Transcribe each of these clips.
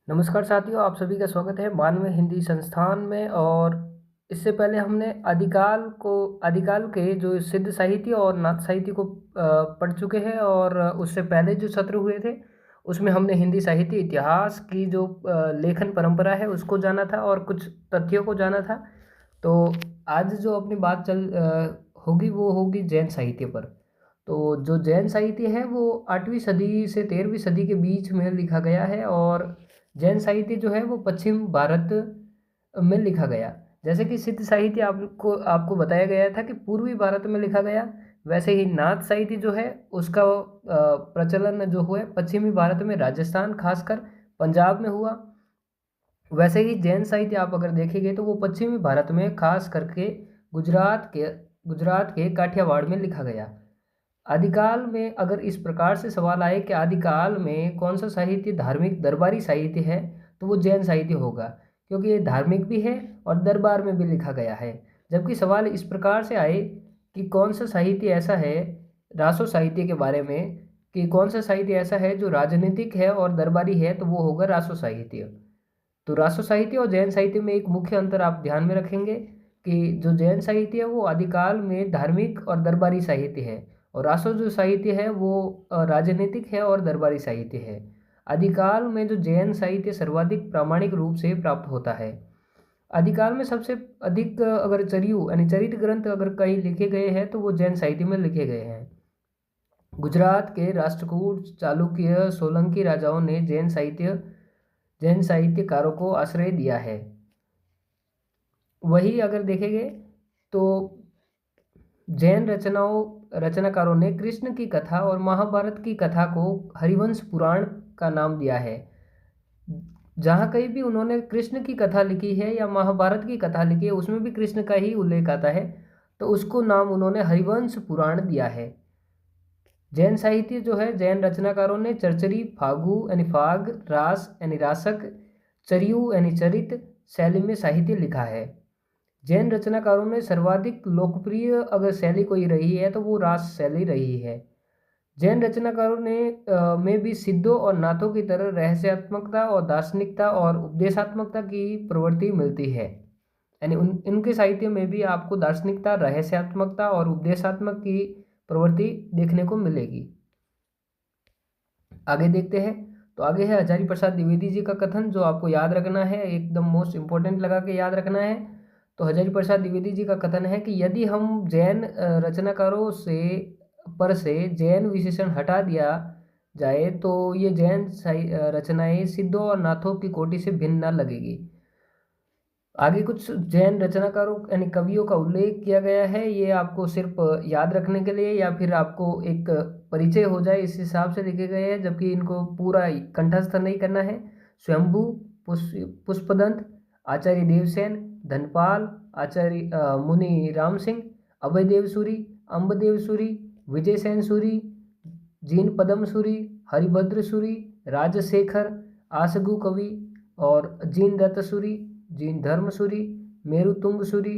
नमस्कार साथियों, आप सभी का स्वागत है मानव हिंदी संस्थान में। और इससे पहले हमने आदिकाल के जो सिद्ध साहित्य और नाथ साहित्य को पढ़ चुके हैं। और उससे पहले जो सत्र हुए थे उसमें हमने हिंदी साहित्य इतिहास की जो लेखन परंपरा है उसको जाना था और कुछ तथ्यों को जाना था। तो आज जो अपनी बात होगी वो होगी जैन साहित्य पर। तो जो जैन साहित्य है वो 8वीं सदी से 13वीं सदी के बीच में लिखा गया है। और जैन साहित्य जो है वो पश्चिम भारत में लिखा गया। जैसे कि सिद्ध साहित्य आपको आपको बताया गया था कि पूर्वी भारत में लिखा गया, वैसे ही नाथ साहित्य जो है उसका प्रचलन जो हुआ है पश्चिमी भारत में, राजस्थान खासकर पंजाब में हुआ। वैसे ही जैन साहित्य आप अगर देखेंगे तो वो पश्चिमी भारत में खास करके गुजरात के काठियावाड़ में लिखा गया। आदिकाल में अगर इस प्रकार से सवाल आए कि आदिकाल में कौन सा साहित्य धार्मिक दरबारी साहित्य है, तो वो जैन साहित्य होगा, क्योंकि ये धार्मिक भी है और दरबार में भी लिखा गया है। जबकि सवाल इस प्रकार से आए कि कौन सा साहित्य ऐसा है, रासो साहित्य के बारे में, कि कौन सा साहित्य ऐसा है जो राजनीतिक है और दरबारी है, तो वो होगा रासो साहित्य। तो रासो साहित्य और जैन साहित्य में एक मुख्य अंतर आप ध्यान में रखेंगे कि जो जैन साहित्य है वो आदिकाल में धार्मिक और दरबारी साहित्य है, और रासो जो साहित्य है वो राजनीतिक है और दरबारी साहित्य है। आदिकाल में जो जैन साहित्य सर्वाधिक प्रामाणिक रूप से प्राप्त होता है। आदिकाल में सबसे अधिक अगर चरियु यानी चरित्र ग्रंथ अगर कहीं लिखे गए हैं तो वो जैन साहित्य में लिखे गए हैं। गुजरात के राष्ट्रकूट, चालुक्य, सोलंकी राजाओं ने जैन साहित्यकारों को आश्रय दिया है। वही अगर देखेंगे तो जैन रचनाकारों ने कृष्ण की कथा और महाभारत की कथा को हरिवंश पुराण का नाम दिया है। जहाँ कहीं भी उन्होंने कृष्ण की कथा लिखी है या महाभारत की कथा लिखी है उसमें भी कृष्ण का ही उल्लेख आता है, तो उसको नाम उन्होंने हरिवंश पुराण दिया है। जैन साहित्य जो है, जैन रचनाकारों ने चरचरी, फागु यानी फाग, रास यानी रासक, चरियु यानी चरित शैली में साहित्य लिखा है। जैन रचनाकारों ने सर्वाधिक लोकप्रिय अगर शैली कोई रही है तो वो रास शैली रही है। जैन रचनाकारों ने में भी सिद्धों और नाथों की तरह रहस्यात्मकता और दार्शनिकता और उपदेशात्मकता की प्रवृत्ति मिलती है। यानी इनके साहित्य में भी आपको दार्शनिकता, रहस्यात्मकता और उपदेशात्मक की प्रवृत्ति देखने को मिलेगी। आगे देखते हैं। तो आगे है हजारी प्रसाद द्विवेदी जी का कथन, जो आपको याद रखना है, एकदम मोस्ट इंपॉर्टेंट लगा के याद रखना है। तो हजारी प्रसाद द्विवेदी जी का कथन है कि यदि हम जैन रचनाकारों से जैन विशेषण हटा दिया जाए तो ये रचनाएं सिद्धों और नाथों की कोटि से भिन्न न लगेगी। आगे कुछ जैन रचनाकारों यानी कवियों का उल्लेख किया गया है, ये आपको सिर्फ याद रखने के लिए या फिर आपको एक परिचय हो जाए इस हिसाब से लिखे गए हैं, जबकि इनको पूरा कंठस्थ नहीं करना है। स्वयंभू, पुष्पदंत, आचार्य देवसेन, धनपाल, आचार्य मुनि राम सिंह, अभयदेव सूरी, अम्बदेव सूरी, विजयसेन सूरी, जीन पदम सूरी, हरिभद्र सूरी, राजशेखर, आसगु कवि और जीन दत्त सूरी, जीन धर्मसूरी, मेरुतुंगसूरी,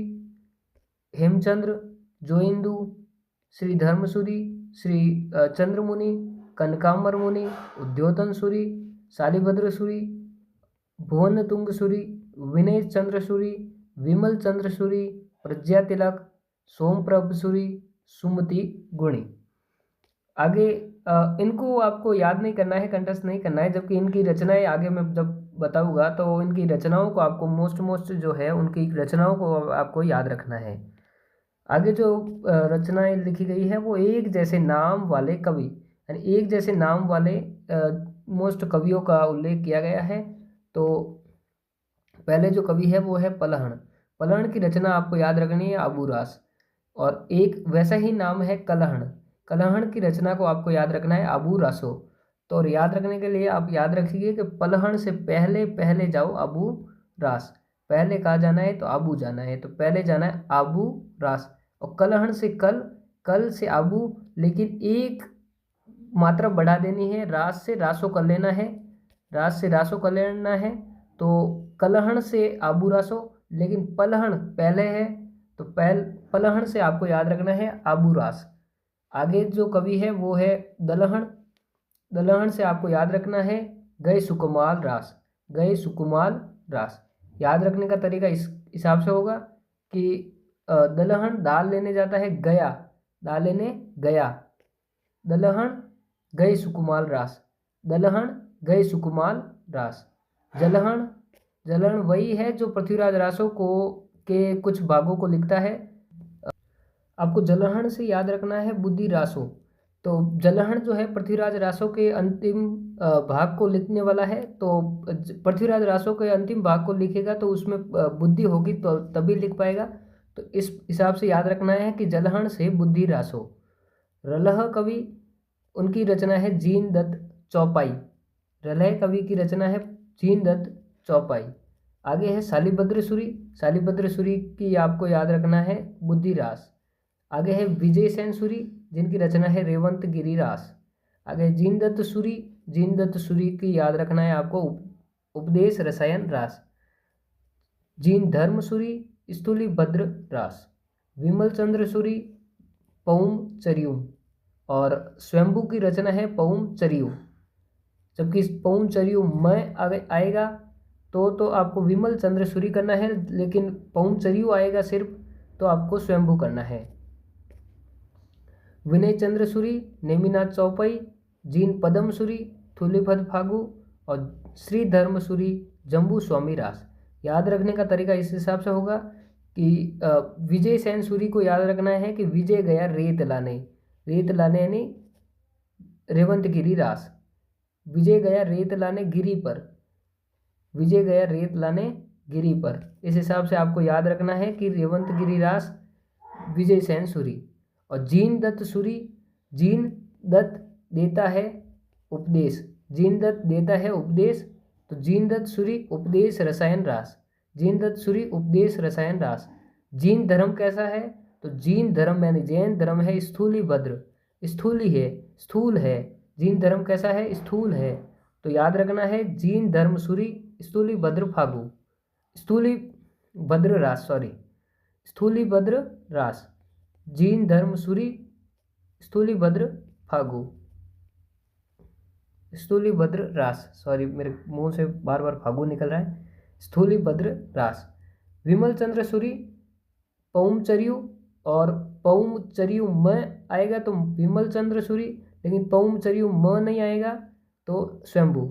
हेमचंद्र, जोइंदु, श्री धर्मसूरी, श्री चंद्रमुनि, कनकाम्बर मुनि, उद्योतन सूरी, शालिभद्र सूरी, भुवन तुंगसूरी, विनय चंद्र सूरी, विमल चंद्र सूरी, प्रज्ञा तिलक, सोमप्रभ सूरी, सुमति गुणी। आगे इनको आपको याद नहीं करना है, कंठस्थ नहीं करना है, जबकि इनकी रचनाएं आगे मैं जब बताऊंगा तो इनकी रचनाओं को आपको मोस्ट जो है उनकी रचनाओं को आपको याद रखना है। आगे जो रचनाएं लिखी गई है वो एक जैसे नाम वाले कवि यानी एक जैसे नाम वाले मोस्ट कवियों का उल्लेख किया गया है। तो पहले जो कवि है वो है पलहण। पलहण की रचना आपको याद रखनी है आबू रास। और एक वैसा ही नाम है कलहण। कलहण की रचना को आपको याद रखना है आबू रासो। तो और याद रखने के लिए आप याद रखिए कि पलहण से पहले पहले जाओ आबू रास। पहले कहाँ जाना है तो आबू जाना है, तो पहले जाना है आबू रास। और कलहण से कल से आबू, लेकिन एक मात्रा बढ़ा देनी है, रास से रासो कर लेना है, रास से रासो कर लेना है। तो कलहण से आबू रासो, लेकिन पलहण पहले है तो पलहण से आपको याद रखना है आबू रास। आगे जो कवि है वो है दलहण। दलहण से आपको याद रखना है गए सुकुमार रास। गए सुकुमार रास। याद रखने का तरीका इस हिसाब से होगा कि दलहन दाल लेने जाता है गया, दाल लेने गया, दलहन गए सुकुमार रास, दलहन गए सुकुमार रास। जलहन, जलहन वही है जो पृथ्वीराज रासों को के कुछ भागों को लिखता है। आपको जलहन से याद रखना है बुद्धि रासो। तो जलहन जो है पृथ्वीराज रासो के अंतिम भाग को लिखने वाला है। तो पृथ्वीराज रासो के अंतिम भाग को लिखेगा तो उसमें बुद्धि होगी तो तभी लिख पाएगा। तो इस हिसाब से याद रखना है कि जलहन से बुद्धि रासो। रलह कवि, उनकी रचना है जीन दत्त चौपाई। रलह कवि की रचना है जीन दत्त चौपाई। आगे है शालिभद्र सूरी, शालिभद्र सूरी की आपको याद रखना है बुद्धि रास। आगे है विजय सेन सूरी, जिनकी रचना है रेवंत गिरी रास। आगे जीनदत्त सूरी, जीनदत्त सूरी की याद रखना है आपको उपदेश रसायन रास। जीन धर्म सूरी स्थूली भद्र रास। विमल चंद्र सूरी पौम चरियू, और स्वयंभू की रचना है पौम चरियू। जबकि इस पौम चरियू में आएगा तो आपको विमल चंद्र सूरी करना है, लेकिन पौम चरियू आएगा सिर्फ तो आपको स्वयंभू करना है। विनय चंद्र सूरी, नेमिनाथ चौपाई, जीन पदम सूरी, थूलीपद फागु, और श्री धर्म सूरी जम्बू स्वामी रास। याद रखने का तरीका इस हिसाब से होगा कि विजय सेन सूरी को याद रखना है कि विजय गया रेत लाने, रेत लाने यानी रेवंत गिरी रास। विजय गया रेत लाने गिरी पर, विजय गया रेत लाने गिरी पर। इस हिसाब से आपको याद रखना है कि रेवंत गिरी रास विजय सेन सूरी। और जीन दत्त सूरी, जीन दत्त देता है उपदेश, जीन दत्त देता है उपदेश, तो जीन दत्त सूरी उपदेश रसायन रास, जीन दत्त सूरी उपदेश रसायन रास। जीन धर्म कैसा है, तो जीन धर्म यानी जैन धर्म है स्थूली भद्र, स्थूली है, स्थूल है। जीन धर्म कैसा है, स्थूल है। तो याद रखना है जीन धर्म सूरी स्थूली भद्र फागु, स्थूली भद्र रास, सॉरी स्थूली भद्र रास। जीन धर्म सूरी स्थूली भद्र फागु, स्थूली भद्र रास, सॉरी मेरे मुंह से बार बार फागु निकल रहा है, स्थूली भद्र रास। विमल चंद्र सूरी पौमचरियु, और पौमचरियु में आएगा तो विमल चंद्र सूरी, लेकिन पौमचरियु में नहीं आएगा तो स्वयंभू।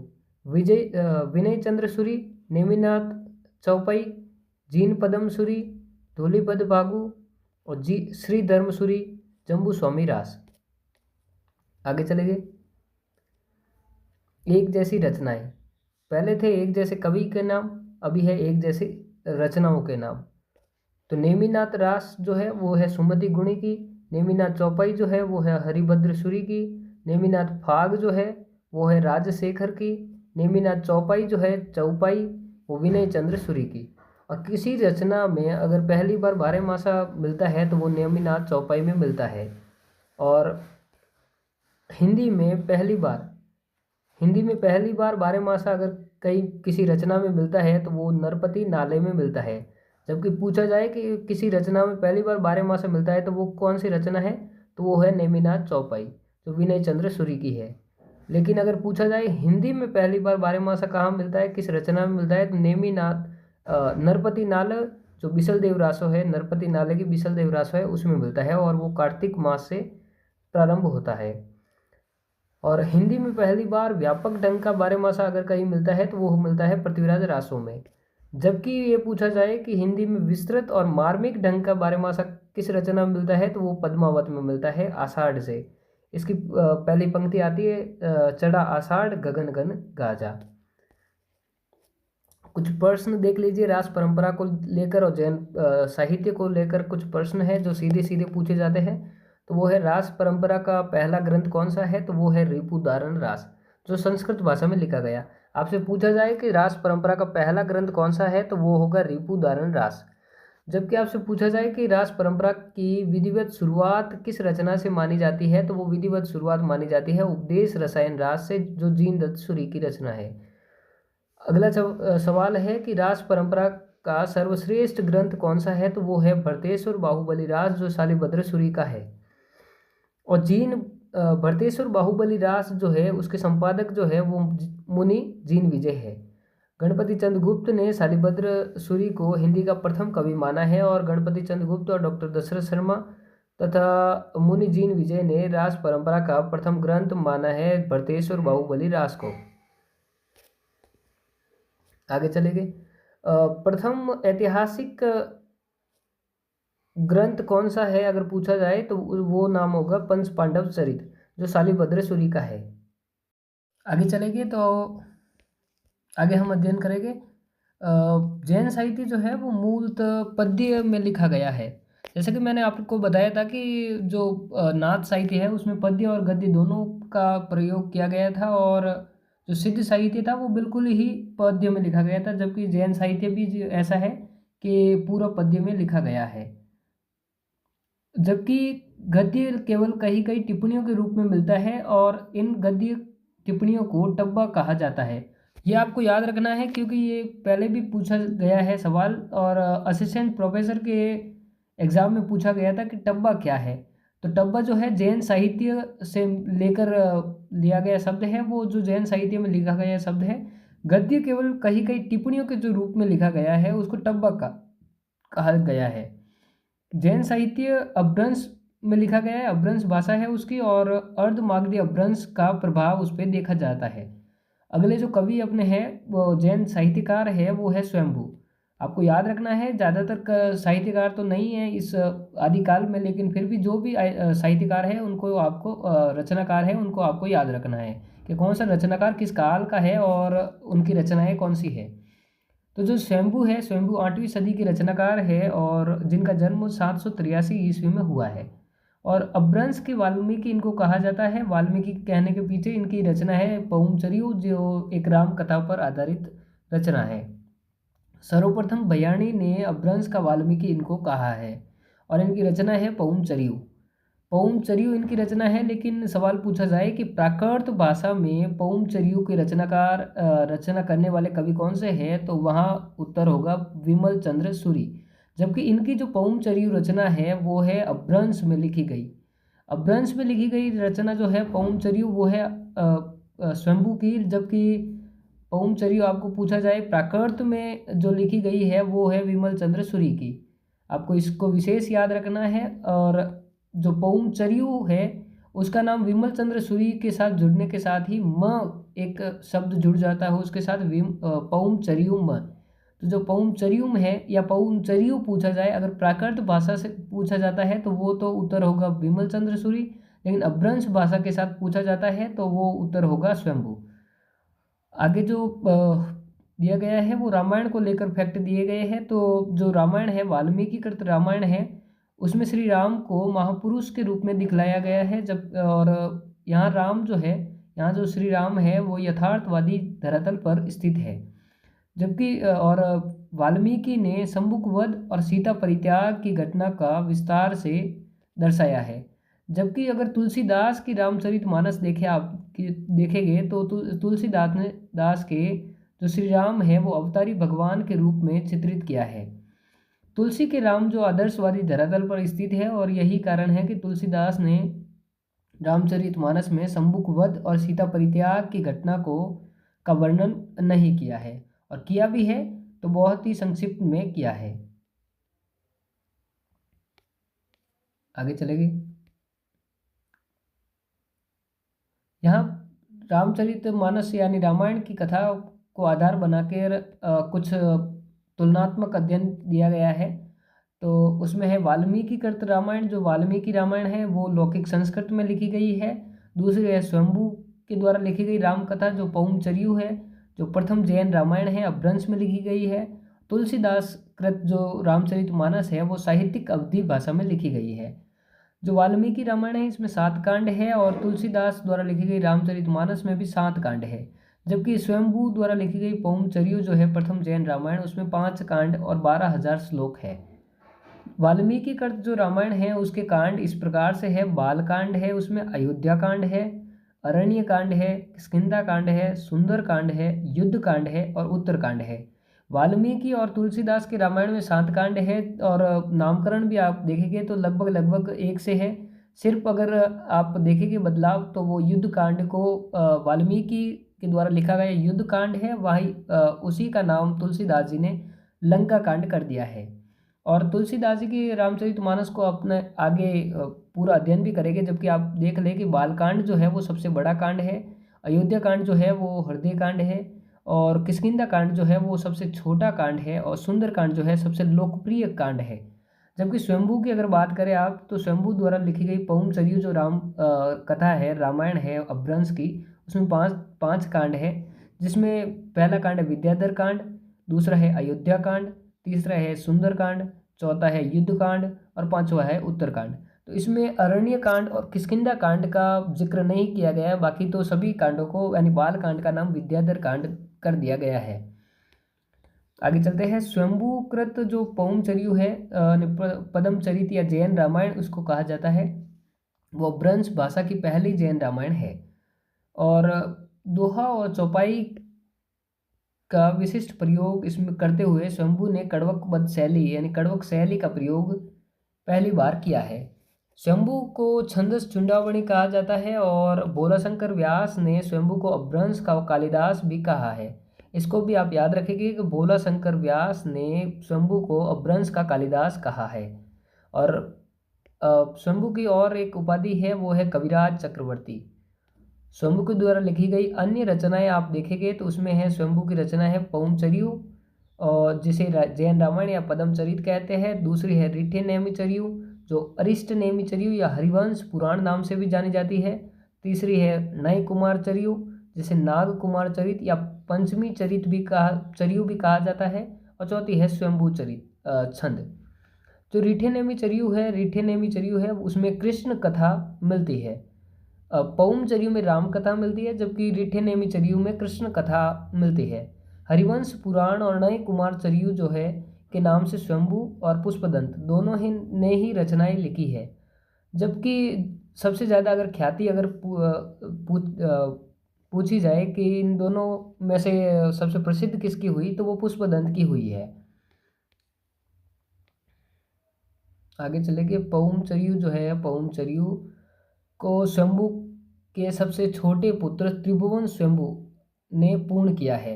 विनय चंद्र सूरी नेमिनाथ चौपाई, जीन पदम सूरी धूलीपद फागु, और श्री धर्म सूरी जम्बू स्वामी रास। आगे चलेंगे। एक जैसी रचनाएं, पहले थे एक जैसे कवि के नाम, अभी है एक जैसी रचनाओं के नाम। तो नेमिनाथ रास जो है वो है सुमति गुणी की, नेमिनाथ चौपाई जो है वो है हरिभद्र सूरी की, नेमिनाथ फाग जो है वो है राजशेखर की, नेमिनाथ चौपाई जो है चौपाई वो विनय चंद्र सूरी की। और किसी रचना में अगर पहली बार बारहमासा मिलता है तो वो नेमिनाथ चौपाई में मिलता है। और हिंदी में पहली बार बारहमासा अगर कहीं किसी रचना में मिलता है तो वो नरपति नाले में मिलता है। जबकि पूछा जाए कि किसी रचना में पहली बार बारहमासा मिलता है तो वो कौन सी रचना है, तो वो है नेमिनाथ चौपाई जो विनय चंद्र सूरी की है। लेकिन अगर पूछा जाए हिंदी में पहली बार बारहमासा कहाँ मिलता है, किस रचना में मिलता है, तो नेमिनाथ नरपति नाल जो बिसल देव रासो है, नरपति नाले की बिसल देव रासो है उसमें मिलता है, और वो कार्तिक मास से प्रारंभ होता है। और हिंदी में पहली बार व्यापक ढंग का बारहमासा अगर कहीं मिलता है तो वो मिलता है पृथ्वीराज रासों में। जबकि ये पूछा जाए कि हिंदी में विस्तृत और मार्मिक ढंग का बारहमासा किस रचना में मिलता है, तो वो पद्मावत में मिलता है आषाढ़ से। इसकी पहली पंक्ति आती है चढ़ा आषाढ़ गगन गन गाजा। कुछ प्रश्न देख लीजिए रास परंपरा को लेकर और जैन साहित्य को लेकर कुछ प्रश्न है जो सीधे सीधे पूछे जाते हैं। तो वो है रास परंपरा का पहला ग्रंथ कौन सा है, तो वो है रिपुदारण रास जो संस्कृत भाषा में लिखा गया। आपसे पूछा जाए कि रास परंपरा का पहला ग्रंथ कौन सा है, तो वो होगा रिपुदारण रास। जबकि आपसे पूछा जाए कि रास परंपरा की विधिवत शुरुआत किस रचना से मानी जाती है, तो वो विधिवत शुरुआत मानी जाती है उपदेश रसायन रास से जो जीन दत्त सूरी की रचना है। अगला सवाल है कि रास परंपरा का सर्वश्रेष्ठ ग्रंथ कौन सा है, तो वो है भरतेश्वर बाहुबली रास जो शालिभद्र सूरी का है। और भरतेश्वर बाहुबली रास जो है उसके संपादक जो है वो मुनि जीन विजय है। गणपति चंद्र गुप्त ने शालिभद्र सूरी को हिंदी का प्रथम कवि माना है, और गणपति चंद्र गुप्त और डॉक्टर दशरथ शर्मा तथा मुनि जीन विजय ने रास परंपरा का प्रथम ग्रंथ माना है भरतेश्वर बाहुबली रास को। आगे चलेंगे। प्रथम ऐतिहासिक ग्रंथ कौन सा है अगर पूछा जाए तो वो नाम होगा पंच पांडव चरित, जो शालिभद्र सूरी का है। आगे चलेंगे तो आगे हम अध्ययन करेंगे। जैन साहित्य जो है वो मूलतः पद्य में लिखा गया है। जैसे कि मैंने आपको बताया था कि जो नाथ साहित्य है उसमें पद्य और गद्य दोनों का प्रयोग किया गया था, और जो सिद्ध साहित्य था वो बिल्कुल ही पद्य में लिखा गया था, जबकि जैन साहित्य भी ऐसा है कि पूरा पद्य में लिखा गया है। जबकि गद्य केवल कहीं कहीं टिप्पणियों के रूप में मिलता है, और इन गद्य टिप्पणियों को टब्बा कहा जाता है। ये आपको याद रखना है क्योंकि ये पहले भी पूछा गया है सवाल, और असिस्टेंट प्रोफेसर के एग्ज़ाम में पूछा गया था कि टब्बा क्या है। तो टब्बा जो है जैन साहित्य से लेकर लिया गया शब्द है, वो जो जैन साहित्य में लिखा गया शब्द है। गद्य केवल कहीं कहीं टिप्पणियों के जो रूप में लिखा गया है उसको टब्बा का कहा गया है। जैन साहित्य अपभ्रंश में लिखा गया है, अपभ्रंश भाषा है उसकी, और अर्धमागधी अपभ्रंश का प्रभाव उस पर देखा जाता है। अगले जो कवि अपने हैं वो जैन साहित्यकार है, वो है स्वयंभू। आपको याद रखना है, ज़्यादातर साहित्यकार तो नहीं है इस आदिकाल में, लेकिन फिर भी जो भी साहित्यकार है उनको आपको रचनाकार है उनको आपको याद रखना है कि कौन सा रचनाकार किस काल का है और उनकी रचनाएं कौन सी है। तो जो स्वयंभू है, स्वयंभू 8वीं सदी के रचनाकार है, और जिनका जन्म 783 ईस्वी में हुआ है। और अपभ्रंश के वाल्मीकि इनको कहा जाता है। वाल्मीकि कहने के पीछे इनकी रचना है पौमचरियु, जो एक राम कथा पर आधारित रचना है। सर्वप्रथम बयाणी ने अपभ्रंश का वाल्मीकि इनको कहा है, और इनकी रचना है पौमचरियु। पौमचरियु इनकी रचना है, लेकिन सवाल पूछा जाए कि प्राकृत भाषा में पौमचरियु के रचना करने वाले कवि कौन से हैं, तो वहाँ उत्तर होगा विमल चंद्र सूरी। जबकि इनकी जो पौमचरियु रचना है वो है अपभ्रंश में लिखी गई। अपभ्रंश में लिखी गई रचना जो है पौमचरियु वो है स्वयंभू की, जबकि पौमचरियु आपको पूछा जाए प्राकृत में जो लिखी गई है वो है विमल चंद्र सूरी की। आपको इसको विशेष याद रखना है। और जो पौमचरियु है उसका नाम विमल चंद्र सूरी के साथ जुड़ने के साथ ही म एक शब्द जुड़ जाता है उसके साथ, पौमचरियुम। तो जो पौमचरियुम है या पौमचरियु पूछा जाए अगर प्राकृत भाषा से पूछा जाता है तो वो तो उत्तर होगा विमल चंद्र सूरी, लेकिन अपभ्रंश भाषा के साथ पूछा जाता है तो वो उत्तर होगा स्वयंभू। आगे जो दिया गया है वो रामायण को लेकर फैक्ट दिए गए हैं। तो जो रामायण है वाल्मीकि कृत रामायण है उसमें श्री राम को महापुरुष के रूप में दिखलाया गया है। जब और यहाँ राम जो है, यहाँ जो श्री राम है वो यथार्थवादी धरातल पर स्थित है। जबकि और वाल्मीकि ने शंभुक वध और सीता परित्याग की घटना का विस्तार से दर्शाया है। जबकि अगर तुलसीदास की रामचरितमानस देखेंगे तो तुलसीदास के जो श्री राम है वो अवतारी भगवान के रूप में चित्रित किया है। तुलसी के राम जो आदर्शवादी धरातल पर स्थित है, और यही कारण है कि तुलसीदास ने रामचरितमानस में शंभुक वध और सीता परित्याग की घटना का वर्णन नहीं किया है, और किया भी है तो बहुत ही संक्षिप्त में किया है। आगे चलेंगे। यहाँ रामचरितमानस यानी रामायण की कथा को आधार बनाकर कुछ तुलनात्मक अध्ययन दिया गया है। तो उसमें है वाल्मीकि कृत रामायण। जो वाल्मीकि रामायण है वो लौकिक संस्कृत में लिखी गई है। दूसरी है स्वयंभू के द्वारा लिखी गई राम कथा जो पौमचरियु है, जो प्रथम जैन रामायण है, अपभ्रंश में लिखी गई है। तुलसीदास कृत जो रामचरितमानस है वो साहित्यिक अवधी भाषा में लिखी गई है। जो वाल्मीकि रामायण है इसमें 7 कांड है, और तुलसीदास द्वारा लिखी गई रामचरितमानस में भी 7 कांड है। जबकि स्वयंभू द्वारा लिखी गई पौमचरियु जो है प्रथम जैन रामायण उसमें 5 कांड और 12,000 श्लोक है। वाल्मीकि कृत जो रामायण है उसके कांड इस प्रकार से है। बालकांड है, उसमें अयोध्या कांड है, अरण्य कांड है, किष्किंधा कांड है, सुंदर कांड है, युद्ध कांड है और उत्तर कांड है। वाल्मीकि और तुलसीदास के रामायण में 7 कांड है, और नामकरण भी आप देखेंगे तो लगभग एक से है। सिर्फ अगर आप देखेंगे बदलाव तो वो युद्ध कांड को वाल्मीकि के द्वारा लिखा गया युद्ध कांड है वही उसी का नाम तुलसीदास जी ने लंका कांड कर दिया है। और तुलसीदास जी की रामचरितमानस को अपने आगे पूरा अध्ययन भी करेंगे, जबकि आप देख लें कि बालकांड जो है वो सबसे बड़ा कांड है, अयोध्या कांड जो है वो हृदय कांड है, और किष्किंधा कांड जो है वो सबसे छोटा कांड है, और सुंदर कांड जो है सबसे लोकप्रिय कांड है। जबकि स्वयंभू की अगर बात करें आप, तो स्वयंभू द्वारा लिखी गई पौमचरियु जो राम कथा है, रामायण है अपभ्रंश की, उसमें पांच पांच कांड है, जिसमें पहला कांड है विद्याधर कांड, दूसरा है अयोध्या कांड, तीसरा है सुंदर कांड, चौथा है युद्ध कांड, और पांचवा है उत्तर कांड। तो इसमें अरण्य कांड और किष्किंधा कांड का जिक्र नहीं किया गया है, बाकी तो सभी कांडों को यानी बाल कांड का नाम विद्याधर कांड कर दिया गया है। आगे चलते हैं। स्वयंभूकृत जो पौमचरियु है पद्मचरित या जैन रामायण उसको कहा जाता है, वो ब्रंश भाषा की पहली जैन रामायण है। और दोहा और चौपाई का विशिष्ट प्रयोग इसमें करते हुए स्वयंभू ने कड़वकबद्ध शैली यानी कड़वक शैली का प्रयोग पहली बार किया है। स्वयंभू को छंदस चूड़ामणि कहा जाता है, और भोलाशंकर व्यास ने स्वयंभू को अपभ्रंश का कालिदास भी कहा है। इसको भी आप याद रखेंगे कि भोलाशंकर व्यास ने स्वयंभू को अपभ्रंश का कालिदास कहा है। और स्वयंभू की और एक उपाधि है, वो है कविराज चक्रवर्ती। स्वयंभू के द्वारा लिखी गई अन्य रचनाएं आप देखेंगे तो उसमें है स्वयंभू की रचना है पौमचरियु, और जिसे जैन रामायण या पद्मचरित कहते हैं। दूसरी है रिठे नेमिचरियु जो अरिष्ट नेमिचरियु या हरिवंश पुराण नाम से भी जानी जाती है। तीसरी है नय कुमार चरियु जिसे नाग कुमार चरित या पंचमी चरित भी कहा चरियु भी कहा जाता है। और चौथी है स्वयंभू चरित छंद। जो रिठे नेमी चरियु है उसमें कृष्ण कथा मिलती है। पौमचरियु में राम कथा मिलती है, जबकि रिठे नेमी चरियु में कृष्ण कथा मिलती है। हरिवंश पुराण और नए कुमार चरियु जो है के नाम से स्वयंभू और पुष्पदंत दोनों ही ने ही रचनाएं लिखी है। जबकि सबसे ज़्यादा अगर ख्याति अगर पूछी जाए कि इन दोनों में से सबसे प्रसिद्ध किसकी हुई, तो वो पुष्पदंत की हुई है। आगे चलेंगे। पौमचरियु जो है, पौमचरियु को स्वयंभू के सबसे छोटे पुत्र त्रिभुवन स्वयंभू ने पूर्ण किया है।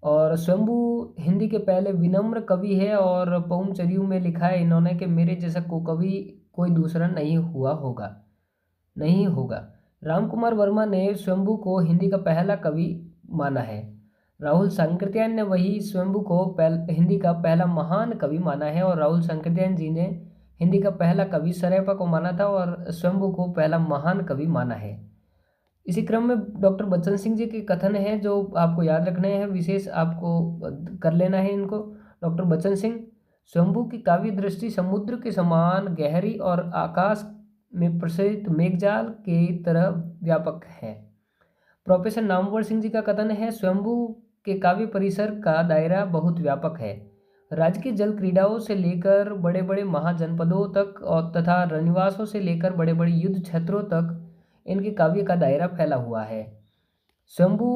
और स्वयंभू हिंदी के पहले विनम्र कवि है, और पौमचरियु में लिखा है इन्होंने कि मेरे जैसा को कवि कोई दूसरा नहीं होगा। रामकुमार वर्मा ने स्वयंभू को हिंदी का पहला कवि माना है। राहुल सांकृत्यायन ने वही स्वयंभू को हिंदी का पहला महान कवि माना है, और राहुल सांकृत्यायन जी ने हिंदी का पहला कवि सरेपा को माना था, और स्वयंभू को पहला महान कवि माना है। इसी क्रम में डॉक्टर बच्चन सिंह जी के कथन है जो आपको याद रखने हैं, विशेष आपको कर लेना है इनको। डॉक्टर बच्चन सिंह, स्वयंभू की काव्य दृष्टि समुद्र के समान गहरी और आकाश में प्रसारित मेघजाल की तरह व्यापक है। प्रोफेसर नामवर सिंह जी का कथन है, स्वयंभू के काव्य परिसर का दायरा बहुत व्यापक है। राज्य की जल क्रीड़ाओं से लेकर बड़े बड़े महाजनपदों तक और तथा रनिवासों से लेकर बड़े बड़े युद्ध क्षेत्रों तक इनके काव्य का दायरा फैला हुआ है। स्वयंभू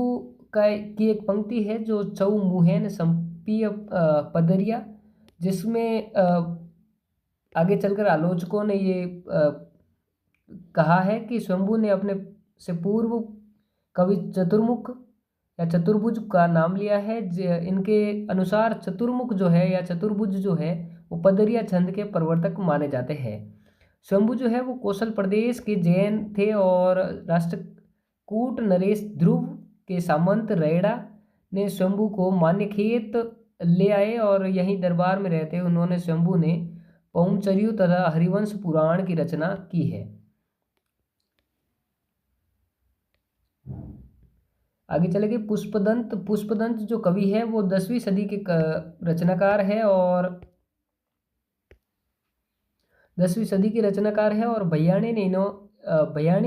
की एक पंक्ति है जो चौ मुहेन संपीय पदरिया, जिसमें आगे चलकर आलोचकों ने ये कहा है कि स्वयंभू ने अपने से पूर्व कवि चतुर्मुख या चतुर्भुज का नाम लिया है। इनके अनुसार चतुर्मुख जो है या चतुर्भुज जो है वो पदरिया छंद के प्रवर्तक माने जाते हैं। स्वयंभू जो है वो कौशल प्रदेश के जैन थे, और राष्ट्रकूट नरेश ध्रुव के सामंत रेड़ा ने स्वयंभू को मान्यखेत ले आए, और यहीं दरबार में रहते उन्होंने स्वयंभू ने पौमचरियु तथा हरिवंश पुराण की रचना की है। आगे चलेंगे। पुष्पदंत जो कवि है वो 10वीं सदी के रचनाकार है, और 10वीं सदी के रचनाकार है, और भैयाणी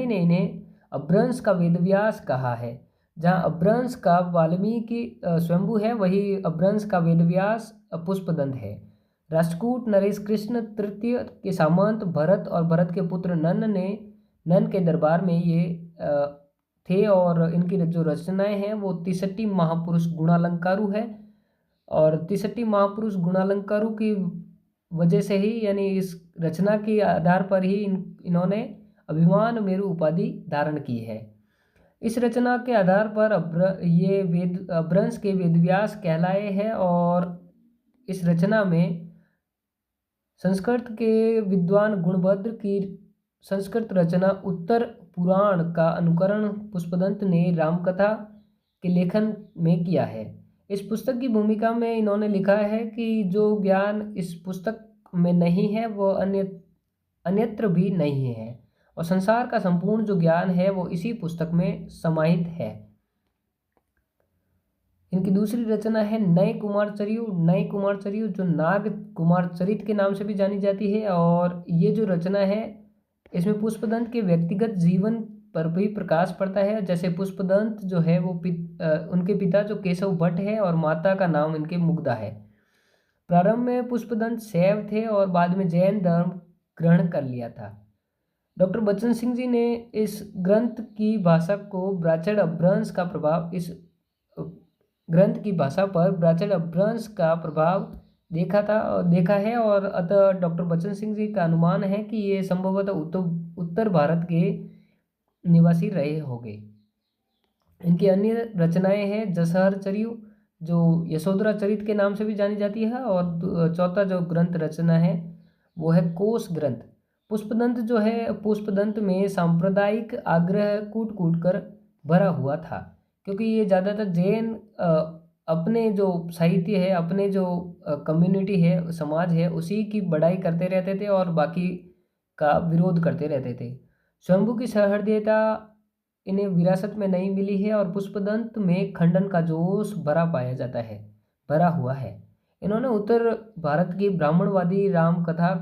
ने इन्हें अपभ्रंश का वेदव्यास कहा है। जहाँ अपभ्रंश का वाल्मीकि स्वयंभू है, वही अपभ्रंश का वेदव्यास पुष्पदंत है। राष्ट्रकूट नरेश कृष्ण तृतीय के सामंत भरत और भरत के पुत्र नन के दरबार में ये थे, और इनकी जो रचनाएं हैं वो 63 महापुरुष गुणालंकारु है। और 63 महापुरुष गुणालंकारु की वजह से ही यानी इस रचना के आधार पर ही इन्होंने अभिमान मेरु उपाधि धारण की है। इस रचना के आधार पर ये अपभ्रंश के वेदव्यास कहलाए हैं और इस रचना में संस्कृत के विद्वान गुणभद्र की संस्कृत रचना उत्तर पुराण का अनुकरण पुष्पदंत ने रामकथा के लेखन में किया है। इस पुस्तक की भूमिका में इन्होंने लिखा है कि जो ज्ञान इस पुस्तक में नहीं है वह अन्यत्र भी नहीं है और संसार का संपूर्ण जो ज्ञान है वो इसी पुस्तक में समाहित है। इनकी दूसरी रचना है नए कुमारचर्यु। नए कुमारचर्यु जो नाग कुमार चरित के नाम से भी जानी जाती है और ये जो रचना है इसमें पुष्पदंत के व्यक्तिगत जीवन पर भी प्रकाश पड़ता है। जैसे पुष्पदंत जो है वो उनके पिता जो केशव भट्ट है और माता का नाम इनके मुग्धा है। प्रारंभ में पुष्पदंत शैव थे और बाद में जैन धर्म ग्रहण कर लिया था। डॉक्टर बच्चन सिंह जी ने इस ग्रंथ की भाषा को ब्राह्मण अपभ्रंश का प्रभाव इस ग्रंथ की भाषा पर ब्राह्मण अपभ्रंश का प्रभाव देखा है और अतः डॉक्टर बच्चन सिंह जी का अनुमान है कि ये संभवतः उत्तर भारत के निवासी रहे होंगे। इनकी अन्य रचनाएं हैं जसहर चर्यु जो यशोधरा चरित के नाम से भी जानी जाती है और चौथा जो ग्रंथ रचना है वो है कोश ग्रंथ। पुष्पदंत जो है पुष्पदंत में सांप्रदायिक आग्रह कूट कूट कर भरा हुआ था क्योंकि ये ज़्यादातर जैन अपने जो साहित्य है अपने जो कम्युनिटी है समाज है उसी की बढ़ाई करते रहते थे और बाकी का विरोध करते रहते थे। शंभू की सहृदयता इन्हें विरासत में नहीं मिली है और पुष्पदंत में खंडन का जोश भरा हुआ है। इन्होंने उत्तर भारत की ब्राह्मणवादी राम कथा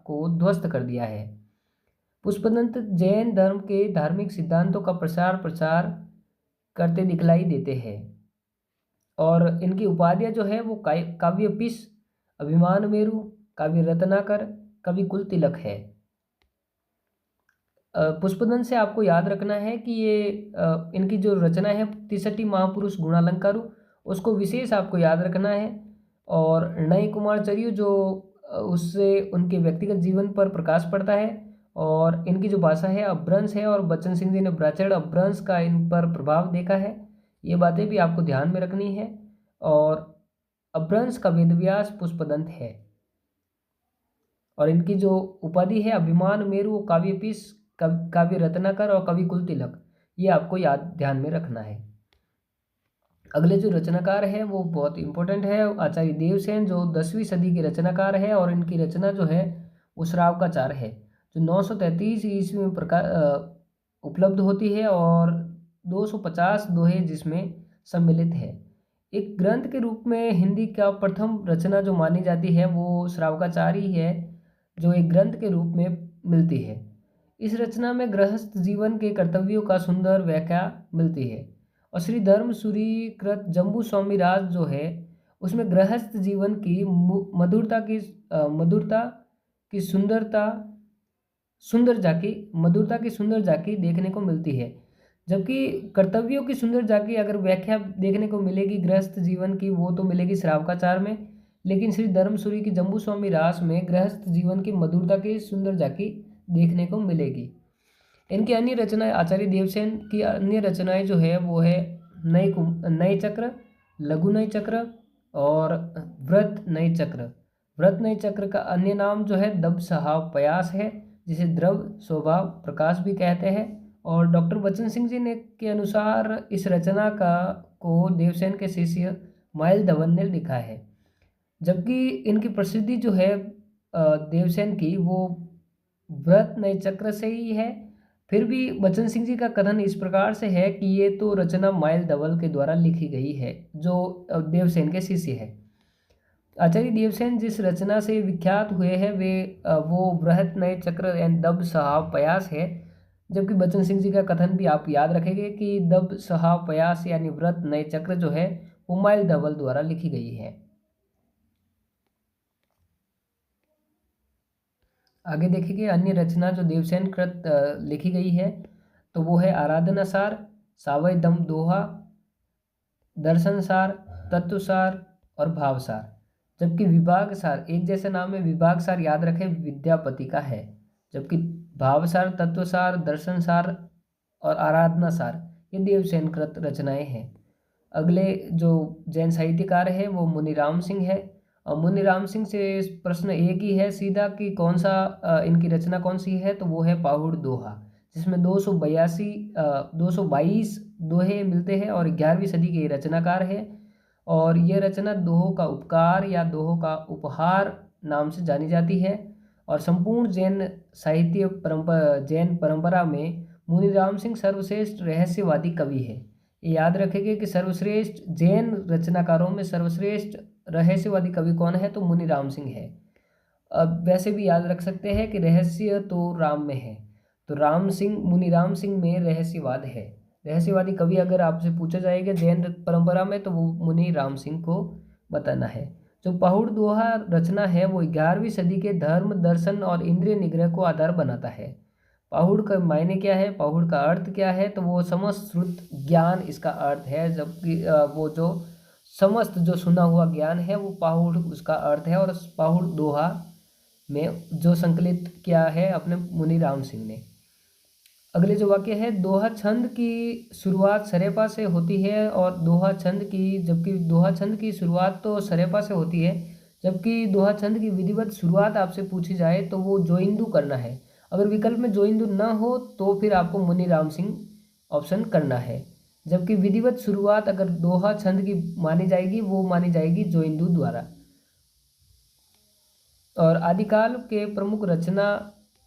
को ध्वस्त कर दिया है। पुष्पदंत जैन धर्म के धार्मिक सिद्धांतों का प्रचार करते दिखलाई देते हैं और इनकी उपाधियां जो है वो काव्यपीश, अभिमान मेरु, काव्य रत्नाकर, कवि कुल तिलक है। पुष्पदंत से आपको याद रखना है कि ये इनकी जो रचना है 63 महापुरुष गुणालंकारु उसको विशेष आपको याद रखना है और नए कुमारचर्यु जो उससे उनके व्यक्तिगत जीवन पर प्रकाश पड़ता है और इनकी जो भाषा है अपभ्रंश है और बच्चन सिंह जी ने ब्राह्मण अपभ्रंश का इन पर प्रभाव देखा है। ये बातें भी आपको ध्यान में रखनी है और अपभ्रंश का वेदव्यास पुष्पदंत है और इनकी जो उपाधि है अभिमान मेरु, काव्यपीश, काव्य रत्नाकर और कवि कुल तिलक, ये आपको ध्यान में रखना है। अगले जो रचनाकार है वो बहुत इंपॉर्टेंट है, आचार्य देवसेन जो 10वीं सदी के रचनाकार है और इनकी रचना जो है वो श्रावकाचार है जो 933 ईस्वी में उपलब्ध होती है और 250 दोहे जिसमें सम्मिलित है। एक ग्रंथ के रूप में हिंदी का प्रथम रचना जो मानी जाती है वो श्रावकाचार ही है जो एक ग्रंथ के रूप में मिलती है। इस रचना में गृहस्थ जीवन के कर्तव्यों का सुंदर व्याख्या मिलती है और श्री धर्मसूरी कृत जम्बू स्वामी राज जो है उसमें गृहस्थ जीवन की मधुरता की सुंदर झांकी देखने को मिलती है, जबकि कर्तव्यों की सुंदर झांकी अगर व्याख्या देखने को मिलेगी गृहस्थ जीवन की वो तो मिलेगी श्रावकाचार में, लेकिन श्री धर्मसूरी की जम्बू स्वामी रास में गृहस्थ जीवन की मधुरता की सुंदर झांकी देखने को मिलेगी। इनकी अन्य रचनाएं आचार्य देवसेन की अन्य रचनाएं जो है वो है नए चक्र, लघु नए चक्र और व्रत नए चक्र। व्रत नए चक्र का अन्य नाम जो है दब सहाव पयास है जिसे द्रव स्वभाव प्रकाश भी कहते हैं और डॉक्टर बच्चन सिंह जी ने के अनुसार इस रचना को देवसेन के शिष्य माइल धवन ने लिखा है, जबकि इनकी प्रसिद्धि जो है देवसेन की वो व्रत नए चक्र से ही है। फिर भी बच्चन सिंह जी का कथन इस प्रकार से है कि ये तो रचना माइल धवल के द्वारा लिखी गई है जो देवसेन के शिष्य है। आचार्य देवसेन जिस रचना से विख्यात हुए हैं वो बृहत नए चक्र एंड दब सहाव पयास है, जबकि बच्चन सिंह जी का कथन भी आप याद रखेंगे कि दब सहाव पयास यानी व्रत नए चक्र जो है वो माइल धवल द्वारा लिखी गई है। आगे देखिए अन्य रचना जो देवसेन कृत लिखी गई है तो वो है आराधना सार, सावय दम दोहा, दर्शन सार, तत्वसार और भावसार, जबकि विभाग सार एक जैसे नाम में विभाग सार याद रखें विद्यापति का है, जबकि भावसार, तत्वसार, दर्शन सार और आराधना सार ये देवसेन कृत रचनाएं हैं। अगले जो जैन साहित्यकार है वो मुनिराम सिंह है। और मुनिराम सिंह से प्रश्न एक ही है सीधा कि कौन सा इनकी रचना कौन सी है, तो वो है पाहुड़ दोहा, जिसमें 222 दोहे मिलते हैं और 11वीं सदी के रचनाकार है। और ये रचना दोहों का उपकार या दोहों का उपहार नाम से जानी जाती है। और संपूर्ण जैन परंपरा में मुनिराम सिंह सर्वश्रेष्ठ रहस्यवादी कवि है। ये याद रखेंगे कि सर्वश्रेष्ठ जैन रचनाकारों में सर्वश्रेष्ठ रहस्यवादी कवि कौन है, तो मुनिराम सिंह है। अब वैसे भी याद रख सकते हैं कि रहस्य तो राम में है, तो मुनिराम सिंह में रहस्यवाद है। रहस्यवादी कवि अगर आपसे पूछा जाएगा जैन परंपरा में, तो वो मुनिराम सिंह को बताना है। जो पहुड़ दोहा रचना है वो 11वीं सदी के धर्म, दर्शन और इंद्रिय निग्रह को आधार बनाता है। पहुड़ का मायने क्या है, पहुड़ का अर्थ क्या है, तो वो समस्त श्रुत ज्ञान इसका अर्थ है। जबकि वो जो समस्त जो सुना हुआ ज्ञान है वो पहुड़ उसका अर्थ है। और पहुड़ दोहा में जो संकलित किया है अपने मुनिराम सिंह ने। अगले जो वाक्य है, दोहा छंद की शुरुआत सरेपा से होती है। और जबकि दोहा छंद की शुरुआत तो सरेपा से होती है, जबकि दोहा छंद की विधिवत शुरुआत आपसे पूछी जाए तो वो जोइंदू करना है। अगर विकल्प में जोइंदू ना हो तो फिर आपको मुनिराम सिंह ऑप्शन करना है। जबकि विधिवत शुरुआत अगर दोहा छंद की मानी जाएगी, वो मानी जाएगी जोइंदू द्वारा। और आदिकाल के प्रमुख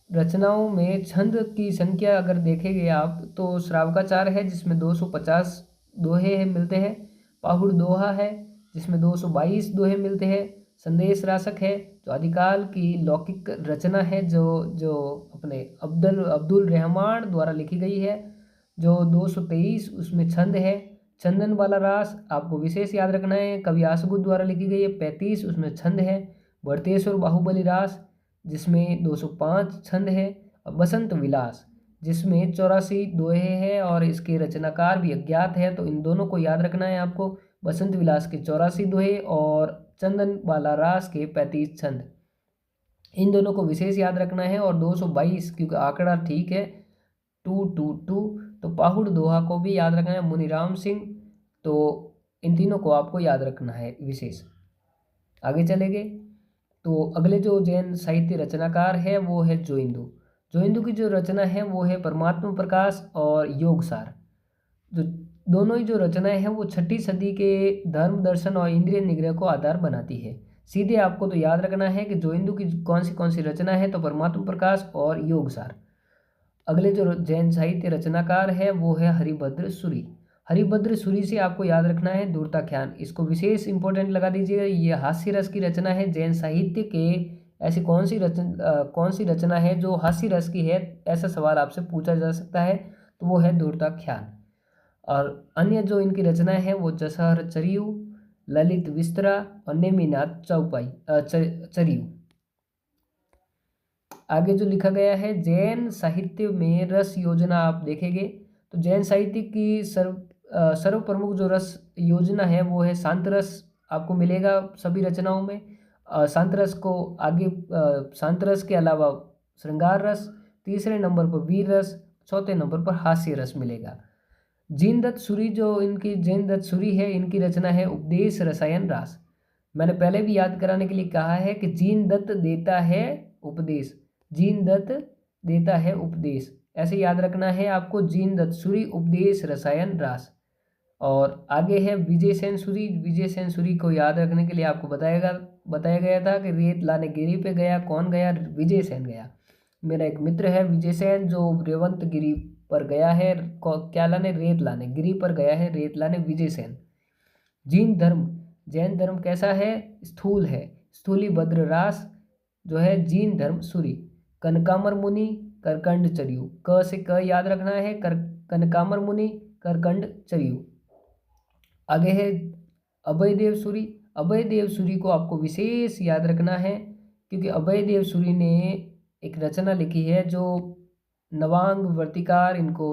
रचनाओं में छंद की संख्या अगर देखेंगे आप तो श्रावकाचार है जिसमें 250 दोहे मिलते हैं। पाहुड़ दोहा है जिसमें 222 दोहे मिलते हैं। संदेश रासक है जो आदिकाल की लौकिक रचना है, जो अपने अब्दुल रहमान द्वारा लिखी गई है, जो 223 उसमें छंद है। चंदन वाला रास आपको विशेष याद रखना है, कवि आसगुद द्वारा लिखी गई है, 35 उसमें छंद है। भरतेश्वर बाहुबली रास जिसमें 205 छंद है। और बसंत विलास जिसमें 84 दोहे हैं और इसके रचनाकार भी अज्ञात है, तो इन दोनों को याद रखना है आपको। बसंत विलास के 84 दोहे और चंदन वाला रास के 35 छंद, इन दोनों को विशेष याद रखना है। और 222 क्योंकि आंकड़ा ठीक है, 222, तो पाहुड़ दोहा को भी याद रखना है, मुनिराम सिंह, तो इन तीनों को आपको याद रखना है विशेष। आगे चलेंगे तो अगले जो जैन साहित्य रचनाकार है वो है जोइंदू। जोइंदू की जो रचना है वो है परमात्मा प्रकाश और योगसार। जो दोनों ही जो रचनाएं हैं वो 6ठी सदी के धर्म, दर्शन और इंद्रिय निग्रह को आधार बनाती है। सीधे आपको तो याद रखना है कि जोइंदू की कौन सी रचना है, तो परमात्मा प्रकाश और योगसार। अगले जो जैन साहित्य रचनाकार है वो है हरिभद्र सूरी। हरिभद्र सूरी से आपको याद रखना है दूरताख्यान, इसको विशेष इंपॉर्टेंट लगा दीजिएगा। ये हास्य रस की रचना है। जैन साहित्य के ऐसी कौन सी रचना है जो हास्य रस की है, ऐसा सवाल आपसे पूछा जा सकता है, तो वो है दूरताख्यान। और अन्य जो इनकी रचनाएं हैं वो जसहर चरियू, ललित विस्तरा और नेमिनाथ चरियू। आगे जो लिखा गया है, जैन साहित्य में रस योजना आप देखेंगे तो जैन साहित्य की सर्व प्रमुख जो रस योजना है वो है शांत रस, आपको मिलेगा सभी रचनाओं में। शांत रस के अलावा श्रृंगार रस, तीसरे नंबर पर वीर रस, चौथे नंबर पर हास्य रस मिलेगा। जैन दत्त सूरी है, इनकी रचना है उपदेश रसायन रास। मैंने पहले भी याद कराने के लिए कहा है कि जैन दत्त देता है उपदेश, जैन दत्त देता है उपदेश, ऐसे याद रखना है आपको। जैन दत्त सूरी उपदेश रसायन रास। और आगे है विजय सेन सूरी। विजय सेन सूरी को याद रखने के लिए आपको बताया गया था कि रेत लाने गिरी पे गया, कौन गया, विजय सेन गया। मेरा एक मित्र है विजय सेन जो रेवंत गिरी पर गया है, क्या लाने, रेत लाने, गिरी पर गया है रेत लाने, विजय सेन। जैन धर्म कैसा है, स्थूल है, स्थूली भद्र रास जो है जैन धर्म सूरी। कनकामर मुनि करकंड चरियू, क से क याद रखना है, कनकामर मुनि करकंड चरियू। आगे है अभयदेव सूरी। अभयदेव सूरी को आपको विशेष याद रखना है क्योंकि अभयदेव सूरी ने एक रचना लिखी है जो नवांग वर्तिकार इनको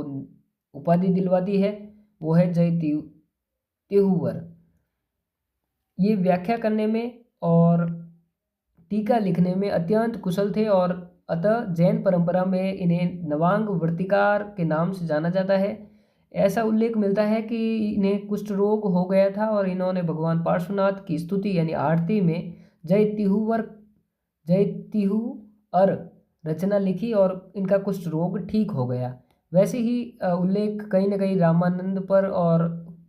उपाधि दिलवाती है, वो है जय तिहुवर। ये व्याख्या करने में और टीका लिखने में अत्यंत कुशल थे और अतः जैन परंपरा में इन्हें नवांग वर्तिकार के नाम से जाना जाता है। ऐसा उल्लेख मिलता है कि इन्हें कुष्ठ रोग हो गया था और इन्होंने भगवान पार्श्वनाथ की स्तुति यानी आरती में जय तिहुअर रचना लिखी और इनका कुष्ठ रोग ठीक हो गया। वैसे ही उल्लेख कहीं ना कहीं रामानंद पर और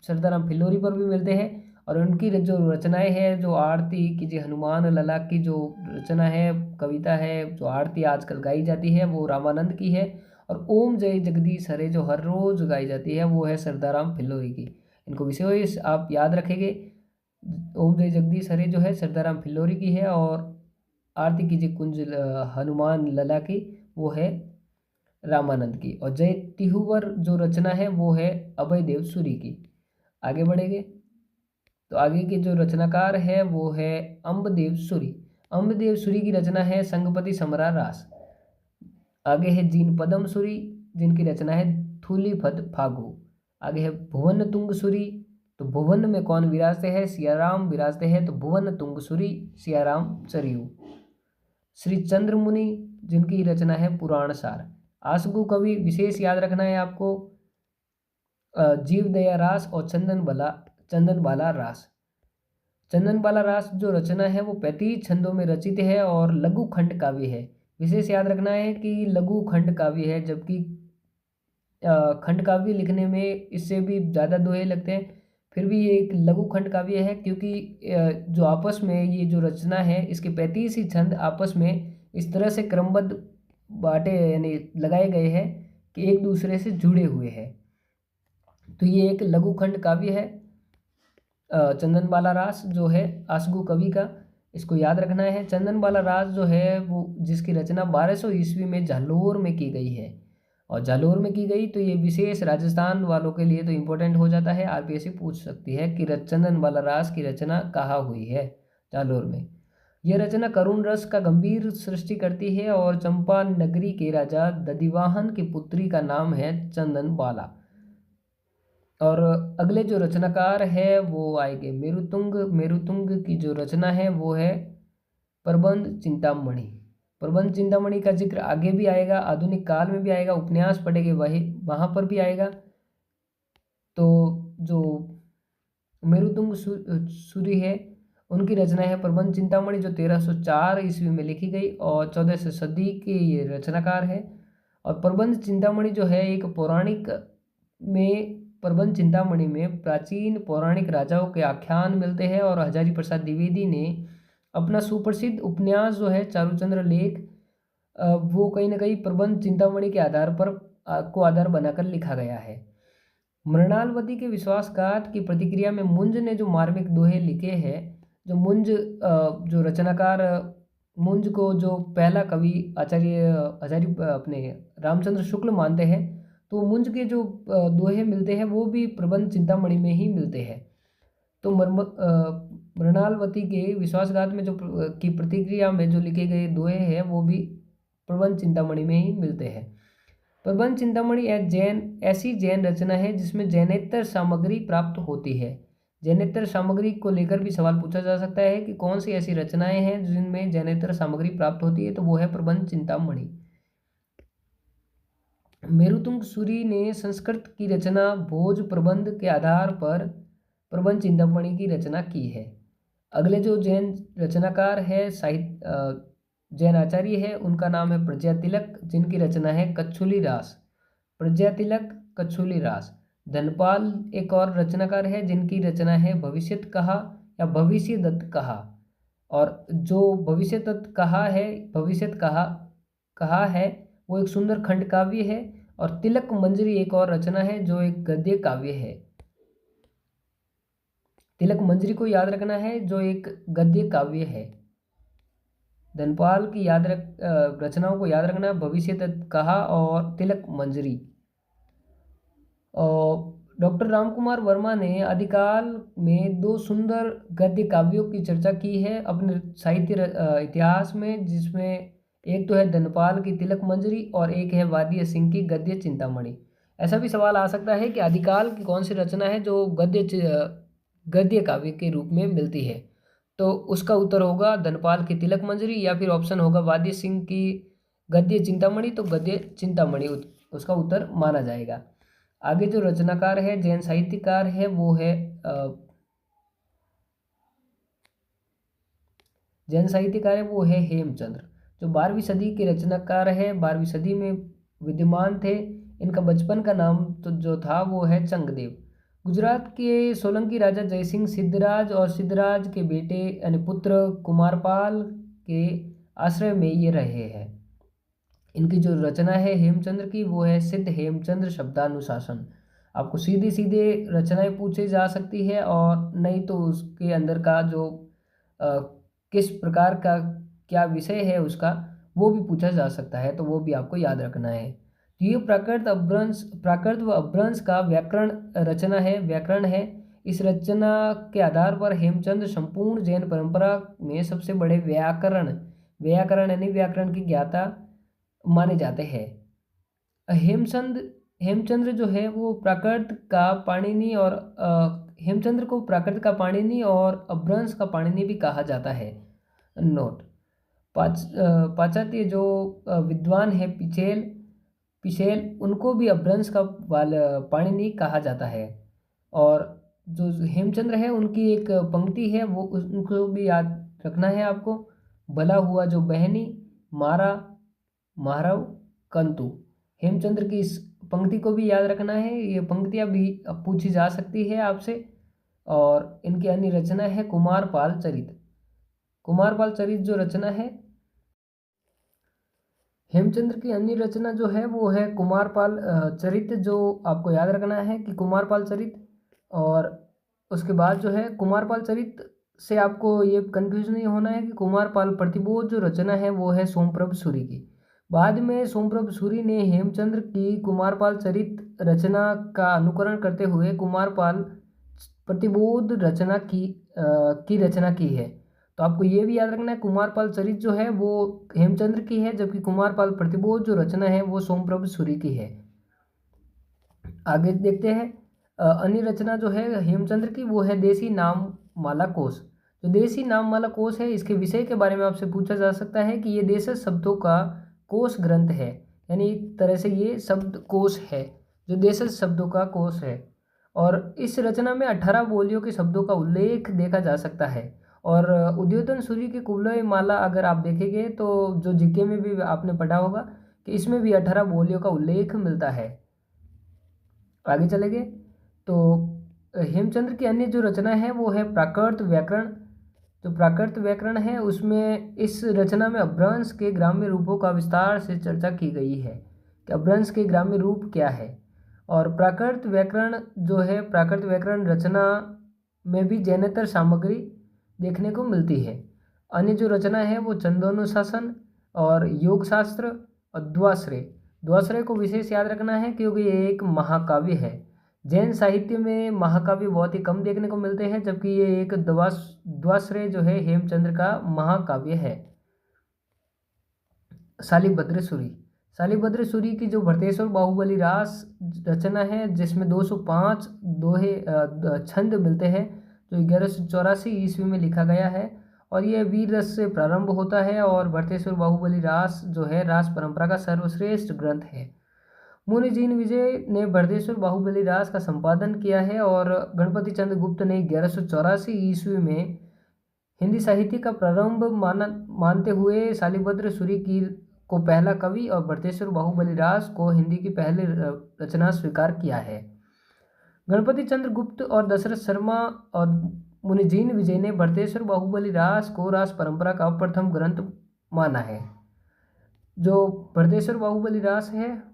सरदाराम फिल्लोरी पर भी मिलते हैं। और उनकी जो रचनाएं हैं, जो आरती की, जो हनुमान लला की जो रचना है, कविता है, जो आरती आजकल गाई जाती है वो रामानंद की है। और ओम जय जगदीश हरे जो हर रोज गाई जाती है वो है सरदाराम फिल्लोरी की। इनको विशेष आप याद रखेंगे। ओम जय जगदीश हरे जो है सरदाराम फिल्लोरी की है और आरती की जी कुंज हनुमान लला की वो है रामानंद की। और जय तिहुवर जो रचना है वो है अभय देव सूरी की। आगे बढ़ेंगे तो आगे के जो रचनाकार है वो है अम्बदेव सूरी। अम्बदेव सूरी की रचना है संगपति समरा रास। आगे है जीन पदम सूरी जिनकी रचना है थूलीपद फागु। आगे है भुवन तुंग सूरी। तो भुवन में कौन विराजते हैं? सियाराम विराजते हैं, तो भुवन तुंग सूरी सियाराम सरयू। श्री चंद्र मुनि जिनकी रचना है पुराण सार। आसगु कवि विशेष याद रखना है आपको, जीव दया रास और चंदन बाला रास। चंदन बाला रास जो रचना है वो 35 छंदों में रचित है और लघु खंड काव्य है। विशेष याद रखना है कि लघु खंड काव्य है, जबकि खंड काव्य लिखने में इससे भी ज़्यादा दोहे लगते हैं। फिर भी ये एक लघु खंड काव्य है क्योंकि जो आपस में ये जो रचना है इसके 35 ही छंद आपस में इस तरह से क्रमबद्ध बाटे यानी लगाए गए हैं कि एक दूसरे से जुड़े हुए हैं। तो ये एक लघु खंड काव्य है चंदन बाला रास जो है आसगु कवि का, इसको याद रखना है। चंदन बाला रास जो है वो जिसकी रचना 1200 ईस्वी में जालोर में की गई है। और जालोर में की गई तो ये विशेष राजस्थान वालों के लिए तो इम्पोर्टेंट हो जाता है। आरपीएससी पूछ सकती है कि चंदन बाला रास की रचना कहाँ हुई है? जालोर में। यह रचना करुण रस का गंभीर सृष्टि करती है और चंपा नगरी के राजा दधिवाहन की पुत्री का नाम है चंदन बाला। और अगले जो रचनाकार है वो आएंगे मेरुतुंग। मेरुतुंग की जो रचना है वो है प्रबंध चिंतामणि। प्रबंध चिंतामणि का जिक्र आगे भी आएगा, आधुनिक काल में भी आएगा, उपन्यास पढ़ेंगे वही वहाँ पर भी आएगा। तो जो मेरुतुंग सूरी है उनकी रचना है प्रबंध चिंतामणि जो 1304 ईस्वी में लिखी गई और 14वीं सदी के ये रचनाकार है। और प्रबंध चिंतामणि जो है एक पौराणिक में प्रबंध चिंतामणि में प्राचीन पौराणिक राजाओं के आख्यान मिलते हैं और हजारी प्रसाद द्विवेदी ने अपना सुप्रसिद्ध उपन्यास जो है चारुचंद्र लेख वो कहीं ना कहीं प्रबंध चिंतामणि के आधार पर को आधार बनाकर लिखा गया है। मृणालवती के विश्वासघात की प्रतिक्रिया में मुंज ने जो मार्मिक दोहे लिखे हैं, जो मुंज जो रचनाकार मुंज को जो पहला कवि आचार्य हजारी अपने रामचंद्र शुक्ल मानते हैं, तो मुंज के जो दोहे मिलते हैं वो भी प्रबंध चिंतामणि में ही मिलते हैं। तो मृणालवती के विश्वासघात में जो की प्रतिक्रिया में जो लिखे गए दोहे हैं वो भी प्रबंध चिंतामणि में ही मिलते हैं। प्रबंध चिंतामणि ऐसी जैन रचना है जिसमें जैनेतर सामग्री प्राप्त होती है। जैनेतर सामग्री को लेकर भी सवाल पूछा जा सकता है कि कौन सी ऐसी रचनाएं हैं जिनमें जैनेतर सामग्री प्राप्त होती है, तो वो है प्रबंध चिंतामणि। मेरुतुंग सूरी ने संस्कृत की रचना भोज प्रबंध के आधार पर प्रबंध चिंतामणि की रचना की है। अगले जो जैन रचनाकार है जैन आचार्य है उनका नाम है प्रज्ञा तिलक जिनकी रचना है कच्छुली रास। प्रज्ञा तिलक कच्छुली रास। धनपाल एक और रचनाकार है जिनकी रचना है भविष्यत कहा या भविष्य दत्त कहा। और जो भविष्यत कहा है वो एक सुंदर खंड काव्य है। और तिलक मंजरी एक और रचना है जो एक गद्य काव्य है। तिलक मंजरी को याद रखना है जो एक गद्य काव्य है। धनपाल की रचनाओं को याद रखना है, भविष्य दत्त कहा और तिलक मंजरी। और डॉक्टर रामकुमार वर्मा ने आदिकाल में 2 सुंदर गद्य काव्यों की चर्चा की है अपने साहित्य इतिहास में, जिसमें एक तो है धनपाल की तिलक मंजरी और एक है वादिय सिंह की गद्य चिंतामणि। ऐसा भी सवाल आ सकता है कि आदिकाल की कौन सी रचना है जो गद्य काव्य के रूप में मिलती है, तो उसका उत्तर होगा धनपाल की तिलक मंजरी या फिर ऑप्शन होगा वादिय सिंह की गद्य चिंतामणि। तो गद्य चिंतामणि उसका उत्तर माना जाएगा। आगे जो रचनाकार है, जैन साहित्यकार है, वो है जैन साहित्यकार है वो है हेमचंद्र, जो 12वीं सदी के रचनाकार है, 12वीं सदी में विद्यमान थे। इनका बचपन का नाम तो जो था वो है चंगदेव। गुजरात के सोलंकी राजा जयसिंह सिद्धराज और सिद्धराज के बेटे यानी पुत्र कुमारपाल के आश्रय में ये रहे हैं। इनकी जो रचना है हेमचंद्र की वो है सिद्ध हेमचंद्र शब्दानुशासन। आपको सीधे सीधे रचनाएं पूछी जा सकती है, और नहीं तो उसके अंदर का जो किस प्रकार का क्या विषय है उसका वो भी पूछा जा सकता है, तो वो भी आपको याद रखना है। तो ये प्राकृत व अपभ्रंश का व्याकरण रचना है, व्याकरण है। इस रचना के आधार पर हेमचंद्र संपूर्ण जैन परंपरा में सबसे बड़े व्याकरण यानी व्याकरण की ज्ञाता माने जाते हैं। हेमचंद्र जो है वो प्राकृत का पाणिनि और हेमचंद्र को प्राकृत का पाणिनि और अपभ्रंश का पाणिनि भी कहा जाता है। नोट, पाश्चात्य जो विद्वान है पिछेल उनको भी अपभ्रंश का पाणिनि कहा जाता है। और जो हेमचंद्र है उनकी एक पंक्ति है वो उनको भी याद रखना है आपको। भला हुआ जो बहनी मारा मारव कंतु। हेमचंद्र की इस पंक्ति को भी याद रखना है, ये पंक्तियाँ भी पूछी जा सकती है आपसे। और इनकी अन्य रचना है कुमारपाल चरित। कुमारपाल चरित जो रचना है हेमचंद्र की अन्य रचना जो है वो है कुमारपाल चरित, जो आपको याद रखना है कि कुमारपाल चरित। और उसके बाद जो है कुमारपाल चरित से आपको ये कंफ्यूज नहीं होना है कि कुमारपाल प्रतिबोध जो रचना है वो है सोमप्रभ सूरी की। बाद में सोमप्रभ सूरी ने हेमचंद्र की कुमारपाल चरित रचना का अनुकरण करते हुए कुमारपाल प्रतिबोध रचना की रचना की है। तो आपको ये भी याद रखना है कुमारपाल चरित जो है वो हेमचंद्र की है, जबकि कुमारपाल प्रतिबोध जो रचना है वो सोमप्रभ सूरी की है। आगे देखते हैं अन्य रचना जो है हेमचंद्र की वो है देसी नाम माला कोश। जो देसी नाम माला कोश है इसके विषय के बारे में आपसे पूछा जा सकता है कि ये देशज शब्दों का कोश ग्रंथ है, यानी एक तरह से ये शब्द कोश है जो देशज शब्दों का कोश है। और इस रचना में 18 बोलियों के शब्दों का उल्लेख देखा जा सकता है। और उद्योतन सूरी की कुवलय माला अगर आप देखेंगे तो जो जीके में भी आपने पढ़ा होगा कि इसमें भी 18 बोलियों का उल्लेख मिलता है। आगे चलेंगे तो हेमचंद्र की अन्य जो रचना है वो है प्राकृत व्याकरण। जो प्राकृत व्याकरण है उसमें इस रचना में अपभ्रंश के ग्राम्य रूपों का विस्तार से चर्चा की गई है कि अपभ्रंश के ग्राम्य रूप क्या है। और प्राकृत व्याकरण जो है प्राकृत व्याकरण रचना में भी जैनेतर सामग्री देखने को मिलती है। अन्य जो रचना है वो छंदोनुशासन और योग शास्त्र और द्वाश्रय को विशेष याद रखना है क्योंकि ये एक महाकाव्य है। जैन साहित्य में महाकाव्य बहुत ही कम देखने को मिलते हैं, जबकि ये एक द्वाश्रय जो है हेमचंद्र का महाकाव्य है। शालिभद्र सूरी की जो भरतेश्वर बाहुबली रास रचना है जिसमें 205 दोहे छंद मिलते हैं, जो 1184 ईस्वी में लिखा गया है। और यह वीर रस से प्रारंभ होता है और भरतेश्वर बाहुबली रास जो है रास परंपरा का सर्वश्रेष्ठ ग्रंथ है। मुनि जीन विजय ने भरतेश्वर बाहुबली रास का संपादन किया है और गणपति चंद्र गुप्त ने 1184 ईस्वी में हिंदी साहित्य का प्रारंभ मानते हुए शालिभद्र सूरी की को पहला कवि और भरतेश्वर बाहुबली रास को हिंदी की पहली रचना स्वीकार किया है। गणपति चंद्र गुप्त और दशरथ शर्मा और मुनिजीन विजय ने भरतेश्वर बाहुबली रास को रास परंपरा का प्रथम ग्रंथ माना है। जो भरतेश्वर बाहुबली रास है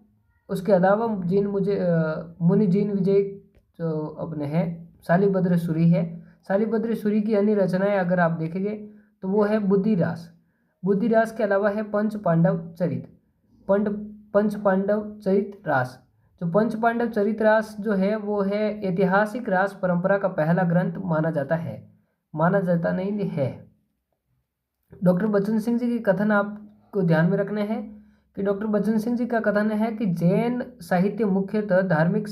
उसके अलावा मुनिजीन विजय जो अपने हैं शालिभद्र सूरी है। शालिभद्र सूरी की अन्य रचनाएं अगर आप देखेंगे तो वो है बुद्धिरास के अलावा है पंच पांडव चरित रास। जो पंच पांडव चरित रास जो है वो है ऐतिहासिक रास परंपरा का पहला ग्रंथ माना जाता नहीं है। डॉक्टर बच्चन सिंह जी के कथन आपको ध्यान में रखने हैं कि डॉक्टर बच्चन सिंह जी का कथन है कि जैन साहित्य मुख्यतः धार्मिक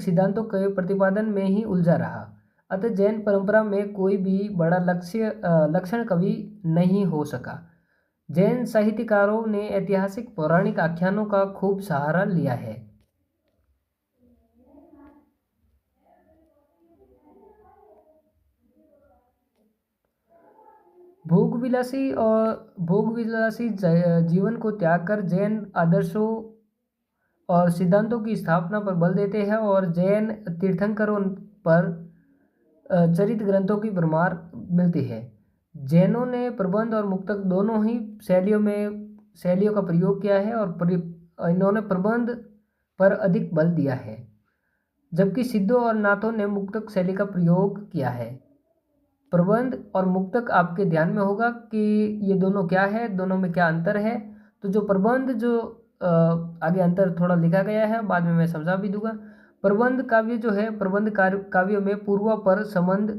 सिद्धांतों के प्रतिपादन में ही उलझा रहा, अतः जैन परंपरा में कोई भी बड़ा लक्षण कवि नहीं हो सका। जैन साहित्यकारों ने ऐतिहासिक पौराणिक आख्यानों का खूब सहारा लिया है। भोग विलासी जीवन को त्याग कर जैन आदर्शों और सिद्धांतों की स्थापना पर बल देते हैं और जैन तीर्थंकरों पर चरित ग्रंथों की भरमार मिलती है। जैनों ने प्रबंध और मुक्तक दोनों ही शैलियों का प्रयोग किया है और इन्होंने प्रबंध पर अधिक बल दिया है, जबकि सिद्धों और नाथों ने मुक्तक शैली का प्रयोग किया है। प्रबंध और मुक्तक आपके ध्यान में होगा कि ये दोनों क्या है, दोनों में क्या अंतर है। तो जो प्रबंध जो आगे अंतर थोड़ा लिखा गया है, बाद में मैं समझा भी दूंगा। प्रबंध काव्य जो है, प्रबंध काव्य में पूर्वापर संबंध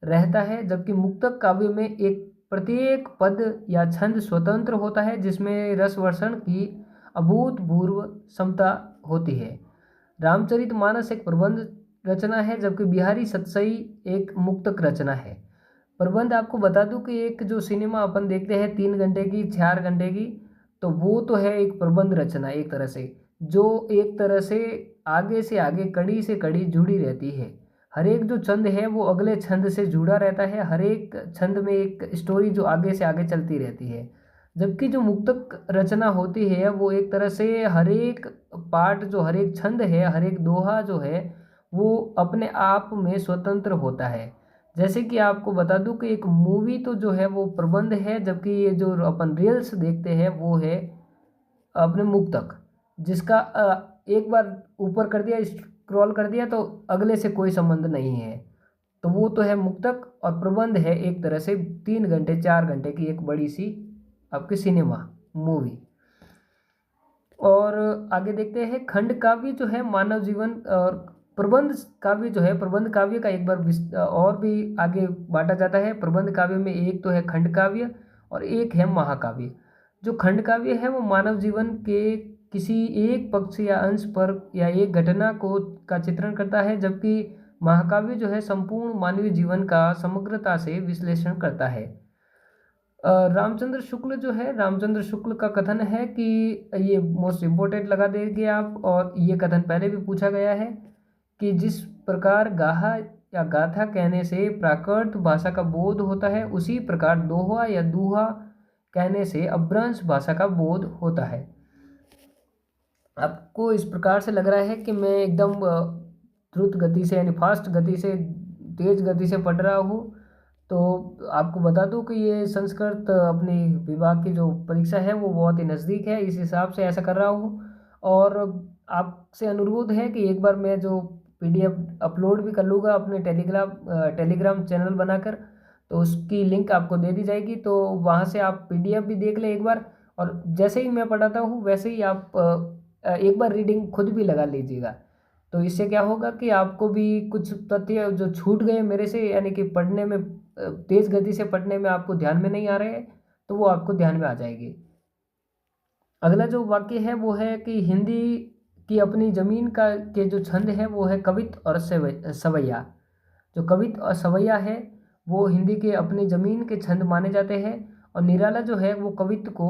रहता है, जबकि मुक्तक काव्य में एक प्रत्येक पद या छंद स्वतंत्र होता है, जिसमें रसवर्षण की अभूतपूर्व क्षमता होती है। रामचरितमानस एक प्रबंध रचना है, जबकि बिहारी सतसई एक मुक्तक रचना है। प्रबंध आपको बता दूं कि एक जो सिनेमा अपन देखते हैं 3 घंटे की 4 घंटे की, तो वो तो है एक प्रबंध रचना एक तरह से, जो एक तरह से आगे कड़ी से कड़ी जुड़ी रहती है। हर एक जो छंद है वो अगले छंद से जुड़ा रहता है, हर एक छंद में एक स्टोरी जो आगे से आगे चलती रहती है। जबकि जो मुक्तक रचना होती है वो एक तरह से हर एक पार्ट जो हर एक छंद है, हर एक दोहा जो है वो अपने आप में स्वतंत्र होता है। जैसे कि आपको बता दूं कि एक मूवी तो जो है वो प्रबंध है, जबकि ये जो अपन रील्स देखते हैं वो है अपने मुक्तक, जिसका एक बार ऊपर कर दिया, स्क्रॉल कर दिया तो अगले से कोई संबंध नहीं है। तो वो तो है मुक्तक, और प्रबंध है एक तरह से 3 घंटे 4 घंटे की एक बड़ी सी आपकी सिनेमा मूवी। और आगे देखते हैं खंड काव्य जो है मानव जीवन, और प्रबंध काव्य जो है, प्रबंध काव्य का एक बार और भी आगे बांटा जाता है। प्रबंध काव्य में एक तो है खंड काव्य और एक है महाकाव्य। जो खंड काव्य है वो मानव जीवन के किसी एक पक्ष या अंश पर या एक घटना को का चित्रण करता है, जबकि महाकाव्य जो है संपूर्ण मानवीय जीवन का समग्रता से विश्लेषण करता है। रामचंद्र शुक्ल जो है, रामचंद्र शुक्ल का कथन है कि ये मोस्ट इम्पोर्टेंट लगा देंगे आप, और ये कथन पहले भी पूछा गया है कि जिस प्रकार गाहा या गाथा कहने से प्राकृत भाषा का बोध होता है, उसी प्रकार दोहा या दूहा कहने से अपभ्रंश भाषा का बोध होता है। आपको इस प्रकार से लग रहा है कि मैं एकदम द्रुत गति से यानी फास्ट गति से, तेज गति से पढ़ रहा हूँ, तो आपको बता दूं कि ये संस्कृत अपनी विभाग की जो परीक्षा है वो बहुत ही नज़दीक है, इस हिसाब से ऐसा कर रहा हूँ। और आपसे अनुरोध है कि एक बार मैं जो PDF अपलोड भी कर लूँगा अपने टेलीग्राम चैनल बनाकर, तो उसकी लिंक आपको दे दी जाएगी, तो वहाँ से आप PDF भी देख लें एक बार, और जैसे ही मैं पढ़ाता हूँ वैसे ही आप एक बार रीडिंग खुद भी लगा लीजिएगा। तो इससे क्या होगा कि आपको भी कुछ तथ्य जो छूट गए मेरे से, यानी कि पढ़ने में तेज गति से पढ़ने में आपको ध्यान में नहीं आ रहे हैं, तो वो आपको ध्यान में आ जाएगी। अगला जो वाक्य है वो है कि हिंदी की अपनी जमीन का के जो छंद है वो है कवित और सवैया। जो कवित और सवैया है वो हिंदी के अपनी जमीन के छंद माने जाते हैं, और निराला जो है वो कवित को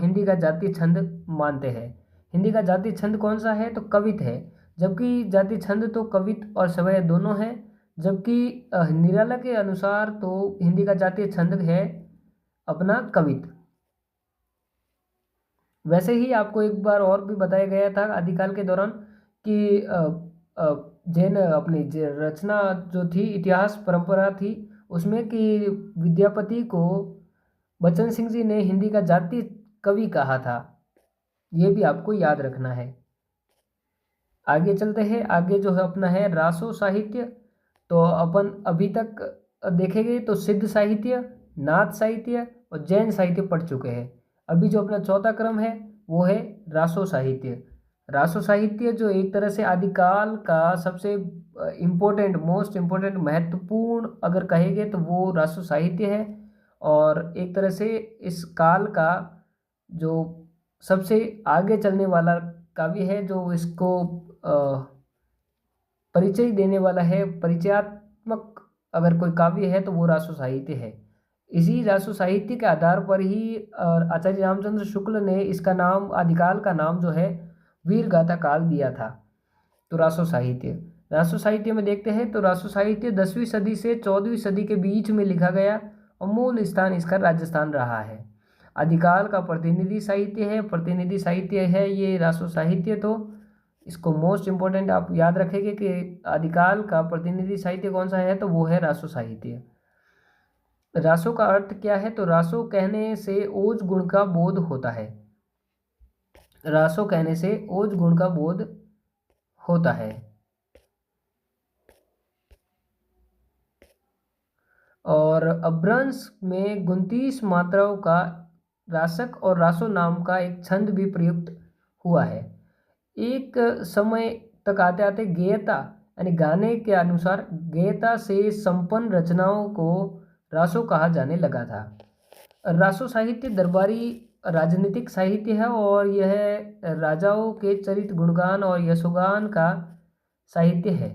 हिंदी का जातीय छंद मानते हैं। हिंदी का जातीय छंद कौन सा है, तो कवित है, जबकि जातीय छंद तो कवित और सवैया दोनों हैं। जबकि निराला के अनुसार तो हिंदी का जातीय छंद है अपना कवित। वैसे ही आपको एक बार और भी बताया गया था आदिकाल के दौरान कि जैन अपनी रचना जो थी, इतिहास परंपरा थी उसमें, कि विद्यापति को बच्चन सिंह जी ने हिंदी का जातीय कवि कहा था। ये भी आपको याद रखना है। आगे चलते हैं, आगे जो है अपना है रासो साहित्य। तो अपन अभी तक देखेंगे तो सिद्ध साहित्य, नाथ साहित्य और जैन साहित्य पढ़ चुके हैं। अभी जो अपना चौथा क्रम है वो है रासो साहित्य। रासो साहित्य जो एक तरह से आदिकाल का सबसे इम्पोर्टेंट, मोस्ट इम्पोर्टेंट, महत्वपूर्ण अगर कहेंगे तो वो रासो साहित्य है, और एक तरह से इस काल का जो सबसे आगे चलने वाला काव्य है, जो इसको परिचय देने वाला है, परिचयात्मक अगर कोई काव्य है तो वो रासो साहित्य है। इसी रासो साहित्य के आधार पर ही आचार्य रामचंद्र शुक्ल ने इसका नाम, आदिकाल का नाम जो है वीर गाथा काल दिया था। तो रासो साहित्य में देखते हैं तो रासो साहित्य 10वीं सदी से 14वीं सदी के बीच में लिखा गया, और मूल स्थान इसका राजस्थान रहा है। आदिकाल का प्रतिनिधि साहित्य है ये रासो साहित्य। तो इसको मोस्ट इम्पोर्टेंट आप याद रखेंगे कि आदिकाल का प्रतिनिधि साहित्य कौन सा है, तो वो है रासो साहित्य। रासो का अर्थ क्या है, तो रासो कहने से ओज गुण का बोध होता है। रासो कहने से ओज गुण का बोध होता है। और अपभ्रंश में 29 मात्राओं का रासक और रासो नाम का एक छंद भी प्रयुक्त हुआ है। एक समय तक आते आते गेयता यानी गाने के अनुसार गेयता से संपन्न रचनाओं को रासो कहा जाने लगा था। रासो साहित्य दरबारी राजनीतिक साहित्य है और यह राजाओं के चरित्र गुणगान और यशोगान का साहित्य है।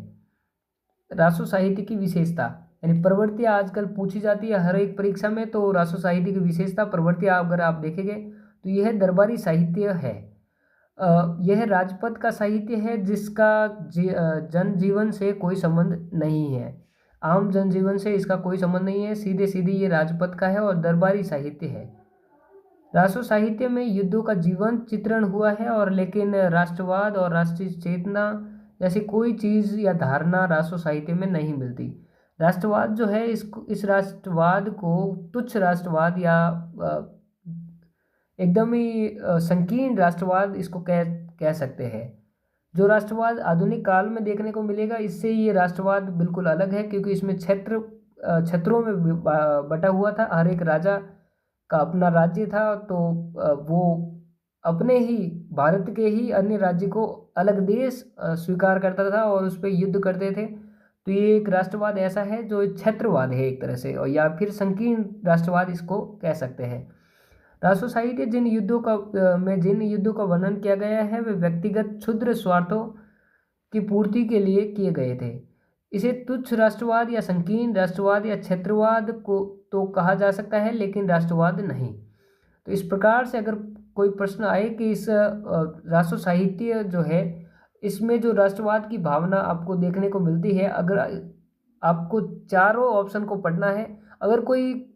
रासो साहित्य की विशेषता यानी प्रवृत्तियाँ आजकल पूछी जाती है हर एक परीक्षा में, तो रासो साहित्य की विशेषता प्रवृत्तियाँ अगर आप देखेंगे तो यह दरबारी साहित्य है। यह राजपद का साहित्य है जिसका जनजीवन से कोई संबंध नहीं है। आम जनजीवन से इसका कोई संबंध नहीं है, सीधे सीधे ये राजपद का है और दरबारी साहित्य है। रासो साहित्य में युद्धों का जीवन चित्रण हुआ है और लेकिन राष्ट्रवाद और राष्ट्रीय चेतना जैसी कोई चीज़ या धारणा रासो साहित्य में नहीं मिलती। राष्ट्रवाद जो है इस राष्ट्रवाद को तुच्छ राष्ट्रवाद या एकदम ही संकीर्ण राष्ट्रवाद इसको कह सकते हैं। जो राष्ट्रवाद आधुनिक काल में देखने को मिलेगा इससे ये राष्ट्रवाद बिल्कुल अलग है, क्योंकि इसमें क्षेत्रों में बटा हुआ था। हर एक राजा का अपना राज्य था, तो वो अपने ही भारत के ही अन्य राज्य को अलग देश स्वीकार करता था और उस पर युद्ध करते थे। तो ये एक राष्ट्रवाद ऐसा है जो क्षेत्रवाद है एक तरह से, और या फिर संकीर्ण राष्ट्रवाद इसको कह सकते हैं। रासो साहित्य जिन युद्धों का वर्णन किया गया है वे व्यक्तिगत क्षुद्र स्वार्थों की पूर्ति के लिए किए गए थे। इसे तुच्छ राष्ट्रवाद या संकीर्ण राष्ट्रवाद या क्षेत्रवाद को तो कहा जा सकता है, लेकिन राष्ट्रवाद नहीं। तो इस प्रकार से अगर कोई प्रश्न आए कि इस रासो साहित्य जो है इसमें जो राष्ट्रवाद की भावना आपको देखने को मिलती है, अगर आपको चारों ऑप्शन को पढ़ना है, अगर कोई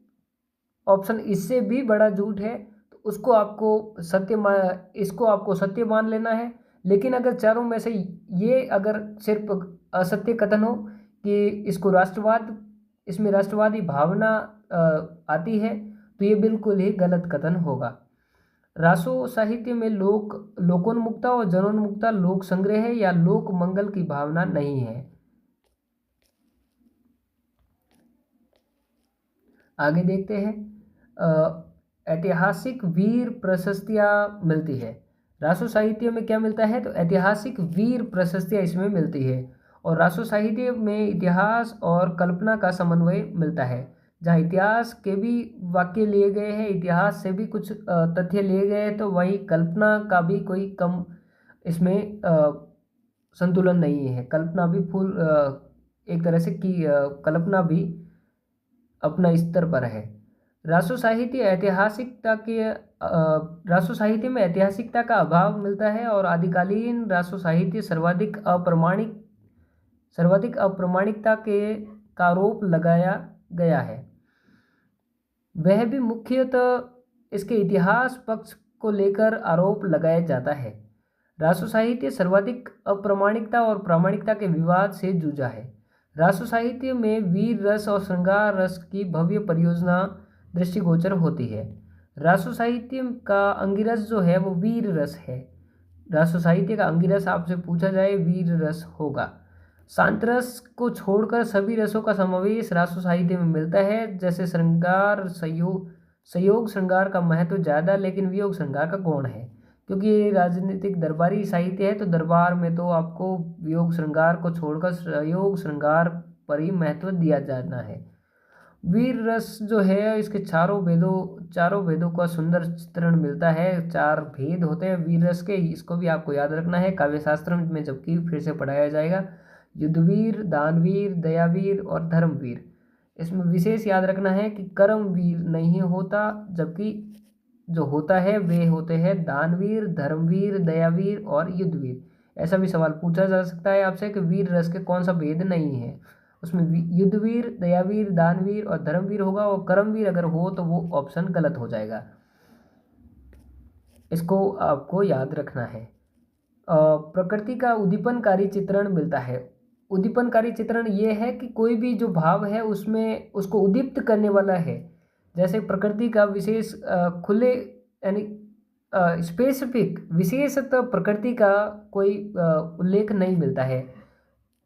ऑप्शन इससे भी बड़ा झूठ है तो इसको आपको सत्य मान लेना है। लेकिन अगर चारों में से ये अगर सिर्फ असत्य कथन हो कि इसमें राष्ट्रवादी भावना आती है, तो ये बिल्कुल ही गलत कथन होगा। रासो साहित्य में लोकोन्मुखता और जनोन्मुखता, लोक संग्रह या लोक मंगल की भावना नहीं है। आगे देखते हैं। ऐतिहासिक वीर प्रशस्तियाँ मिलती है। रासो साहित्य में क्या मिलता है, तो ऐतिहासिक वीर प्रशस्तियाँ इसमें मिलती है। और रासो साहित्य में इतिहास और कल्पना का समन्वय मिलता है। जहाँ इतिहास के भी वाक्य लिए गए हैं, इतिहास से भी कुछ तथ्य लिए गए हैं, तो वही कल्पना का भी कोई कम इसमें संतुलन नहीं है। कल्पना भी फुल एक तरह से की कल्पना भी अपना स्तर पर है। रासो साहित्य में ऐतिहासिकता का अभाव मिलता है और आदिकालीन रासो साहित्य सर्वाधिक अप्रामाणिकता का आरोप लगाया गया है। वह भी मुख्यतः इसके इतिहास पक्ष को लेकर आरोप लगाया जाता है। रासो साहित्य सर्वाधिक अप्रामाणिकता और प्रामाणिकता के विवाद से जूझा है। रासो साहित्य में वीर रस और श्रृंगार रस की भव्य परियोजना दृष्टिगोचर होती है। रासो साहित्य का अंगिरस जो है वो वीर रस है। रासो साहित्य का अंगिरस आपसे पूछा जाए वीर रस होगा। शांत रस को छोड़कर सभी रसों का समावेश रासो साहित्य में मिलता है। जैसे संयोग श्रृंगार का महत्व ज़्यादा, लेकिन वियोग श्रृंगार का गौण है। क्योंकि ये राजनीतिक दरबारी साहित्य है, तो दरबार में तो आपको वियोग श्रृंगार को छोड़कर संयोग श्रृंगार पर ही महत्व दिया जाना है। वीर रस जो है इसके चारों भेदों का सुंदर चित्रण मिलता है। 4 भेद होते हैं वीर रस के, इसको भी आपको याद रखना है काव्यशास्त्र में जबकि फिर से पढ़ाया जाएगा। युद्धवीर, दानवीर, दयावीर और धर्मवीर। इसमें विशेष याद रखना है कि कर्मवीर नहीं होता, जबकि जो होता है वे होते हैं दानवीर, धर्मवीर, दयावीर और युद्धवीर। ऐसा भी सवाल पूछा जा सकता है आपसे कि वीर रस के कौन सा भेद नहीं है। उसमें युद्धवीर, दयावीर, दानवीर और धर्मवीर होगा, और कर्मवीर अगर हो तो वो ऑप्शन गलत हो जाएगा। इसको आपको याद रखना है। प्रकृति का उद्दीपनकारी चित्रण मिलता है। उद्दीपनकारी चित्रण ये है कि कोई भी जो भाव है उसमें उसको उद्दीप्त करने वाला है। जैसे प्रकृति का विशेष खुले यानी स्पेसिफिक विशेषतः प्रकृति का कोई उल्लेख नहीं मिलता है।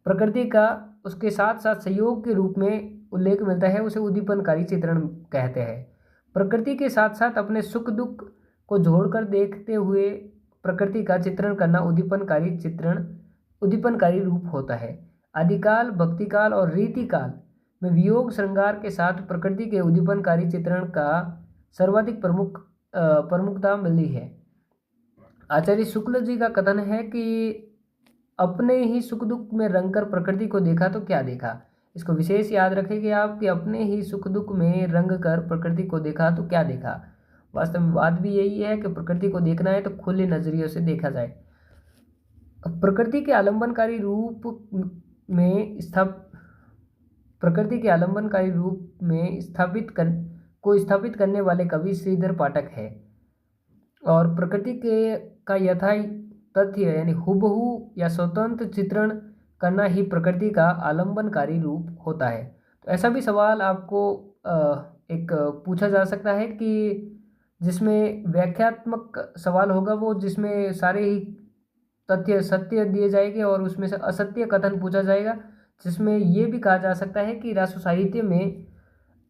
प्रकृति का उसके साथ साथ संयोग के रूप में उल्लेख मिलता है, उसे उद्दीपनकारी चित्रण कहते हैं। प्रकृति के साथ साथ अपने सुख दुख को जोड़कर देखते हुए प्रकृति का चित्रण करना उद्दीपनकारी रूप होता है। आदिकाल, भक्तिकाल और रीतिकाल में वियोग श्रृंगार के साथ प्रकृति के उद्दीपनकारी चित्रण का सर्वाधिक प्रमुखता मिली है। आचार्य शुक्ल जी का कथन है कि अपने ही सुख दुख में रंगकर प्रकृति को देखा तो क्या देखा। इसको विशेष याद रखेंगे आप कि अपने ही सुख दुख में रंग कर प्रकृति को देखा तो क्या देखा। वास्तव में बात भी यही है कि प्रकृति को देखना है तो खुले नजरियों से देखा जाए। प्रकृति के आलंबनकारी रूप में स्थापित करने वाले कवि श्रीधर पाठक है। और प्रकृति के का यथाई तथ्य यानी हुबहू या स्वतंत्र चित्रण करना ही प्रकृति का आलंबनकारी रूप होता है। तो ऐसा भी सवाल आपको एक पूछा जा सकता है कि जिसमें व्याख्यात्मक सवाल होगा, वो जिसमें सारे ही तथ्य सत्य दिए जाएंगे और उसमें से असत्य कथन पूछा जाएगा, जिसमें ये भी कहा जा सकता है कि राष्ट्र साहित्य में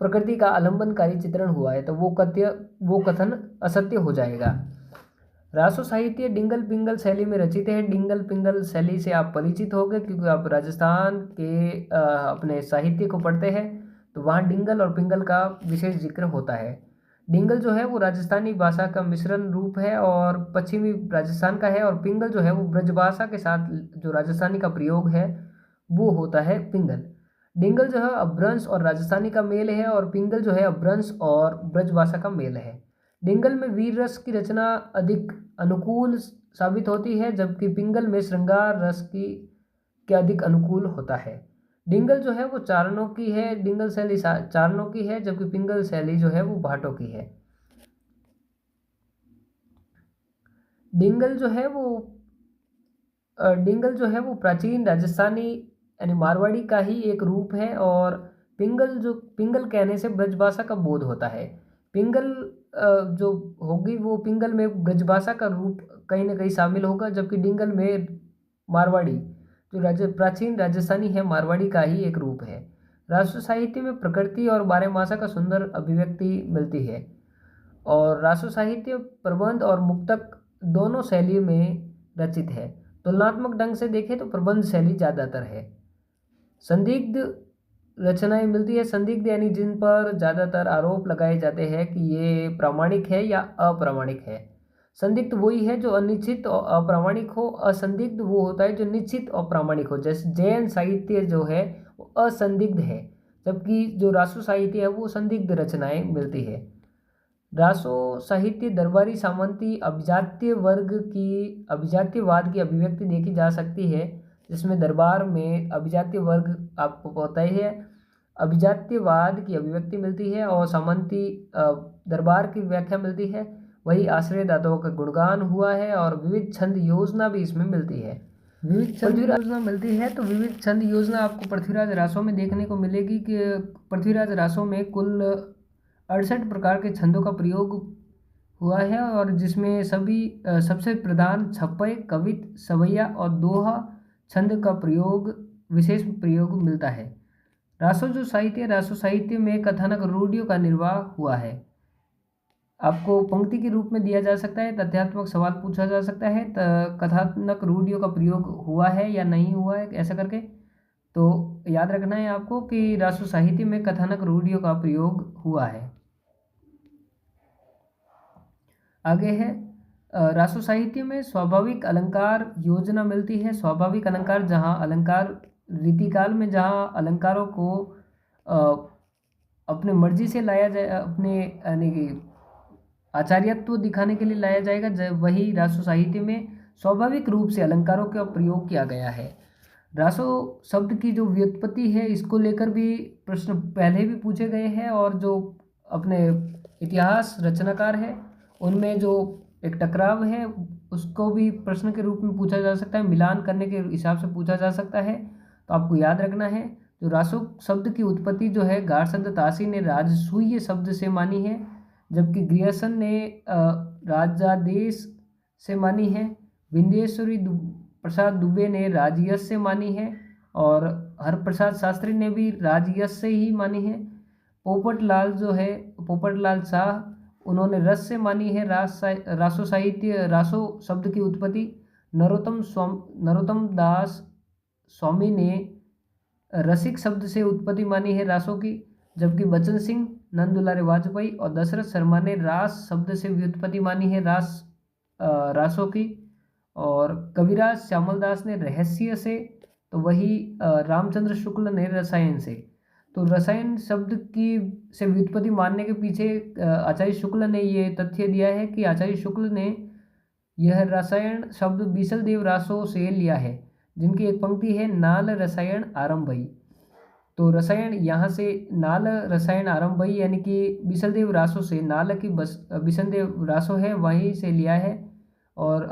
प्रकृति का आलंबनकारी चित्रण हुआ है, तो वो कथन असत्य हो जाएगा। रासो साहित्य डिंगल पिंगल शैली में रचित है। डिंगल पिंगल शैली से आप परिचित होंगे क्योंकि आप राजस्थान के अपने साहित्य को पढ़ते हैं, तो वहाँ डिंगल और पिंगल का विशेष जिक्र होता है। डिंगल जो है वो राजस्थानी भाषा का मिश्रण रूप है और पश्चिमी राजस्थान का है, और पिंगल जो है वो ब्रजभाषा के साथ जो राजस्थानी का प्रयोग है वो होता है पिंगल। डिंगल जो है अपभ्रंश और राजस्थानी का मेल है, और पिंगल जो है अपभ्रंश और ब्रजभाषा का मेल है। डिंगल में वीर रस की रचना अधिक अनुकूल साबित होती है, जबकि पिंगल में श्रृंगार रस की के अधिक अनुकूल होता है। डिंगल जो है वो चारणों की है, डिंगल शैली चारणों की है, जबकि पिंगल शैली जो है वो भाटों की है। डिंगल जो है वो प्राचीन राजस्थानी यानी मारवाड़ी का ही एक रूप है, और पिंगल कहने से ब्रजभाषा का बोध होता है। पिंगल जो होगी वो पिंगल में ब्रजभाषा का रूप कहीं ना कहीं शामिल होगा, जबकि डिंगल में मारवाड़ी जो प्राचीन राजस्थानी है मारवाड़ी का ही एक रूप है। राष्ट्र साहित्य में प्रकृति और बारहमासा का सुंदर अभिव्यक्ति मिलती है, और राष्ट्र साहित्य प्रबंध और मुक्तक दोनों शैली में रचित है। तुलनात्मक ढंग से देखें तो प्रबंध शैली ज़्यादातर है। संदिग्ध रचनाएं मिलती है। संदिग्ध यानी जिन पर ज़्यादातर आरोप लगाए जाते हैं कि ये प्रामाणिक है या अप्रामाणिक है। संदिग्ध वही है जो अनिश्चित और अप्रामाणिक हो। असंदिग्ध वो होता है जो निश्चित और प्रामाणिक हो। जैसे जैन साहित्य जो है वो असंदिग्ध है, जबकि जो रासो साहित्य है वो संदिग्ध रचनाएं मिलती है। रासो साहित्य दरबारी सामंती अभिजात्यवाद की अभिव्यक्ति देखी जा सकती है, जिसमें दरबार में अभिजात्य वर्ग आपको पता ही है अभिजात्यवाद की अभिव्यक्ति मिलती है, और सामंती दरबार की व्याख्या मिलती है। वही आश्रयदाताओं का गुणगान हुआ है, और विविध छंद योजना भी इसमें मिलती है। विविध छंद योजना मिलती है, तो विविध छंद योजना आपको पृथ्वीराज रासो में देखने को मिलेगी कि पृथ्वीराज रासो में कुल 68 प्रकार के छंदों का प्रयोग हुआ है, और जिसमें सबसे प्रधान छप्पय, कवित, सवैया और दोहा छंद का विशेष प्रयोग मिलता है। रासो साहित्य में कथानक रूढ़ियों का निर्वाह हुआ है। आपको पंक्ति के रूप में दिया जा सकता है, तथ्यात्मक सवाल पूछा जा सकता है, कथानक रूढ़ियों का प्रयोग हुआ है या नहीं हुआ है, ऐसा करके तो याद रखना है आपको कि रासो साहित्य में कथानक रूढ़ियों का प्रयोग हुआ है। आगे है रासो साहित्य में स्वाभाविक अलंकार योजना मिलती है। स्वाभाविक अलंकार जहाँ अलंकार रीतिकाल में जहाँ अलंकारों को अपने मर्जी से लाया जाए, अपने यानी कि आचार्यत्व दिखाने के लिए लाया जाएगा, वही रासो साहित्य में स्वाभाविक रूप से अलंकारों का प्रयोग किया गया है। रासो शब्द की जो व्युत्पत्ति है इसको लेकर भी प्रश्न पहले भी पूछे गए हैं, और जो अपने इतिहास रचनाकार है उनमें जो एक टकराव है उसको भी प्रश्न के रूप में पूछा जा सकता है, मिलान करने के हिसाब से पूछा जा सकता है। तो आपको याद रखना है, जो रासो शब्द की उत्पत्ति जो है गारसंद तासी ने राजसूय शब्द से मानी है, जबकि ग्रियर्सन ने राजादेश से मानी है। विंध्येश्वरी प्रसाद दुबे ने राजयश से मानी है, और हरप्रसाद शास्त्री ने भी राजयश से ही मानी है। पोपटलाल जो है, पोपटलाल शाह, उन्होंने रस से मानी है। रासो साहित्य, रासो शब्द की उत्पत्ति नरोत्तम दास स्वामी ने रसिक शब्द से उत्पत्ति मानी है रासो की, जबकि बचन सिंह, नंदुलारे वाजपेयी और दशरथ शर्मा ने रास शब्द से व्युत्पत्ति मानी है रासो की। और कविराज श्यामल दास ने रहस्य से, तो वही रामचंद्र शुक्ल ने रसायन से। तो रसायन शब्द की से व्युत्पत्ति मानने के पीछे आचार्य शुक्ल ने ये तथ्य दिया है कि आचार्य शुक्ल ने यह रसायन शब्द बीसल देव रासो से लिया है, जिनकी एक पंक्ति है, नाल रसायन आरंभई। तो रसायन यहाँ से नाल रसायन आरंभई यानी कि बीसल देव रासो से, नाल की बीसल देव रासो है वहीं से लिया है। और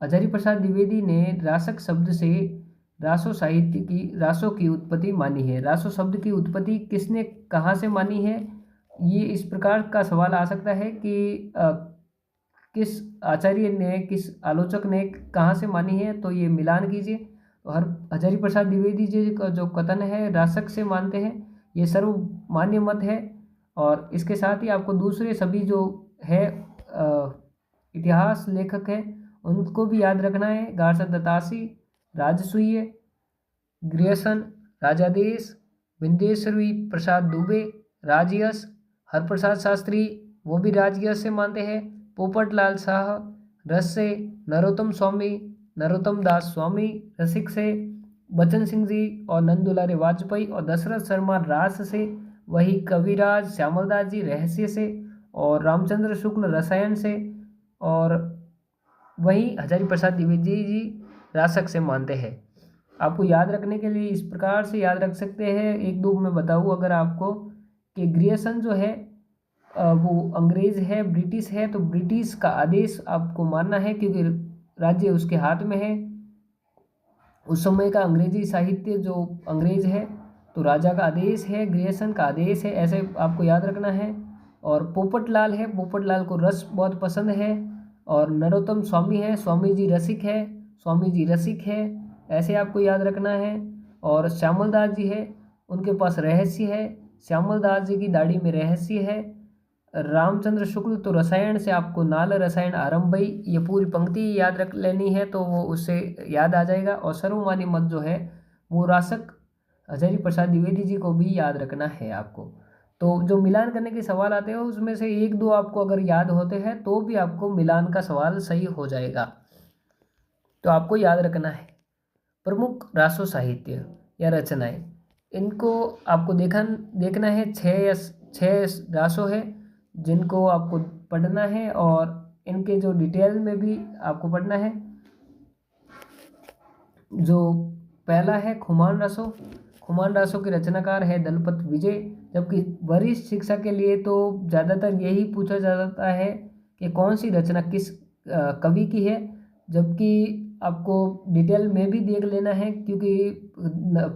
आचार्य प्रसाद द्विवेदी ने रासक शब्द से रासो की उत्पत्ति मानी है। रासो शब्द की उत्पत्ति किसने कहाँ से मानी है, ये इस प्रकार का सवाल आ सकता है कि किस आचार्य ने, किस आलोचक ने कहाँ से मानी है, तो ये मिलान कीजिए। तो आचार्य प्रसाद द्विवेदी जी का जो कथन है रासक से मानते हैं, ये सर्वमान्य मत है। और इसके साथ ही आपको दूसरे सभी जो है इतिहास लेखक है उनको भी याद रखना है। गारसद तासी, राजसूय, ग्रियर्सन, राजादेश, विंध्येश्वरी प्रसाद दुबे, राजयश, हरप्रसाद शास्त्री वो भी राजयश से मानते हैं। पोपटलाल शाह रस से, नरोत्तम दास स्वामी रसिक से, बचन सिंह जी और नंदुलारे वाजपेयी और दशरथ शर्मा रास से, वही कविराज श्यामल दास जी रहस्य से, और रामचंद्र शुक्ल रसायन से, और वही आचार्य प्रसाद द्विवेदी जी रासक से मानते हैं। आपको याद रखने के लिए इस प्रकार से याद रख सकते हैं। एक दो मैं बताऊँ अगर आपको, कि ग्रियर्सन जो है वो अंग्रेज है, ब्रिटिश है, तो ब्रिटिश का आदेश आपको मानना है क्योंकि राज्य उसके हाथ में है। उस समय का अंग्रेजी साहित्य जो अंग्रेज है, तो राजा का आदेश है, ग्रियर्सन का आदेश है, ऐसे आपको याद रखना है। और पोपटलाल है, पोपटलाल को रस बहुत पसंद है। और नरोत्तम स्वामी है, स्वामी जी रसिक है, ऐसे आपको याद रखना है। और श्यामल दास जी है, उनके पास रहस्य है, श्यामल दास जी की दाढ़ी में रहस्य है। रामचंद्र शुक्ल, तो रसायन से आपको नाल रसायन आरंभई, ये पूरी पंक्ति याद रख लेनी है तो वो उससे याद आ जाएगा। और सर्वमान्य मत जो है वो रासक आचार्य प्रसाद द्विवेदी जी को भी याद रखना है आपको। तो जो मिलान करने के सवाल आते हैं उसमें से एक दो आपको अगर याद होते हैं तो भी आपको मिलान का सवाल सही हो जाएगा। तो आपको याद रखना है प्रमुख रासो साहित्य या रचनाएं, इनको आपको देखना है। छः रासो है जिनको आपको पढ़ना है, और इनके जो डिटेल में भी आपको पढ़ना है। जो पहला है खुमान रासो के रचनाकार है दलपत विजय, जबकि वरिष्ठ शिक्षा के लिए तो ज़्यादातर यही पूछा जाता है कि कौन सी रचना किस कवि की है, जबकि आपको डिटेल में भी देख लेना है क्योंकि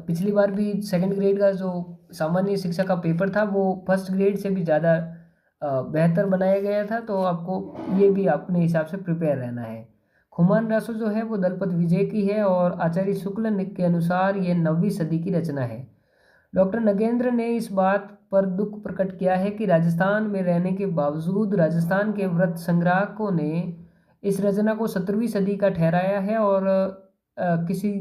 पिछली बार भी सेकंड ग्रेड का जो सामान्य शिक्षा का पेपर था वो फर्स्ट ग्रेड से भी ज़्यादा बेहतर बनाया गया था, तो आपको ये भी अपने हिसाब से प्रिपेयर रहना है। खुमान रासो जो है वो दलपत विजय की है, और आचार्य शुक्ल के अनुसार ये 9वीं सदी की रचना है। डॉक्टर नगेंद्र ने इस बात पर दुख प्रकट किया है कि राजस्थान में रहने के बावजूद राजस्थान के व्रत संग्राहकों ने इस रचना को 17वीं सदी का ठहराया है और किसी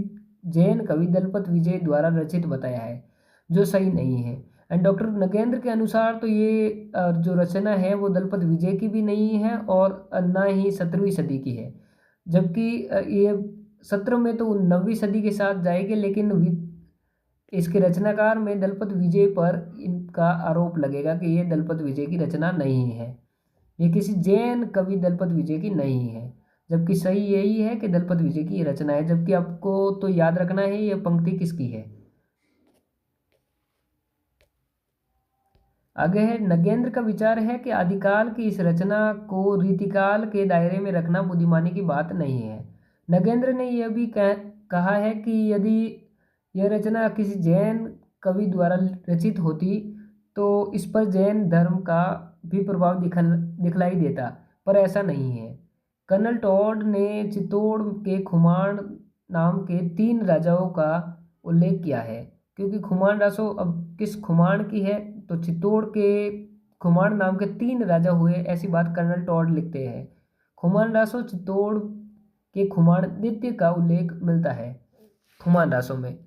जैन कवि दलपत विजय द्वारा रचित बताया है, जो सही नहीं है। एंड डॉक्टर नगेंद्र के अनुसार तो ये जो रचना है वो दलपत विजय की भी नहीं है और ना ही 17वीं सदी की है, जबकि ये 17 में तो 9वीं सदी के साथ जाएगी, लेकिन इसके रचनाकार में दलपत विजय पर इनका आरोप लगेगा कि ये दलपत विजय की रचना नहीं है, ये किसी जैन कवि दलपत विजय की नहीं है। जबकि सही यही है कि दलपत विजय की ये रचना है। जबकि आपको तो याद रखना है ये पंक्ति किसकी है। आगे है, नगेंद्र का विचार है कि आदिकाल की इस रचना को रीतिकाल के दायरे में रखना बुद्धिमानी की बात नहीं है। नगेंद्र ने यह भी कहा है कि यदि यह रचना किसी जैन कवि द्वारा रचित होती तो इस पर जैन धर्म का भी प्रभाव दिखलाई देता, पर ऐसा नहीं है। कर्नल टॉड ने चित्तौड़ के खुमान नाम के 3 राजाओं का उल्लेख किया है, क्योंकि खुमान रासो अब किस खुमान की है, तो चित्तौड़ के खुमान नाम के 3 राजा हुए, ऐसी बात कर्नल टॉड लिखते हैं। खुमान रासो चित्तौड़ के खुमानदित्य का उल्लेख मिलता है खुमान रासो में।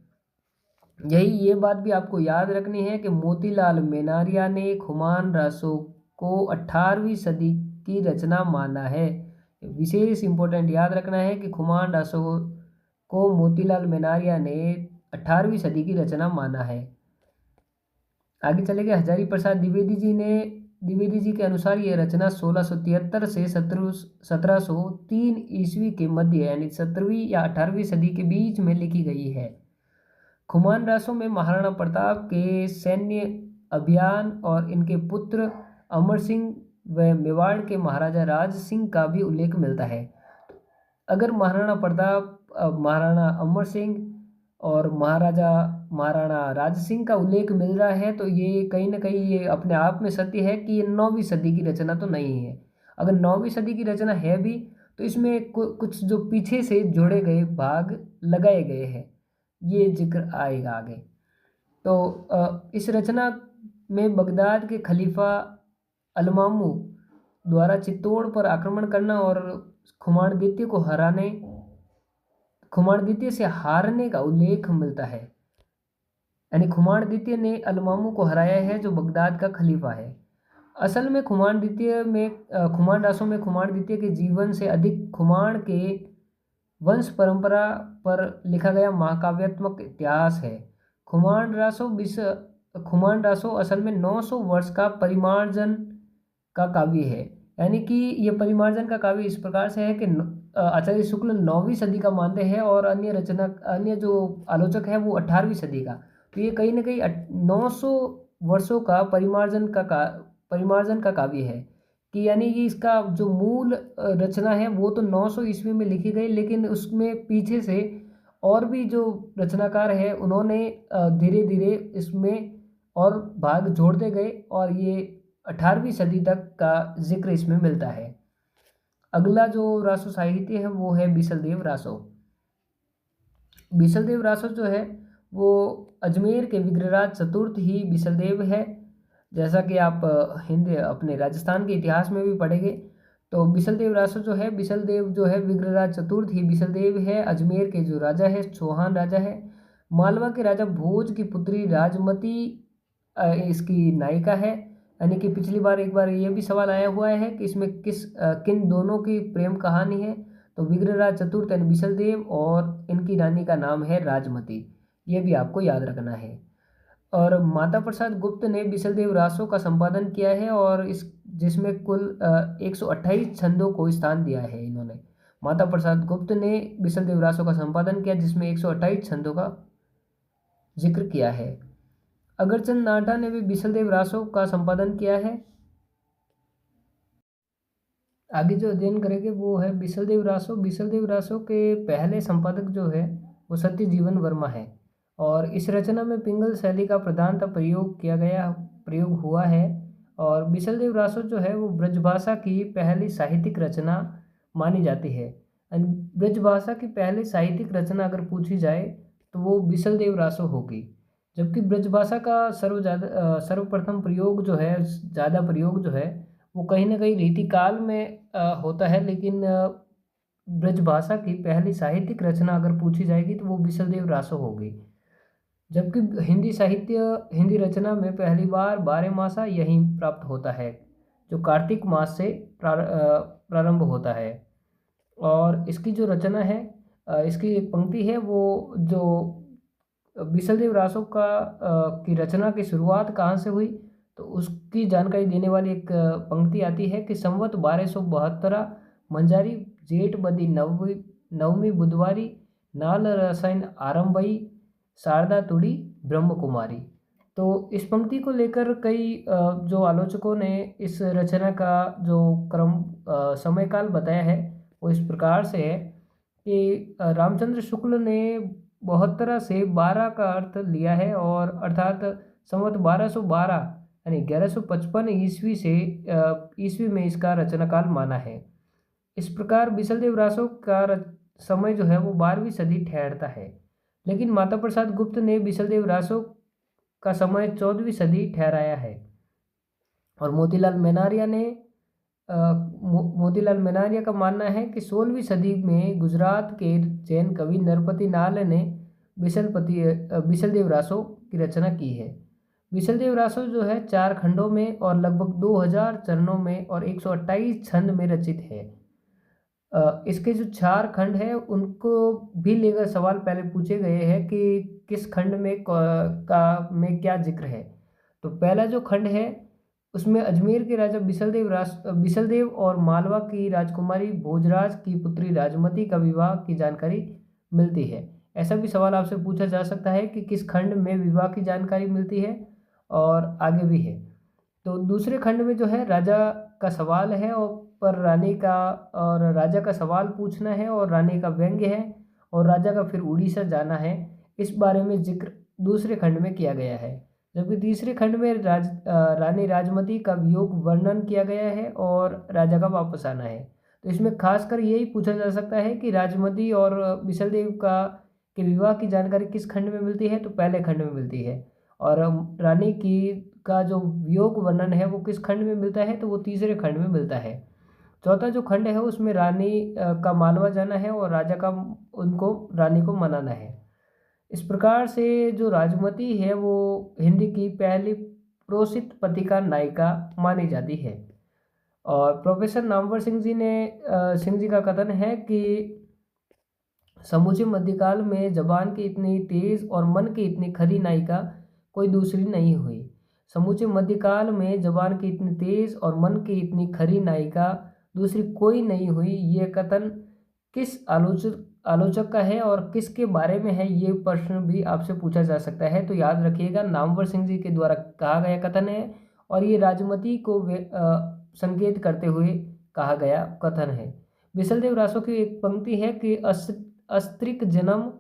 यही ये बात भी आपको याद रखनी है कि मोतीलाल मेनारिया ने खुमान रासो को 18वीं सदी की रचना माना है। विशेष इंपॉर्टेंट याद रखना है कि खुमान रासो को मोतीलाल मेनारिया ने 18वीं सदी की रचना माना है। आगे चले गए, हजारी प्रसाद द्विवेदी जी के अनुसार यह रचना 1673 से 1703 ईस्वी के मध्य यानी 17वीं या 18वीं सदी के बीच में लिखी गई है। खुमान रासो में महाराणा प्रताप के सैन्य अभियान और इनके पुत्र अमर सिंह व मेवाड़ के महाराजा राज सिंह का भी उल्लेख मिलता है। अगर महाराणा प्रताप, महाराणा अमर सिंह और महाराणा राज सिंह का उल्लेख मिल रहा है तो ये कहीं ना कहीं ये अपने आप में सत्य है कि ये 9वीं सदी की रचना तो नहीं है। अगर 9वीं सदी की रचना है भी तो इसमें कुछ जो पीछे से जोड़े गए भाग लगाए गए हैं, ये जिक्र आएगा आगे। तो इस रचना में बगदाद के खलीफा अलमामू द्वारा चित्तौड़ पर आक्रमण करना और खुमाणदित्य से हारने का उल्लेख मिलता है। यानी खुमाणदित्य ने अलमामू को हराया है जो बगदाद का खलीफा है। असल में खुमान रासो में खुमाणदित्य के जीवन से अधिक खुमान के वंश परंपरा पर लिखा गया महाकाव्यात्मक इतिहास है। खुमान रासो असल में 900 वर्ष का परिमार्जन का काव्य है। यानी कि यह परिमार्जन का काव्य इस प्रकार से है कि आचार्य शुक्ल 9वीं सदी का मानते हैं और अन्य जो आलोचक है वो 18वीं सदी का। तो ये कहीं ना कहीं 900 वर्षों का परिमार्जन का काव्य है कि यानी कि इसका जो मूल रचना है वो तो 900 ईस्वी में लिखी गई, लेकिन उसमें पीछे से और भी जो रचनाकार है उन्होंने धीरे धीरे इसमें और भाग जोड़ते गए और ये 18वीं सदी तक का जिक्र इसमें मिलता है। अगला जो रासो साहित्य है वो है बीसलदेव रासो। बीसलदेव रासो जो है वो अजमेर के विग्रहराज चतुर्थ ही बीसलदेव है। जैसा कि आप अपने राजस्थान के इतिहास में भी पढ़ेंगे तो बीसलदेव रासो जो है विग्रहराज चतुर्थ ही बीसलदेव है। अजमेर के जो राजा है चौहान राजा है। मालवा के राजा भोज की पुत्री राजमती इसकी नायिका है। यानी कि पिछली बार एक बार ये भी सवाल आया हुआ है कि इसमें किन दोनों की प्रेम कहानी है, तो विग्रहराज चतुर्थ यानी बीसलदेव और इनकी रानी का नाम है राजमती, ये भी आपको याद रखना है। और माता प्रसाद गुप्त ने बीसलदेव रासो का संपादन किया है और जिसमें कुल 128 छंदों को स्थान दिया है इन्होंने। माता प्रसाद गुप्त ने बीसलदेव रासो का संपादन किया जिसमें 128 छंदों का जिक्र किया है। अगरचंद नाटा ने भी बीसलदेव रासो का संपादन किया है। आगे जो अध्ययन करेंगे वो है बीसलदेव रासो। बीसलदेव रासो के पहले संपादक जो है वो सत्यजीवन वर्मा है और इस रचना में पिंगल शैली का प्रधानतः प्रयोग हुआ है। और बीसलदेव रासो जो है वो ब्रजभाषा की पहली साहित्यिक रचना मानी जाती है। ब्रजभाषा की पहली साहित्यिक रचना अगर पूछी जाए तो वो बीसलदेव रासो होगी। जबकि ब्रजभाषा का सर्वप्रथम प्रयोग जो है, ज़्यादा प्रयोग जो है वो कहीं ना कहीं रीतिकाल में होता है, लेकिन ब्रजभाषा की पहली साहित्यिक रचना अगर पूछी जाएगी तो वो बीसलदेव रासो होगी। जबकि हिंदी रचना में पहली बार 12 मासा यहीं प्राप्त होता है जो कार्तिक मास से प्रारंभ होता है। और इसकी जो रचना है, इसकी एक पंक्ति है वो जो बीसलदेव रासो की रचना की शुरुआत कहाँ से हुई तो उसकी जानकारी देने वाली एक पंक्ति आती है कि संवत 1272 मंजारी जेठ बदी नवमी नवमी बुधवारी नाल रसायन आरंभई शारदा तुड़ी ब्रह्म कुमारी। तो इस पंक्ति को लेकर कई जो आलोचकों ने इस रचना का जो क्रम समय काल बताया है वो इस प्रकार से है कि रामचंद्र शुक्ल ने 72 से 12 का अर्थ लिया है, और अर्थात संवत 1212 यानी 1155 ईस्वी से ईस्वी में इसका रचना काल माना है। इस प्रकार बिसलदेव रासो का समय जो है वो 12वीं सदी ठहरता है, लेकिन माता प्रसाद गुप्त ने बिसलदेव रासो का समय 14वीं सदी ठहराया है। और मोतीलाल मेनारिया ने मोतीलाल मेनारिया का मानना है कि 16वीं सदी में गुजरात के जैन कवि नरपति नाल ने बिसलदेव रासो की रचना की है। बिसलदेव रासो जो है 4 खंडों में और लगभग 2000 चरणों में और 128 छंद में रचित है। इसके जो 4 खंड है उनको भी लेकर सवाल पहले पूछे गए हैं कि किस खंड में में क्या जिक्र है। तो पहला जो खंड है उसमें अजमेर के राजा बिसलदेव और मालवा की राजकुमारी भोजराज की पुत्री राजमती का विवाह की जानकारी मिलती है। ऐसा भी सवाल आपसे पूछा जा सकता है कि किस खंड में विवाह की जानकारी मिलती है, और आगे भी है। तो दूसरे खंड में जो है राजा का सवाल है और पर रानी का, और राजा का सवाल पूछना है और रानी का व्यंग्य है, और राजा का फिर उड़ीसा जाना है। इस बारे में जिक्र दूसरे खंड में किया गया है। जबकि तीसरे खंड में रानी राजमती का वियोग वर्णन किया गया है और राजा का वापस आना है। तो इसमें खासकर यही पूछा जा सकता है कि राजमती और बिसलदेव का के विवाह की जानकारी किस खंड में मिलती है, तो पहले खंड में मिलती है। और रानी की का जो वियोग वर्णन है वो किस खंड में मिलता है, तो वो तीसरे खंड में मिलता है। चौथा जो खंड है उसमें रानी का मालवा जाना है और राजा का उनको रानी को मनाना है। इस प्रकार से जो राजमती है वो हिंदी की पहली प्रोसित पत्रिका नायिका मानी जाती है। और प्रोफेसर नामवर सिंह जी का कथन है कि समूचे मध्यकाल में जबान की इतनी तेज और मन की इतनी खरी नायिका कोई दूसरी नहीं हुई। समूचे मध्यकाल में जबान की इतनी तेज और मन की इतनी खरी नायिका दूसरी कोई नहीं हुई। ये कथन किस आलोचक का है और किसके बारे में है, ये प्रश्न भी आपसे पूछा जा सकता है। तो याद रखिएगा, नामवर सिंह जी के द्वारा कहा गया कथन है और ये राजमती को संकेत करते हुए कहा गया कथन है। बिसलदेव रासो की एक पंक्ति है कि अस्त्रिक जन्म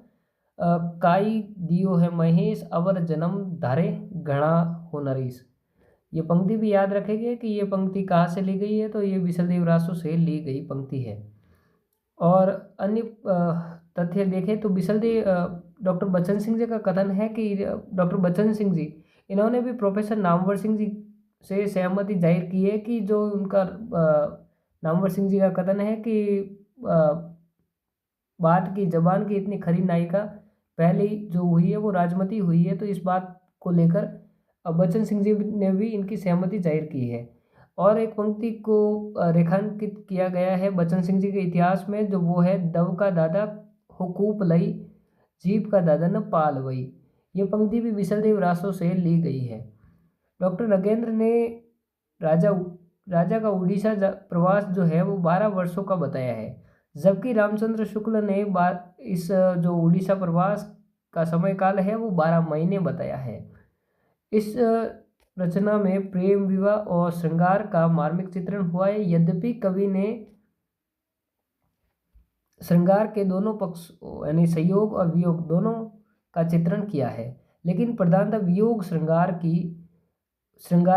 काई दियो है महेश अवर जन्म धारे घना हो नरेश। ये पंक्ति भी याद रखेंगे कि ये पंक्ति कहाँ से ली गई है, तो ये बिसलदेव रासो से ली गई पंक्ति है। और अन्य तथ्य देखें तो डॉक्टर बच्चन सिंह जी का कथन है कि डॉक्टर बच्चन सिंह जी इन्होंने भी प्रोफेसर नामवर सिंह जी से सहमति जाहिर की है कि जो उनका नामवर सिंह जी का कथन है कि बात की जबान की इतनी खरी नायिका पहली जो हुई है वो राजमती हुई है। तो इस बात को लेकर बच्चन सिंह जी ने भी इनकी सहमति जाहिर की है। और एक पंक्ति को रेखांकित किया गया है बच्चन सिंह जी के इतिहास में, जो वो है दव का दादा हुकूप लई जीप का दादा न पाल वई। ये पंक्ति भी बिसलदेव रासो से ली गई है। डॉक्टर नगेंद्र ने राजा का उड़ीसा प्रवास जो है वो 12 वर्षों का बताया है, जबकि रामचंद्र शुक्ल ने इस जो उड़ीसा प्रवास का समय काल है वो 12 महीने बताया है। इस रचना में प्रेम, विवाह और श्रृंगार का मार्मिक चित्रण हुआ है। यद्यपि कवि ने श्रृंगार के दोनों पक्ष यानी संयोग और वियोग दोनों का चित्रण किया है, लेकिन प्रधानतः वियोग श्रृंगार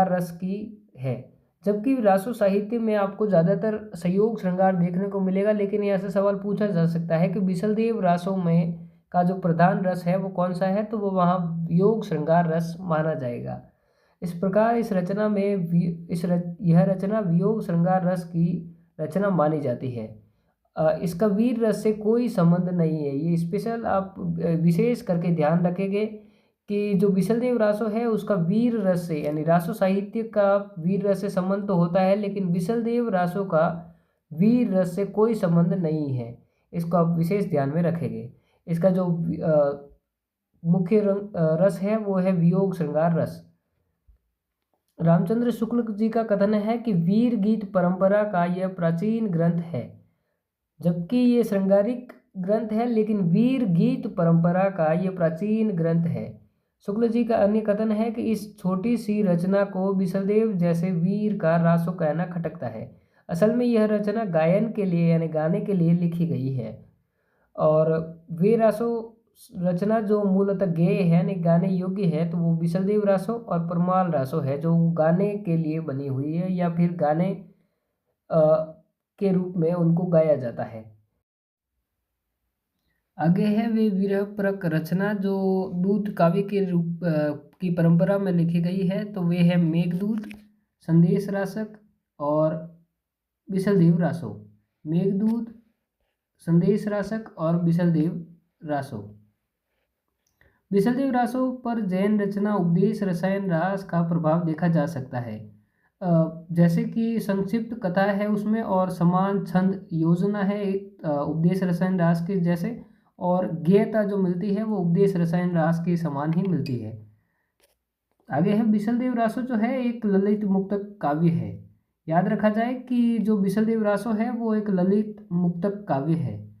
रस की है। जबकि रासो साहित्य में आपको ज़्यादातर संयोग श्रृंगार देखने को मिलेगा, लेकिन ऐसा सवाल पूछा जा सकता है कि बिसलदेव रासो में का जो प्रधान रस है वो कौन सा है, तो वो वहाँ वियोग श्रृंगार रस माना जाएगा। इस प्रकार इस रचना में यह रचना वियोग श्रृंगार रस की रचना मानी जाती है। इसका वीर रस से कोई संबंध नहीं है। ये स्पेशल आप विशेष करके ध्यान रखेंगे कि जो बिसलदेव रासो है उसका वीर रस से यानी रासो साहित्य का वीर रस से संबंध तो होता है, लेकिन बिसलदेव रासो का वीर रस से कोई संबंध नहीं है। इसको आप विशेष ध्यान में रखेंगे। इसका जो मुख्य रस है वो है वियोग श्रृंगार रस। रामचंद्र शुक्ल जी का कथन है कि वीर गीत परंपरा का यह प्राचीन ग्रंथ है। जबकि ये श्रृंगारिक ग्रंथ है, लेकिन वीर गीत परंपरा का ये प्राचीन ग्रंथ है। शुक्ल जी का अन्य कथन है कि इस छोटी सी रचना को विसलदेव जैसे वीर का रासो कहना खटकता है। असल में यह रचना गायन के लिए यानी गाने के लिए लिखी गई है। और वे रासो रचना जो मूलतः गेय है यानी गाने योग्य है, तो वो विसलदेव रासो और परमाल रासो है जो गाने के लिए बनी हुई है या फिर गाने अ, के रूप में उनको गाया जाता है। आगे है वे विरह परक रचना जो दूत काव्य के रूप की परंपरा में लिखी गई है, तो वे है मेघदूत, संदेश रासक और बिसलदेव रासो। मेघदूत, संदेश रासक और बिसलदेव रासो। बिसलदेव रासो पर जैन रचना उपदेश रसायन रास का प्रभाव देखा जा सकता है। जैसे कि संक्षिप्त कथा है उसमें और समान छंद योजना है उपदेश रसायन रास के जैसे, और गेयता जो मिलती है वो उपदेश रसायन रास के समान ही मिलती है। आगे है बिसलदेव रासो जो है एक ललित मुक्तक काव्य है। याद रखा जाए कि जो बिसलदेव रासो है वो एक ललित मुक्तक काव्य है।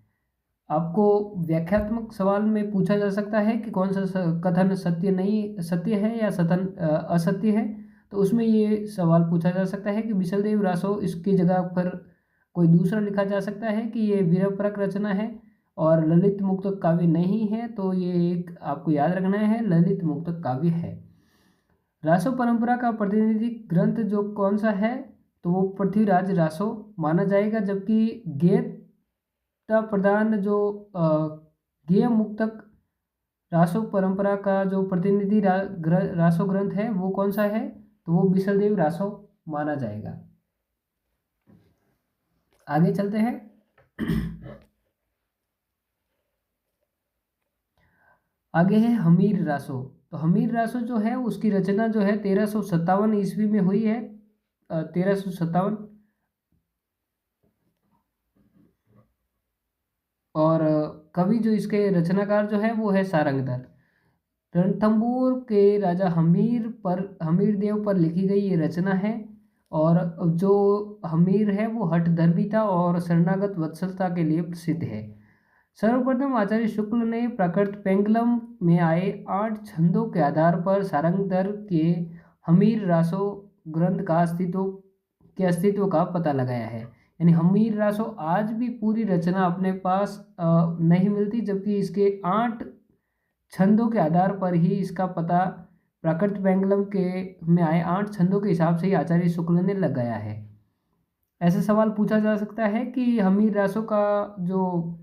आपको व्याख्यात्मक सवाल में पूछा जा सकता है कि कौन सा कथन सत्य है या असत्य है, तो उसमें ये सवाल पूछा जा सकता है कि बिसलदेव रासो इसकी जगह पर कोई दूसरा लिखा जा सकता है कि ये वीरपरक रचना है और ललित मुक्तक काव्य नहीं है, तो ये एक आपको याद रखना है ललित मुक्तक काव्य है। रासो परंपरा का प्रतिनिधि ग्रंथ जो कौन सा है, तो वो पृथ्वीराज रासो माना जाएगा। जबकि गेयता प्रधान जो गेय मुक्तक रासो परंपरा का जो प्रतिनिधि रासो ग्रंथ है वो कौन सा है, तो वो बिसलदेव रासो माना जाएगा। आगे चलते हैं। आगे है हमीर रासो। तो हमीर रासो जो है उसकी रचना जो है 1357 ईस्वी में हुई है। 1357। और कवि जो इसके रचनाकार जो है वो है सारंगधर। रणथंभौर के राजा हमीर देव पर लिखी गई ये रचना है। और जो हमीर है वो हठधर्मिता और शरणागत वत्सलता के लिए प्रसिद्ध है। सर्वप्रथम आचार्य शुक्ल ने प्राकृत पेंगलम में आए 8 छंदों के आधार पर सारंगधर के हमीर रासो ग्रंथ का अस्तित्व का पता लगाया है। यानी हमीर रासो आज भी पूरी रचना अपने पास नहीं मिलती, जबकि इसके 8 छंदों के आधार पर ही इसका पता प्राकृत पेंगलम के में आए 8 छंदों के हिसाब से ही आचार्य शुक्ल ने लगाया है। ऐसे सवाल पूछा जा सकता है कि हमीर रासो का जो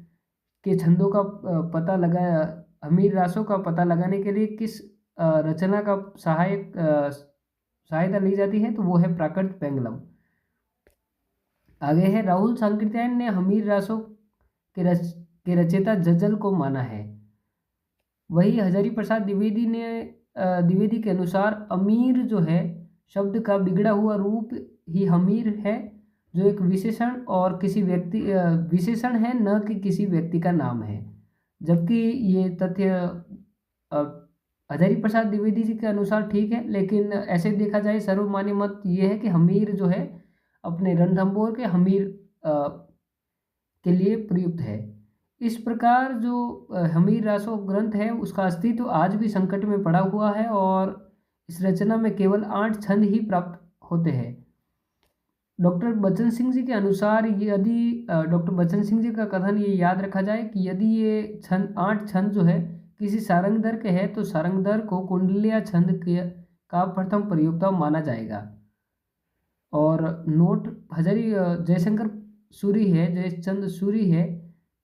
के छंदों का पता लगाया हमीर रासो का पता लगाने के लिए किस रचना का सहायता ली जाती है, तो वो है प्राकृत पेंगलम। आगे है राहुल सांकृत्यायन ने हमीर रासो के रचयिता जज्जल को माना है। वही हजारी प्रसाद द्विवेदी के अनुसार अमीर जो है शब्द का बिगड़ा हुआ रूप ही हमीर है, जो एक विशेषण है, न कि किसी व्यक्ति का नाम है। जबकि ये तथ्य हजारी प्रसाद द्विवेदी जी के अनुसार ठीक है, लेकिन ऐसे देखा जाए सर्वमान्य मत ये है कि हमीर जो है अपने रणथंभौर के हमीर के लिए प्रयुक्त है। इस प्रकार जो हमीर रासो ग्रंथ है उसका अस्तित्व आज भी संकट में पड़ा हुआ है और इस रचना में केवल 8 छंद ही प्राप्त होते हैं। डॉक्टर बच्चन सिंह जी के अनुसार यदि डॉक्टर बच्चन सिंह जी का कथन ये याद रखा जाए कि यदि ये 8 छंद जो है किसी सारंगधर के हैं, तो सारंगधर को कुंडलिया छंद का प्रथम प्रयोक्ता माना जाएगा। और नोट हजारी जयशंकर जयचंद सूरी है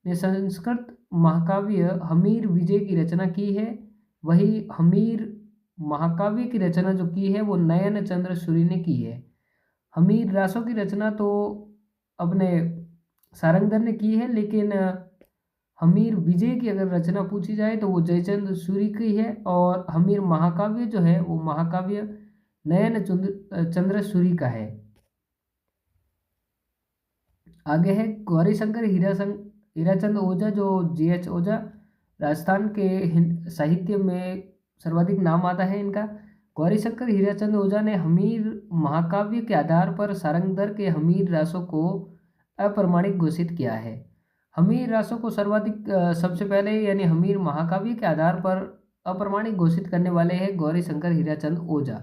ने संस्कृत महाकाव्य हमीर विजय की रचना की है। वही हमीर महाकाव्य की रचना जो की है वो नयन चंद्र सूरी ने की है। हमीर रासो की रचना तो अपने सारंगधर ने की है, लेकिन हमीर विजय की अगर रचना पूछी जाए तो वो जयचंद सूरी की है। और हमीर महाकाव्य जो है वो महाकाव्य नयन चंद्र सूरी का है। आगे है गौरीशंकर हीराचंद ओझा जो GH ओझा राजस्थान के साहित्य में सर्वाधिक नाम आता है इनका। गौरीशंकर हीराचंद ओझा ने हमीर महाकाव्य के आधार पर सारंगधर के हमीर रासो को अप्रमाणिक घोषित किया है। हमीर रासो को सर्वाधिक सबसे पहले यानी हमीर महाकाव्य के आधार पर अप्रमाणिक घोषित करने वाले हैं गौरी शंकर हीराचंद ओझा।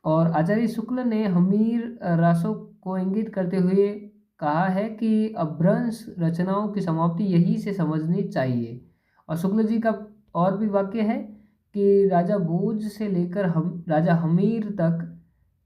और आचार्य शुक्ल ने हमीर रासो को इंगित करते हुए कहा है कि अपभ्रंश रचनाओं की समाप्ति यही से समझनी चाहिए। और शुक्ल जी का और भी वाक्य है कि राजा भोज से लेकर राजा हमीर तक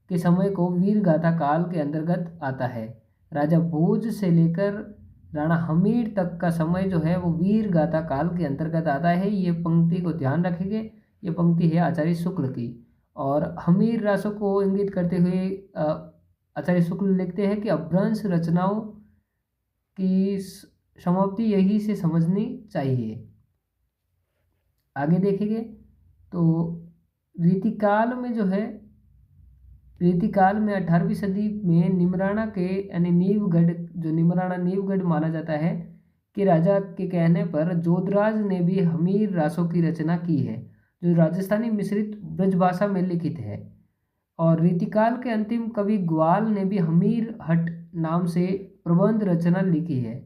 के समय को वीर गाथा काल के अंतर्गत आता है। राजा भोज से लेकर राणा हमीर तक का समय जो है वो वीर गाथा काल के अंतर्गत आता है। ये पंक्ति को ध्यान रखेंगे, ये पंक्ति है आचार्य शुक्ल की। और हमीर रासो को इंगित करते हुए आचार्य शुक्ल लिखते हैं कि अपभ्रंश रचनाओं की समाप्ति यही से समझनी चाहिए। आगे देखेंगे तो रीतिकाल में जो है, रीतिकाल में 18वीं सदी में निमराना के यानी नीवगढ़, जो निमराना नीवगढ़ माना जाता है, कि राजा के कहने पर जोधराज ने भी हमीर रासों की रचना की है, जो राजस्थानी मिश्रित ब्रजभाषा में लिखित है। और रीतिकाल के अंतिम कवि ग्वाल ने भी हमीर हट नाम से प्रबंध रचना लिखी है।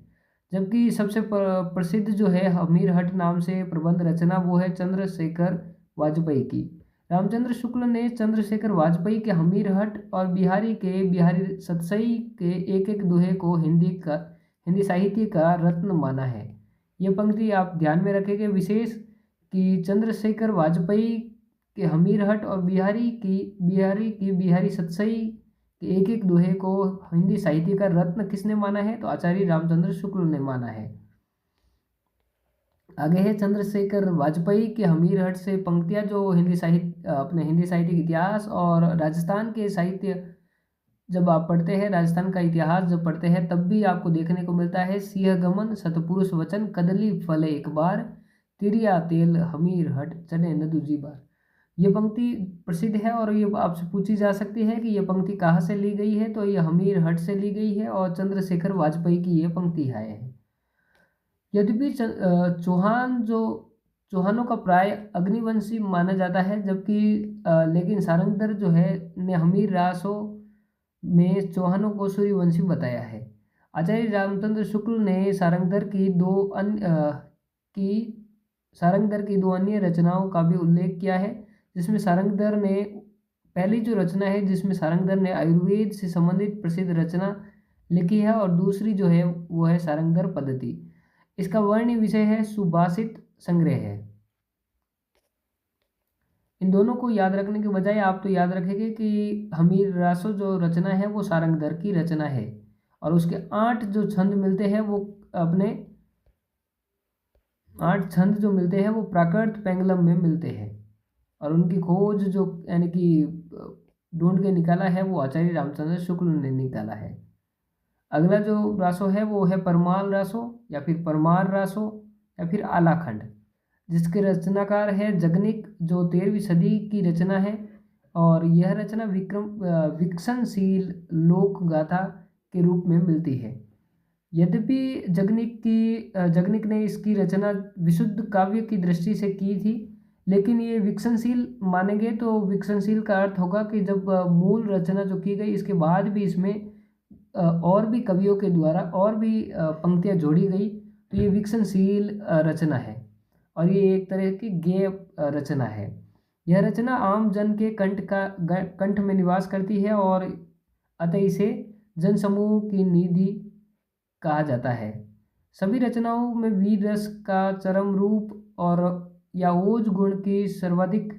जबकि सबसे प्रसिद्ध जो है हमीर हट नाम से प्रबंध रचना वो है चंद्रशेखर वाजपेयी की। रामचंद्र शुक्ल ने चंद्रशेखर वाजपेयी के हमीर हट और बिहारी सतसई के एक एक दोहे को हिंदी साहित्य का रत्न माना है। ये पंक्ति आप ध्यान में रखेंगे विशेष कि चंद्रशेखर वाजपेयी के हमीर हट और बिहारी सतसई के एक एक दोहे को हिंदी साहित्य का रत्न किसने माना है? तो आचार्य रामचंद्र शुक्ल ने माना है। आगे है चंद्रशेखर वाजपेयी के हमीर हट से पंक्तियां जो हिंदी साहित्यिक इतिहास और राजस्थान के साहित्य जब आप पढ़ते हैं, राजस्थान का इतिहास जब पढ़ते हैं, तब भी आपको देखने को मिलता है सिंह गमन सतपुरुष वचन कदली फले एक बार तिरिया तेल हमीर हट चढ़े न दूजी बार। ये पंक्ति प्रसिद्ध है और ये आपसे पूछी जा सकती है कि ये पंक्ति कहाँ से ली गई है, तो ये हमीर हट से ली गई है और चंद्रशेखर वाजपेयी की ये पंक्ति है। यद्यपि चौहानों का प्राय अग्निवंशी माना जाता है, जबकि लेकिन सारंगधर जो है ने हमीर रासों में चौहानों को सूर्यवंशी बताया है। आचार्य रामचंद्र शुक्ल ने सारंगधर की दो अन्य रचनाओं का भी उल्लेख किया है, जिसमें सारंगधर ने पहली जो रचना है जिसमें सारंगधर ने आयुर्वेद से संबंधित प्रसिद्ध रचना लिखी है और दूसरी जो है वो है सारंगधर पद्धति। इसका वर्ण्य विषय है सुभाषित संग्रह है। इन दोनों को याद रखने के बजाय आप तो याद रखेंगे कि हमीर रासो जो रचना है वो सारंगधर की रचना है और उसके 8 जो छंद मिलते हैं वो अपने 8 छंद जो मिलते हैं वो प्राकृत पेंगलम में मिलते हैं और उनकी खोज जो यानी कि ढूंढ के निकाला है वो आचार्य रामचंद्र शुक्ल ने निकाला है। अगला जो रासो है वो है परमाल रासो या फिर परमार रासो या फिर आलाखंड, जिसके रचनाकार है जगनिक, जो 13वीं सदी की रचना है और यह रचना विकसनशील लोक गाथा के रूप में मिलती है। यद्यपि जगनिक ने इसकी रचना विशुद्ध काव्य की दृष्टि से की थी, लेकिन ये विकसनशील मानेंगे तो विकसनशील का अर्थ होगा कि जब मूल रचना जो की गई इसके बाद भी इसमें और भी कवियों के द्वारा और भी पंक्तियाँ जोड़ी गई, तो ये विकसनशील रचना है और ये एक तरह की गेय रचना है। यह रचना आम जन के कंठ में निवास करती है और अतः इसे जनसमूह की निधि कहा जाता है। सभी रचनाओं में वीर रस का चरम रूप और या ओज गुण की सर्वाधिक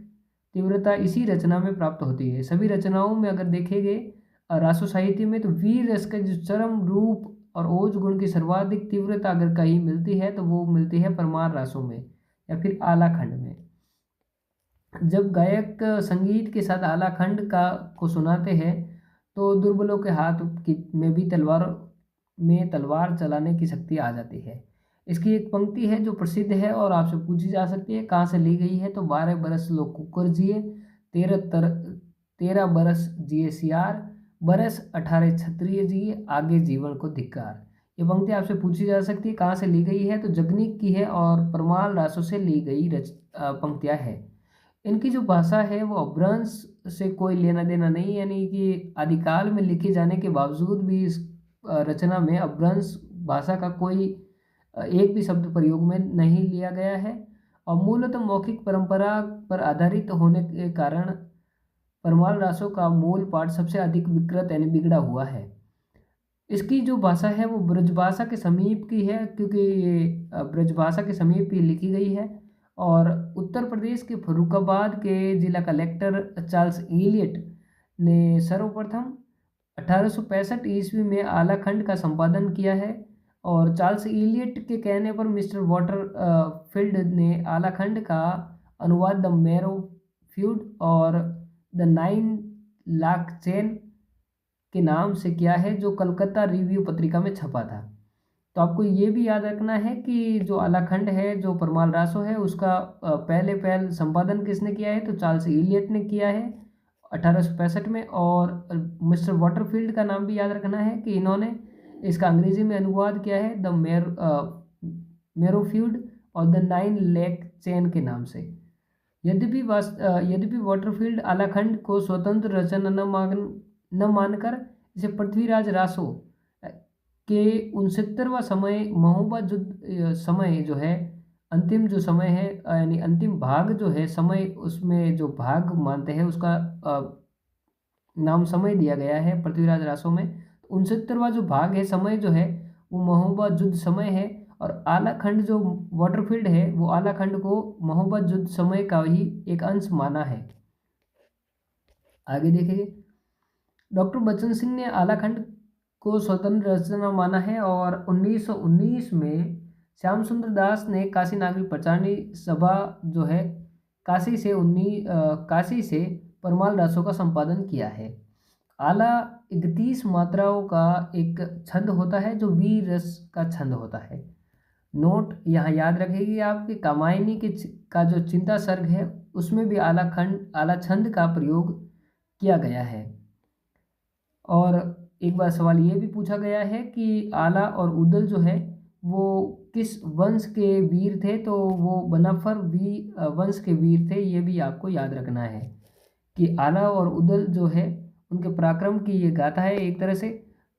तीव्रता इसी रचना में प्राप्त होती है। सभी रचनाओं में अगर देखेंगे रासो साहित्य में, तो वीर रस का जो चरम रूप और ओज गुण की सर्वाधिक तीव्रता अगर कहीं मिलती है तो वो मिलती है परमार रासों में या फिर आलाखंड में। जब गायक संगीत के साथ आलाखंड को सुनाते हैं तो दुर्बलों के हाथ में भी तलवार चलाने की शक्ति आ जाती है। इसकी एक पंक्ति है जो प्रसिद्ध है और आपसे पूछी जा सकती है कहाँ से ली गई है, तो 12 बरस लो कुकर जिए 13 बरस जिए सियार बरस 18 क्षत्रिय जिए आगे जीवन को धिक्कार। ये पंक्ति आपसे पूछी जा सकती है कहाँ से ली गई है, तो जगनिक की है और परमाल रासों से ली गई पंक्तियाँ है। इनकी जो भाषा है वो अपभ्रंश से कोई लेना देना नहीं, यानी कि आदिकाल में लिखे जाने के बावजूद भी इस रचना में अपभ्रंश भाषा का कोई एक भी शब्द प्रयोग में नहीं लिया गया है और मूलतः मौखिक परंपरा पर आधारित होने के कारण परमाल रासों का मूल पाठ सबसे अधिक विकृत यानी बिगड़ा हुआ है। इसकी जो भाषा है वो ब्रजभाषा के समीप की है, क्योंकि ये ब्रजभाषा के समीप ही लिखी गई है। और उत्तर प्रदेश के फर्रुखाबाद के जिला कलेक्टर चार्ल्स इलियट ने सर्वप्रथम 1865 ईस्वी में आलाखंड का संपादन किया है और चार्ल्स इलियट के कहने पर मिस्टर वाटर फील्ड ने आलाखंड का अनुवाद द मैरो फ्यूड और द 9 लाख चेन के नाम से किया है, जो कलकत्ता रिव्यू पत्रिका में छपा था। तो आपको ये भी याद रखना है कि जो आलाखंड है, जो परमाल रासो है, उसका पहले संपादन किसने किया है, तो चार्ल्स इलियट ने किया है 1865 में। और मिस्टर वाटरफील्ड का नाम भी याद रखना है कि इन्होंने इसका अंग्रेजी में अनुवाद किया है द मैरोफ्यूड और द 9 लाख चेन के नाम से। यद्यपि वाटरफील्ड आलाखंड को स्वतंत्र रचना न मानकर इसे पृथ्वीराज रासो के 69वां समय महोबा युद्ध समय जो है, अंतिम जो समय है यानी अंतिम भाग जो है समय, उसमें जो भाग मानते हैं उसका नाम समय दिया गया है पृथ्वीराज रासो में। 69वां जो भाग है समय जो है वो महोबा युद्ध समय है और आलाखंड जो वाटरफील्ड है वो आलाखंड को महोबा युद्ध समय का ही एक अंश माना है। आगे देखेंगे, डॉक्टर बच्चन सिंह ने आलाखंड को स्वतंत्र रचना माना है और 1919 में श्याम सुंदर दास ने काशी नागरिक प्रचारणी सभा जो है काशी से परमाल रासों का संपादन किया है। आला 31 मात्राओं का एक छंद होता है जो वीर रस का छंद होता है। नोट यहाँ याद रखेगी आपकी कामायनी का जो चिंता सर्ग है उसमें भी आला छंद का प्रयोग किया गया है। और एक बार सवाल ये भी पूछा गया है कि आला और उदल जो है वो किस वंश के वीर थे, तो वो बनफर वंश के वीर थे। ये भी आपको याद रखना है कि आला और उदल जो है उनके पराक्रम की ये गाथा है एक तरह से।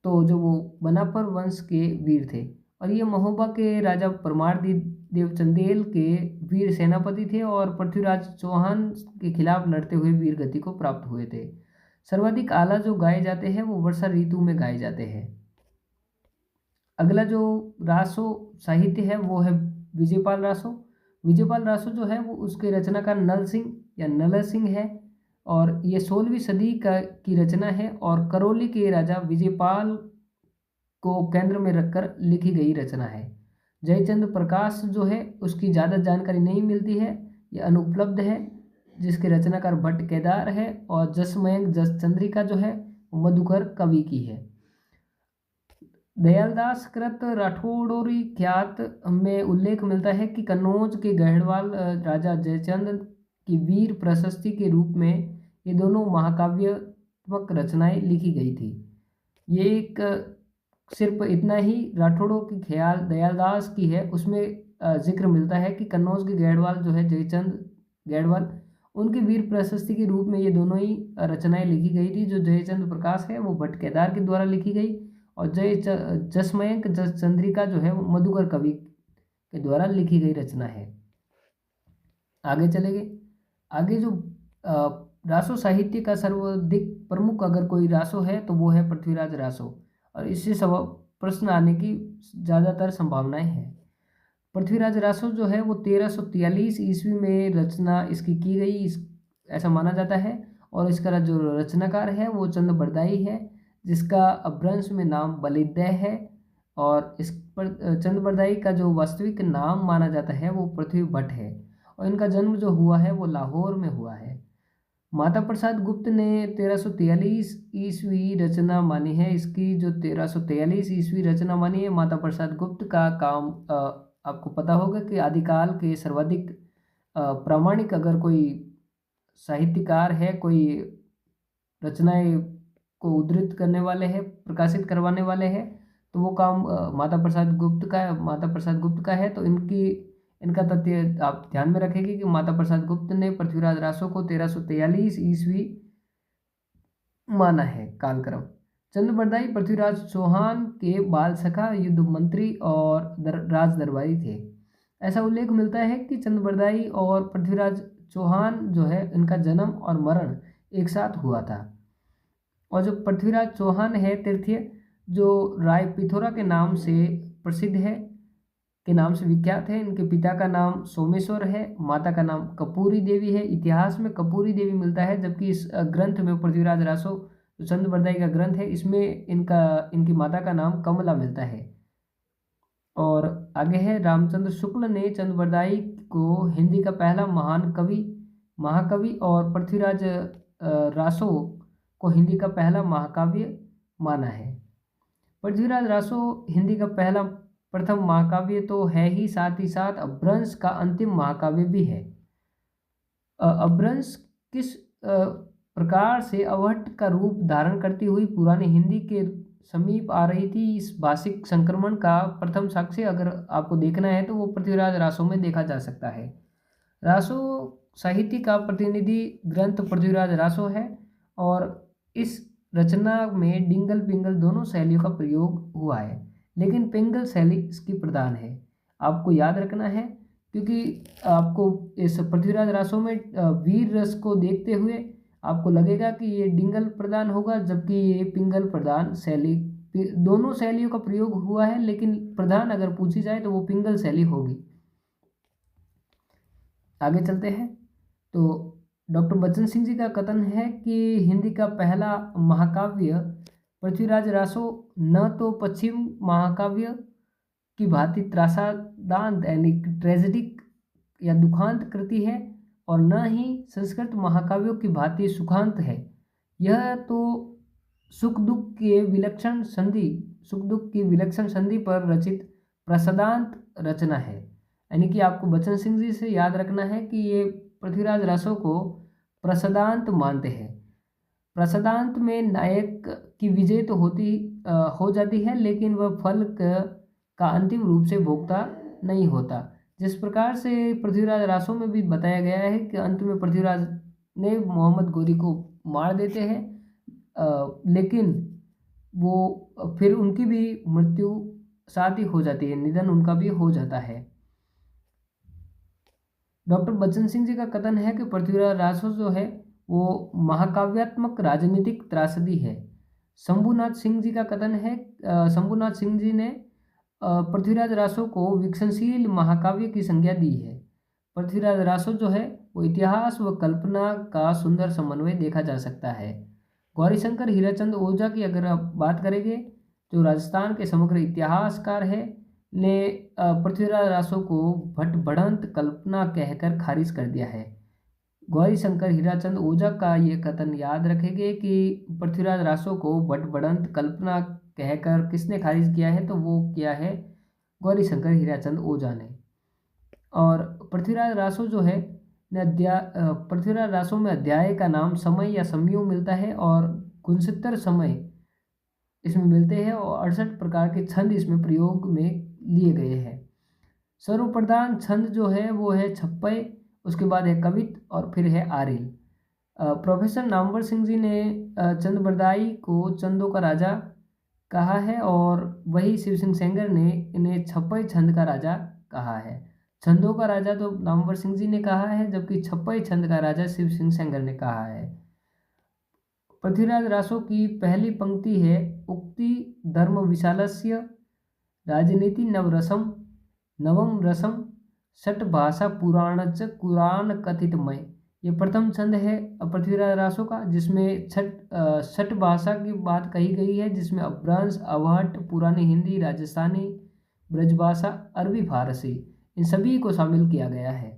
तो जो वो बनाफर वंश के वीर थे और ये महोबा के राजा परमार देव चंदेल के वीर सेनापति थे और पृथ्वीराज चौहान के खिलाफ लड़ते हुए वीर गति को प्राप्त हुए थे। सर्वाधिक आला जो गाए जाते हैं वो वर्षा ऋतु में गाए जाते हैं। अगला जो रासो साहित्य है वो है विजयपाल रासो। विजयपाल रासो जो है वो उसके रचनाकार नल सिंह या नल सिंह है और ये 16वीं सदी की रचना है और करौली के राजा विजयपाल को केंद्र में रखकर लिखी गई रचना है। जयचंद्र प्रकाश जो है उसकी ज़्यादा जानकारी नहीं मिलती है, ये अनुपलब्ध है, जिसके रचनाकार भट्ट केदार है और जसमयंक जसचंद्रिका जो है मधुकर कवि की है। दयालदास कृत राठौड़ोरी ख्यात में उल्लेख मिलता है कि कन्नौज के गढ़वाल राजा जयचंद की वीर प्रशस्ति के रूप में ये दोनों महाकाव्यात्मक रचनाएं लिखी गई थी। ये एक सिर्फ इतना ही राठौड़ों की ख्याल दयालदास की है, उसमें जिक्र मिलता है कि कन्नौज के गढ़वाल जो है जयचंद गढ़वाल, उनकी वीर प्रशस्ति के रूप में ये दोनों ही रचनाएं लिखी गई थी। जो जयचंद्र प्रकाश है वो भट्ट केदार के द्वारा लिखी गई और जसमयंक जसचंद्रिका जो है वो मधुकर कवि के द्वारा लिखी गई रचना है। आगे चलेंगे। आगे जो रासो साहित्य का सर्वाधिक प्रमुख अगर कोई रासो है तो वो है पृथ्वीराज रासो और इससे प्रश्न आने की ज़्यादातर संभावनाएं हैं। पृथ्वीराज रासो जो है वो 1343 ईस्वी में रचना इसकी की गई ऐसा माना जाता है और इसका जो रचनाकार है वो चंद बरदाई है, जिसका अपभ्रंश में नाम बलिदय है और इस पर चंद बरदाई का जो वास्तविक नाम माना जाता है वो पृथ्वी भट्ट है और इनका जन्म जो हुआ है वो लाहौर में हुआ है। माता प्रसाद गुप्त ने 1343 ईस्वी रचना मानी है। इसकी जो 1343 ईस्वी रचना मानी है, माता प्रसाद गुप्त का काम आपको पता होगा कि आदिकाल के सर्वाधिक प्रामाणिक अगर कोई साहित्यकार है, कोई रचनाएं को उद्धृत करने वाले हैं, प्रकाशित करवाने वाले हैं, तो वो काम माता प्रसाद गुप्त का है। तो इनका तथ्य आप ध्यान में रखेंगे कि माता प्रसाद गुप्त ने पृथ्वीराज रासो को 1343 ईस्वी माना है कालक्रम। चंद्रबरदाई पृथ्वीराज चौहान के बाल सखा, युद्ध मंत्री और राज दरबारी थे। ऐसा उल्लेख मिलता है कि चंद्रबरदाई और पृथ्वीराज चौहान जो है इनका जन्म और मरण एक साथ हुआ था। और जो पृथ्वीराज चौहान है तृतीय, जो राय पिथौरा के नाम से प्रसिद्ध है, के नाम से विख्यात है। इनके पिता का नाम सोमेश्वर है, माता का नाम कपूरी देवी है। इतिहास में कपूरी देवी मिलता है, जबकि इस ग्रंथ में पृथ्वीराज रासो जो चंद्रबरदाई का ग्रंथ है इसमें इनकी माता का नाम कमला मिलता है। और आगे है, रामचंद्र शुक्ल ने चंद्रबरदाई को हिंदी का पहला महान कवि महाकवि और पृथ्वीराज रासो को हिंदी का पहला महाकाव्य माना है। पृथ्वीराज रासो हिंदी का पहला प्रथम महाकाव्य तो है ही, साथ ही साथ अपभ्रंश का अंतिम महाकाव्य भी है। अपभ्रंश किस प्रकार से अवहट्ट का रूप धारण करती हुई पुरानी हिंदी के समीप आ रही थी, इस भाषिक संक्रमण का प्रथम साक्ष्य अगर आपको देखना है तो वो पृथ्वीराज रासो में देखा जा सकता है। रासो साहित्य का प्रतिनिधि ग्रंथ पृथ्वीराज रासो है और इस रचना में डिंगल पिंगल दोनों शैलियों का प्रयोग हुआ है, लेकिन पिंगल शैली इसकी प्रधान है। आपको याद रखना है, क्योंकि आपको इस पृथ्वीराज रासो में वीर रस को देखते हुए आपको लगेगा कि ये डिंगल प्रधान होगा, जबकि ये पिंगल प्रधान शैली, दोनों शैलियों का प्रयोग हुआ है, लेकिन प्रधान अगर पूछी जाए तो वो पिंगल शैली होगी। आगे चलते हैं। तो डॉक्टर बच्चन सिंह जी का कथन है कि हिंदी का पहला महाकाव्य पृथ्वीराज रासो न तो पश्चिम महाकाव्य की भांति त्रासादांत यानी ट्रेजेडिक या दुखांत कृति है और न ही संस्कृत महाकाव्यों की भांति सुखांत है। यह तो सुख दुख की विलक्षण संधि पर रचित प्रसादांत रचना है। यानी कि आपको बच्चन सिंह जी से याद रखना है कि ये पृथ्वीराज रासो को प्रसादांत मानते हैं। प्रसादांत में नायक की विजय तो हो जाती है, लेकिन वह फल का अंतिम रूप से भोगता नहीं होता। जिस प्रकार से पृथ्वीराज रासो में भी बताया गया है कि अंत में पृथ्वीराज ने मोहम्मद गोरी को मार देते हैं, लेकिन वो फिर उनकी भी मृत्यु साथ ही हो जाती है, निधन उनका भी हो जाता है। डॉक्टर बच्चन सिंह जी का कथन है कि पृथ्वीराज रासो जो है वो महाकाव्यात्मक राजनीतिक त्रासदी है। शंभुनाथ सिंह जी का कथन है, शंभुनाथ सिंह जी ने पृथ्वीराज रासो को विकसनशील महाकाव्य की संज्ञा दी है। पृथ्वीराज रासो जो है वो इतिहास व कल्पना का सुंदर समन्वय देखा जा सकता है। गौरीशंकर हीराचंद ओझा की अगर आप बात करेंगे, जो राजस्थान के समग्र इतिहासकार है, ने पृथ्वीराज रासो को भटभड़ंत कल्पना कहकर खारिज कर दिया है। गौरीशंकर हीराचंद ओझा का ये कथन याद रखेंगे कि पृथ्वीराज रासो को भटभड़ंत कल्पना कहकर किसने खारिज किया है, तो वो किया है गौरीशंकर हीराचंद ओझा ने। और पृथ्वीराज रासो जो है पृथ्वीराज रासो में अध्याय का नाम समय या समयु मिलता है और 69 समय इसमें मिलते हैं और 68 प्रकार के छंद इसमें प्रयोग में लिए गए हैं। सर्वप्रधान छंद जो है वो है छप्पय, उसके बाद है कवित और फिर है आरिल। प्रोफेसर नामवर सिंह जी ने चंद्रबरदाई को चंदों का राजा कहा है और वही शिव सिंह सेंगर ने इन्हें छप्पय छंद का राजा कहा है। छंदों का राजा तो नामवर सिंह जी ने कहा है, जबकि छप्पय छंद का राजा शिव सिंह सेंगर ने कहा है। पृथ्वीराज रासो की पहली पंक्ति है, उक्ति धर्म विशालस्य राजनीति नवरसम नवम रसम षट भाषा पुराणच कुरान कथितमय। ये प्रथम छंद है पृथ्वीराज रासो का, जिसमें षट भाषा की बात कही गई है, जिसमें अपभ्रंश, अवहट्ट, पुरानी हिंदी, राजस्थानी, ब्रजभाषा, अरबी फारसी, इन सभी को शामिल किया गया है।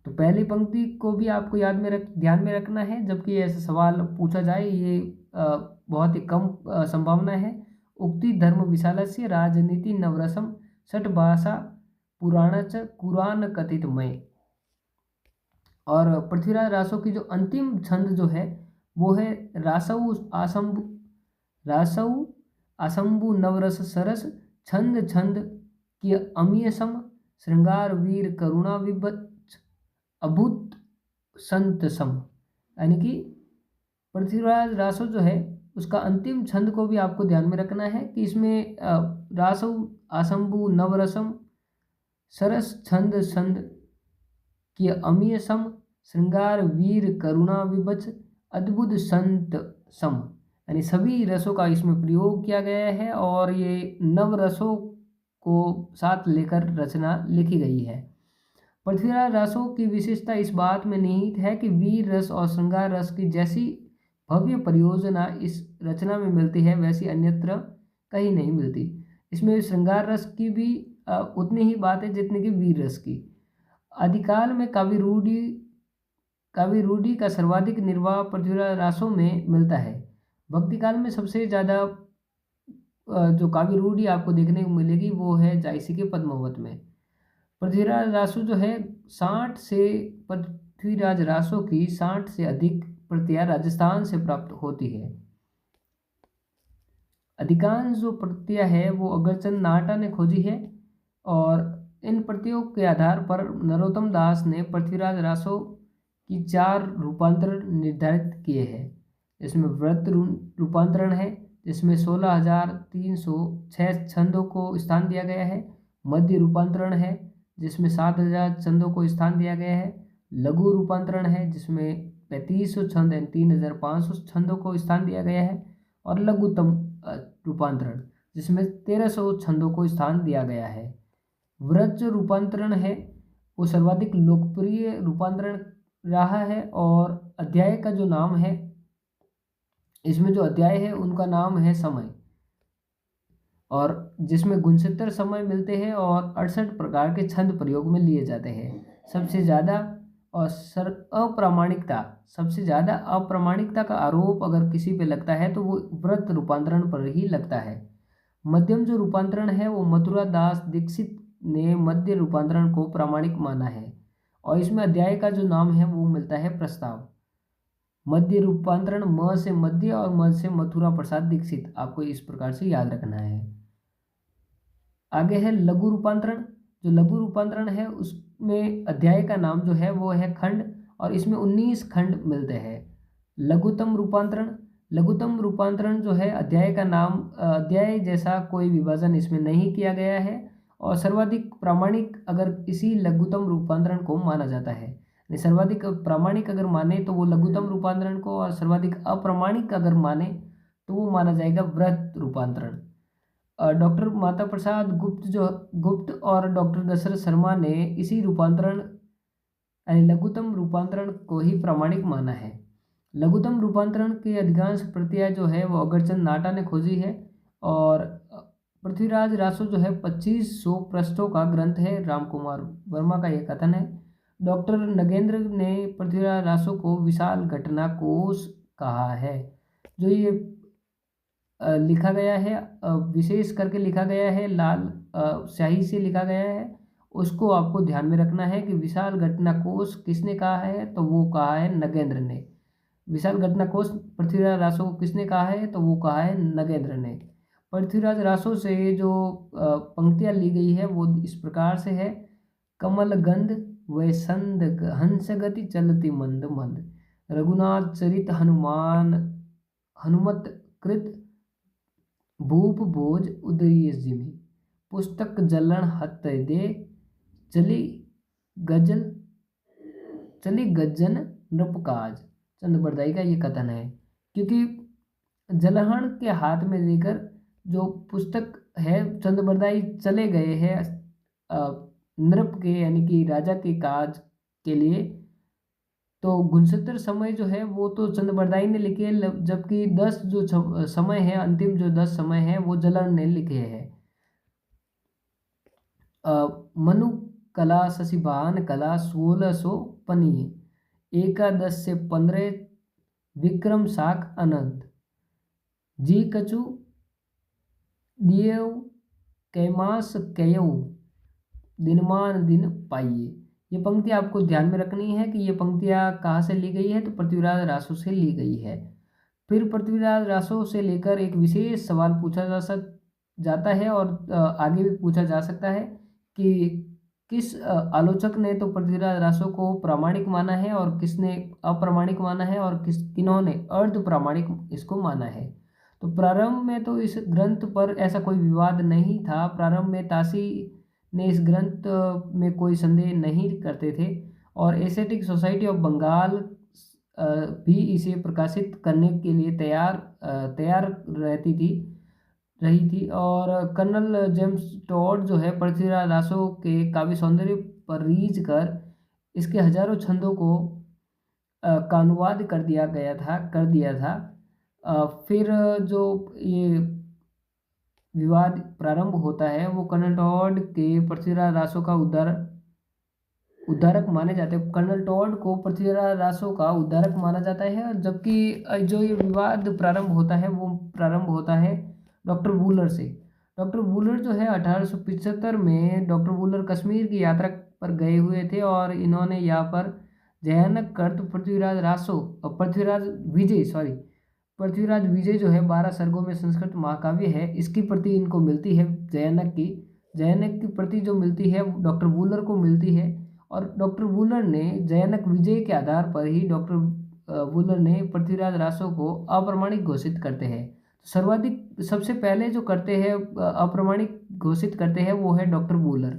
तो पहली पंक्ति को भी आपको ध्यान में रखना है, जबकि ऐसा सवाल पूछा जाए ये बहुत ही कम संभावना है। उक्ति धर्म विशालस्य राजनीति नवरसम षट भाषा पुराणच कुरान कथितमय। और पृथ्वीराज रासो की जो अंतिम छंद जो है वो है रासौ आसंबु नवरस सरस छंद छंद की अमीय सम श्रृंगार वीर करुणा विभत्स अभूत संत सम। यानी कि पृथ्वीराज रासो जो है उसका अंतिम छंद को भी आपको ध्यान में रखना है कि इसमें रासौ आसंबु नवरसम सरस छंद छंद कि अमीय सम श्रृंगार वीर करुणा विभच अद्भुत संत सम, यानी सभी रसों का इसमें प्रयोग किया गया है और ये नव रसों को साथ लेकर रचना लिखी गई है। पृथ्वीराज रसों की विशेषता इस बात में निहित है कि वीर रस और श्रृंगार रस की जैसी भव्य परियोजना इस रचना में मिलती है वैसी अन्यत्र कहीं नहीं मिलती। इसमें श्रृंगार रस की भी उतनी ही बात है जितनी कि वीर रस की। आदिकाल में काव्य रूढ़ि का सर्वाधिक निर्वाह पृथ्वीराज रासों में मिलता है। भक्ति काल में सबसे ज़्यादा जो काव्य रूढ़ि आपको देखने को मिलेगी वो है जायसी के पद्मावत में। पृथ्वीराज रासो जो है 60 से पृथ्वीराज रासो की 60 से अधिक प्रतियां राजस्थान से प्राप्त होती है। अधिकांश जो प्रतियां है वो अगरचंद नाहटा ने खोजी है और इन प्रतियों के आधार पर नरोत्तम दास ने पृथ्वीराज रासो की 4 रूपांतरण निर्धारित किए हैं। इसमें व्रत रूपांतरण है जिसमें 16,306 छंदों को स्थान दिया गया है। मध्य रूपांतरण है जिसमें 7,000 छंदों को स्थान दिया गया है। लघु रूपांतरण है जिसमें 3500 छंद एंड 3,500 छंदों को स्थान दिया गया है। और लघुतम रूपांतरण जिसमें 1,300 छंदों को स्थान दिया गया है। व्रत जो रूपांतरण है वो सर्वाधिक लोकप्रिय रूपांतरण रहा है और अध्याय का जो नाम है, इसमें जो अध्याय है उनका नाम है समय, और जिसमें 69 समय मिलते हैं और 68 प्रकार के छंद प्रयोग में लिए जाते हैं। सबसे ज़्यादा अप्रामाणिकता का आरोप अगर किसी पे लगता है तो वो व्रत रूपांतरण पर ही लगता है। मध्यम जो रूपांतरण है वो मथुरा दास दीक्षित ने मध्य रूपांतरण को प्रामाणिक माना है और इसमें अध्याय का जो नाम है वो मिलता है प्रस्ताव। मध्य रूपांतरण म से मध्य और म से मथुरा प्रसाद दीक्षित, आपको इस प्रकार से याद रखना है। आगे है लघु रूपांतरण। जो लघु रूपांतरण है उसमें अध्याय का नाम जो है वो है खंड और इसमें 19 खंड मिलते हैं। लघुतम रूपांतरण जो है अध्याय का नाम, अध्याय जैसा कोई विभाजन इसमें नहीं किया गया है और सर्वाधिक प्रामाणिक अगर इसी लघुतम रूपांतरण को माना जाता है। सर्वाधिक प्रामाणिक अगर माने तो वो लघुतम रूपांतरण को और सर्वाधिक अप्रामाणिक अगर माने तो वो माना जाएगा व्रत रूपांतरण। डॉक्टर माता प्रसाद गुप्त और डॉक्टर दशरथ शर्मा ने इसी रूपांतरण यानी लघुतम रूपांतरण को ही प्रामाणिक माना है। लघुतम रूपांतरण की अधिकांश प्रतियां जो है वो अगरचंद नाहटा ने खोजी है और पृथ्वीराज रासो जो है 2500 पृष्ठों का ग्रंथ है। रामकुमार वर्मा का यह कथन है। डॉक्टर नगेंद्र ने पृथ्वीराज रासो को विशाल घटना कोश कहा है। जो ये लिखा गया है, विशेष करके लिखा गया है, लाल स्याही से लिखा गया है, उसको आपको ध्यान में रखना है कि विशाल घटना कोश किसने कहा है, तो वो कहा है नगेंद्र ने। विशाल घटना कोश पृथ्वीराज रासो को किसने कहा है, तो वो कहा है नगेंद्र ने। पृथ्वीराज रासो से जो पंक्तियाँ ली गई है वो इस प्रकार से है। कमल गंध वैसंद हंस गति चलती मंद मंद, रघुनाथ चरित हनुमत कृत भूप भोज उदय जिमी, पुस्तक जलन हत दे चली गज्जन नृपकाज। चंद बरदाई का ये कथन है। क्योंकि जलहण के हाथ में लेकर जो पुस्तक है चंद बरदाई चले गए हैं नृप के यानी कि राजा के काज के लिए, तो 69 समय जो है वो तो चंद बरदाई ने लिखे, जबकि 10 जो समय है, अंतिम जो 10 समय है वो जलन ने लिखे हैं। मनु कला शशिभान कला 1615, एकादश से 15 विक्रम साख अनंत, जी कछु दियो कैमास कयो दिनमान दिन पाइए। ये पंक्ति आपको ध्यान में रखनी है कि ये पंक्तियाँ कहाँ से ली गई है, तो पृथ्वीराज रासो से ली गई है। फिर पृथ्वीराज रासो से लेकर एक विशेष सवाल पूछा जाता है और आगे भी पूछा जा सकता है कि किस आलोचक ने तो पृथ्वीराज रासो को प्रामाणिक माना है और किसने अप्रामाणिक माना है और किन्होंने अर्ध प्रामाणिक इसको माना है। तो प्रारंभ में तो इस ग्रंथ पर ऐसा कोई विवाद नहीं था। प्रारंभ में ताशी ने इस ग्रंथ में कोई संदेह नहीं करते थे और एशियाटिक सोसाइटी ऑफ बंगाल भी इसे प्रकाशित करने के लिए तैयार रही थी। और कर्नल जेम्स टॉड जो है पृथ्वीराज रासो के काव्य सौंदर्य पर रीझ कर इसके हजारों छंदों को का अनुवाद कर दिया था। फिर जो ये विवाद प्रारंभ होता है वो कर्नल टॉड के पृथ्वीराज रासो का उद्धारक माने जाते हैं। कर्नल टॉड को पृथ्वीराज रासो का उद्धारक माना जाता है। और जबकि जो ये विवाद प्रारंभ होता है वो प्रारंभ होता है डॉक्टर वूलर से। डॉक्टर वूलर जो है 1875 में डॉक्टर वूलर कश्मीर की यात्रा पर गए हुए थे और इन्होंने यहाँ पर जयानक कर्त पृथ्वीराज विजय जो है 12 सर्गों में संस्कृत महाकाव्य है, इसकी प्रति इनको मिलती है। जयानक की प्रति जो मिलती है डॉक्टर वूलर को मिलती है। और डॉक्टर वूलर ने जयानक विजय के आधार पर ही डॉक्टर वूलर ने पृथ्वीराज रासो को अप्रमाणिक घोषित करते हैं। सर्वाधिक सबसे पहले जो करते हैं अप्रमाणिक घोषित करते हैं वो है डॉक्टर वूलर।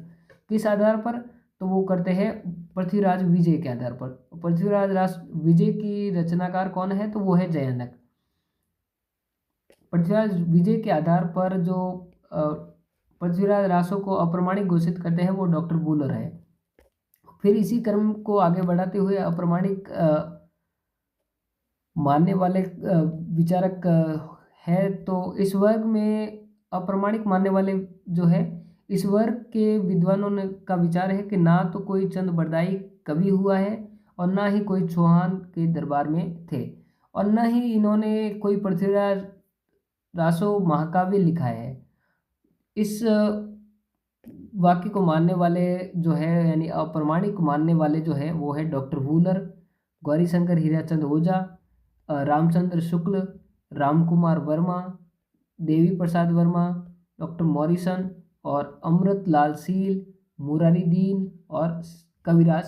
किस आधार पर? तो वो करते हैं पृथ्वीराज विजय के आधार पर। पृथ्वीराज विजय की रचनाकार कौन है? तो वो है जयानक। पृथ्वीराज विजय के आधार पर जो पृथ्वीराज रासो को अप्रमाणिक घोषित करते हैं वो डॉक्टर वूलर है। फिर इसी क्रम को आगे बढ़ाते हुए अप्रमाणिक मानने वाले विचारक है। तो इस वर्ग में अप्रमाणिक मानने वाले जो है इस वर्ग के विद्वानों ने का विचार है कि ना तो कोई चंद बरदाई कवि हुआ है और ना ही कोई चौहान के दरबार में थे और न ही इन्होंने कोई पृथ्वीराज रासो महाकाव्य लिखा है। इस वाक्य को मानने वाले जो है यानी अप्रमाणिक मानने वाले जो है वो है डॉक्टर वूलर, गौरीशंकर हीराचंद ओझा, रामचंद्र शुक्ल, रामकुमार वर्मा, देवी प्रसाद वर्मा, डॉक्टर मॉरिसन और अमृतलाल सील, मुरारी दीन और कविराज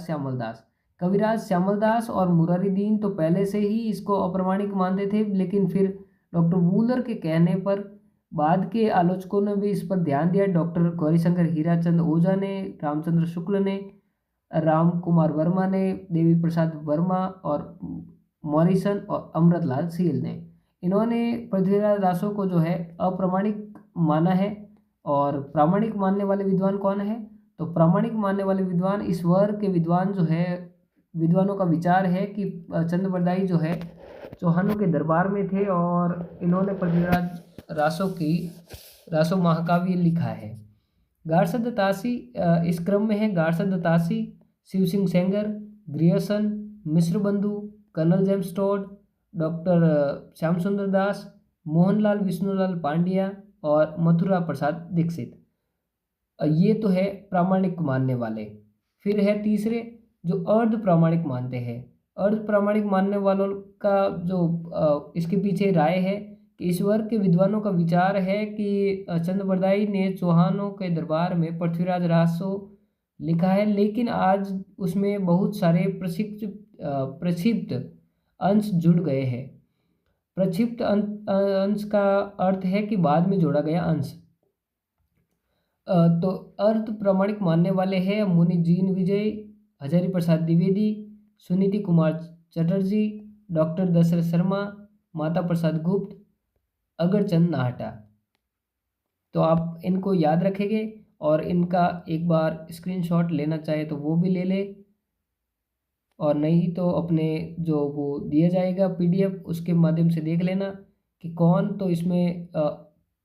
श्यामल दास और मुरारी दीन तो पहले से ही इसको अप्रमाणिक मानते थे, लेकिन फिर डॉक्टर वूलर के कहने पर बाद के आलोचकों ने भी इस पर ध्यान दिया। डॉक्टर गौरीशंकर हीराचंद ओझा ने, रामचंद्र शुक्ल ने, राम कुमार वर्मा ने, देवी प्रसाद वर्मा और मॉरिसन और अमृतलाल सील ने, इन्होंने पृथ्वीराज रासो को जो है अप्रमाणिक माना है। और प्रामाणिक मानने वाले विद्वान कौन है? तो प्रामाणिक मानने वाले विद्वान इस वर्ग के विद्वान जो है विद्वानों का विचार है कि चंद्रबरदाई जो है चौहानों के दरबार में थे और इन्होंने पृथ्वीराज रासो महाकाव्य लिखा है। गारसद तासी इस क्रम में है Garcin de Tassy, Shiv Singh Sengar, Grierson, Mishra Bandhu, colonel James Tod, doctor Shyam Sundar Das, Mohanlal Vishnulal Pandya और मथुरा प्रसाद दीक्षित। ये तो है प्रामाणिक मानने वाले। फिर है तीसरे जो अर्ध प्रामाणिक मानते हैं। अर्ध प्रामाणिक मानने वालों का जो इसके पीछे राय है कि इस वर्ग के विद्वानों का विचार है कि चंद्रबरदाई ने चौहानों के दरबार में पृथ्वीराज रासो लिखा है, लेकिन आज उसमें बहुत सारे प्रक्षिप्त अंश जुड़ गए हैं। प्रक्षिप्त अंश का अर्थ है कि बाद में जोड़ा गया अंश। तो अर्ध प्रामाणिक मानने वाले हैं मुनि जीन विजय, हजारी प्रसाद द्विवेदी, सुनीति कुमार चटर्जी, डॉक्टर दशरथ शर्मा, माता प्रसाद गुप्त, अगरचंद नाहटा। तो आप इनको याद रखेंगे और इनका एक बार स्क्रीनशॉट लेना चाहे तो वो भी ले ले, और नहीं तो अपने जो वो दिया जाएगा PDF उसके माध्यम से देख लेना कि कौन तो इसमें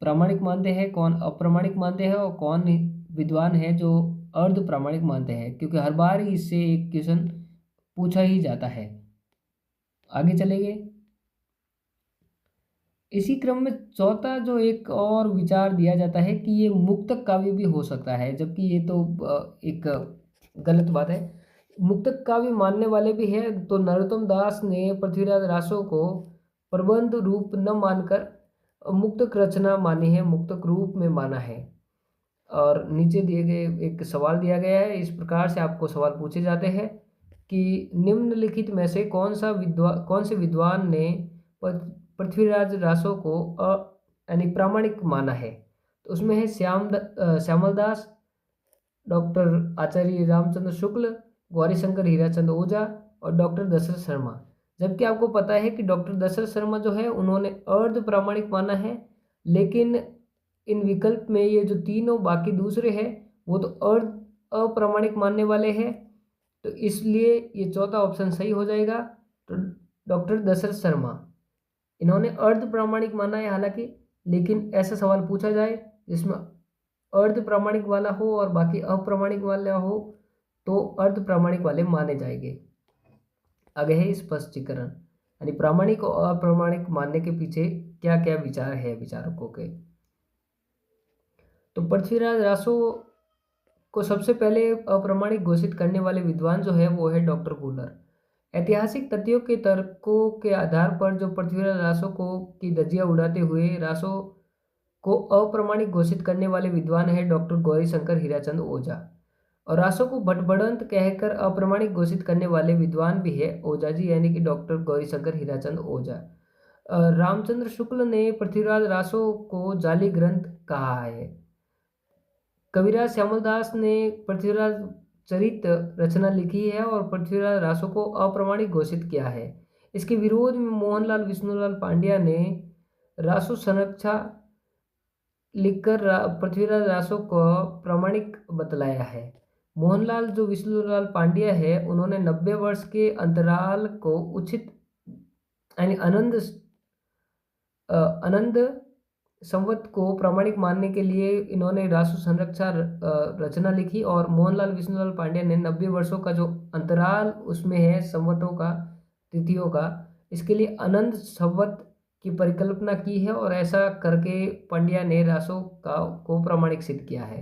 प्रामाणिक मानते हैं, कौन अप्रामाणिक मानते हैं और कौन विद्वान है जो अर्ध प्रामाणिक मानते हैं, क्योंकि हर बार ही इससे एक क्वेश्चन पूछा ही जाता है। आगे चलेंगे। इसी क्रम में चौथा जो एक और विचार दिया जाता है कि ये मुक्तक काव्य भी हो सकता है, जबकि ये तो एक गलत बात है। मुक्तक काव्य मानने वाले भी हैं। तो नरोत्तम दास ने पृथ्वीराज रासो को प्रबंध रूप न मानकर मुक्तक रचना मानी है, मुक्तक रूप में माना है। और नीचे दिए गए एक सवाल दिया गया है, इस प्रकार से आपको सवाल पूछे जाते हैं कि निम्नलिखित में से कौन से विद्वान ने पृथ्वीराज रासो को यानी प्रामाणिक माना है। तो उसमें है श्यामल दास, डॉक्टर आचार्य रामचंद्र शुक्ल, गौरीशंकर हीराचंद ओझा और डॉक्टर दशरथ शर्मा। जबकि आपको पता है कि डॉक्टर दशरथ शर्मा जो है उन्होंने अर्ध प्रामाणिक माना है, लेकिन इन विकल्प में ये जो तीनों बाकी दूसरे हैं वो तो अर्ध अप्रामाणिक मानने वाले हैं, तो इसलिए ये चौथा ऑप्शन सही हो जाएगा। तो डॉक्टर दशरथ शर्मा इन्होंने अर्ध प्रामाणिक माना है हालांकि, लेकिन ऐसा सवाल पूछा जाए जिसमें अर्ध प्रामाणिक वाला हो और बाकी अप्रामाणिक वाला हो तो अर्ध प्रामाणिक वाले माने जाएंगे। आगे है स्पष्टीकरण, यानी प्रामाणिक और अप्रामाणिक मानने के पीछे क्या क्या विचार है विचारकों के। तो पृथ्वीराज रासो को सबसे पहले अप्रामाणिक घोषित करने वाले विद्वान जो है वो है डॉक्टर वूलर। ऐतिहासिक तथ्यों के तर्कों के आधार पर जो पृथ्वीराज रासो को की धज्जियां उड़ाते हुए रासो को अप्रामाणिक घोषित करने वाले विद्वान है डॉक्टर गौरीशंकर हीराचंद ओझा, और रासो को भटभड़ंत कहकर अप्रामाणिक घोषित करने वाले विद्वान भी है ओझा जी, यानी कि डॉक्टर गौरीशंकर हीराचंद ओझा। रामचंद्र शुक्ल ने पृथ्वीराज रासो को जाली ग्रंथ कहा है। कविराज श्यामलदास ने पृथ्वीराज चरित रचना लिखी है और पृथ्वीराज रासो को अप्रामाणिक घोषित किया है। इसके विरोध में मोहनलाल विष्णुलाल पांड्या ने रासो संरक्षा लिखकर पृथ्वीराज रासो को प्रामाणिक बतलाया है। मोहनलाल जो विष्णुलाल पांड्या है उन्होंने 90 वर्ष के अंतराल को उचित यानी आनंद संवत को प्रामाणिक मानने के लिए इन्होंने रासो संरक्षा रचना लिखी, और मोहनलाल विष्णुलाल पांड्या ने 90 वर्षों का जो अंतराल उसमें है संवतों का तिथियों का, इसके लिए अनंत संवत की परिकल्पना की है, और ऐसा करके पांड्या ने रासो को प्रामाणिक सिद्ध किया है।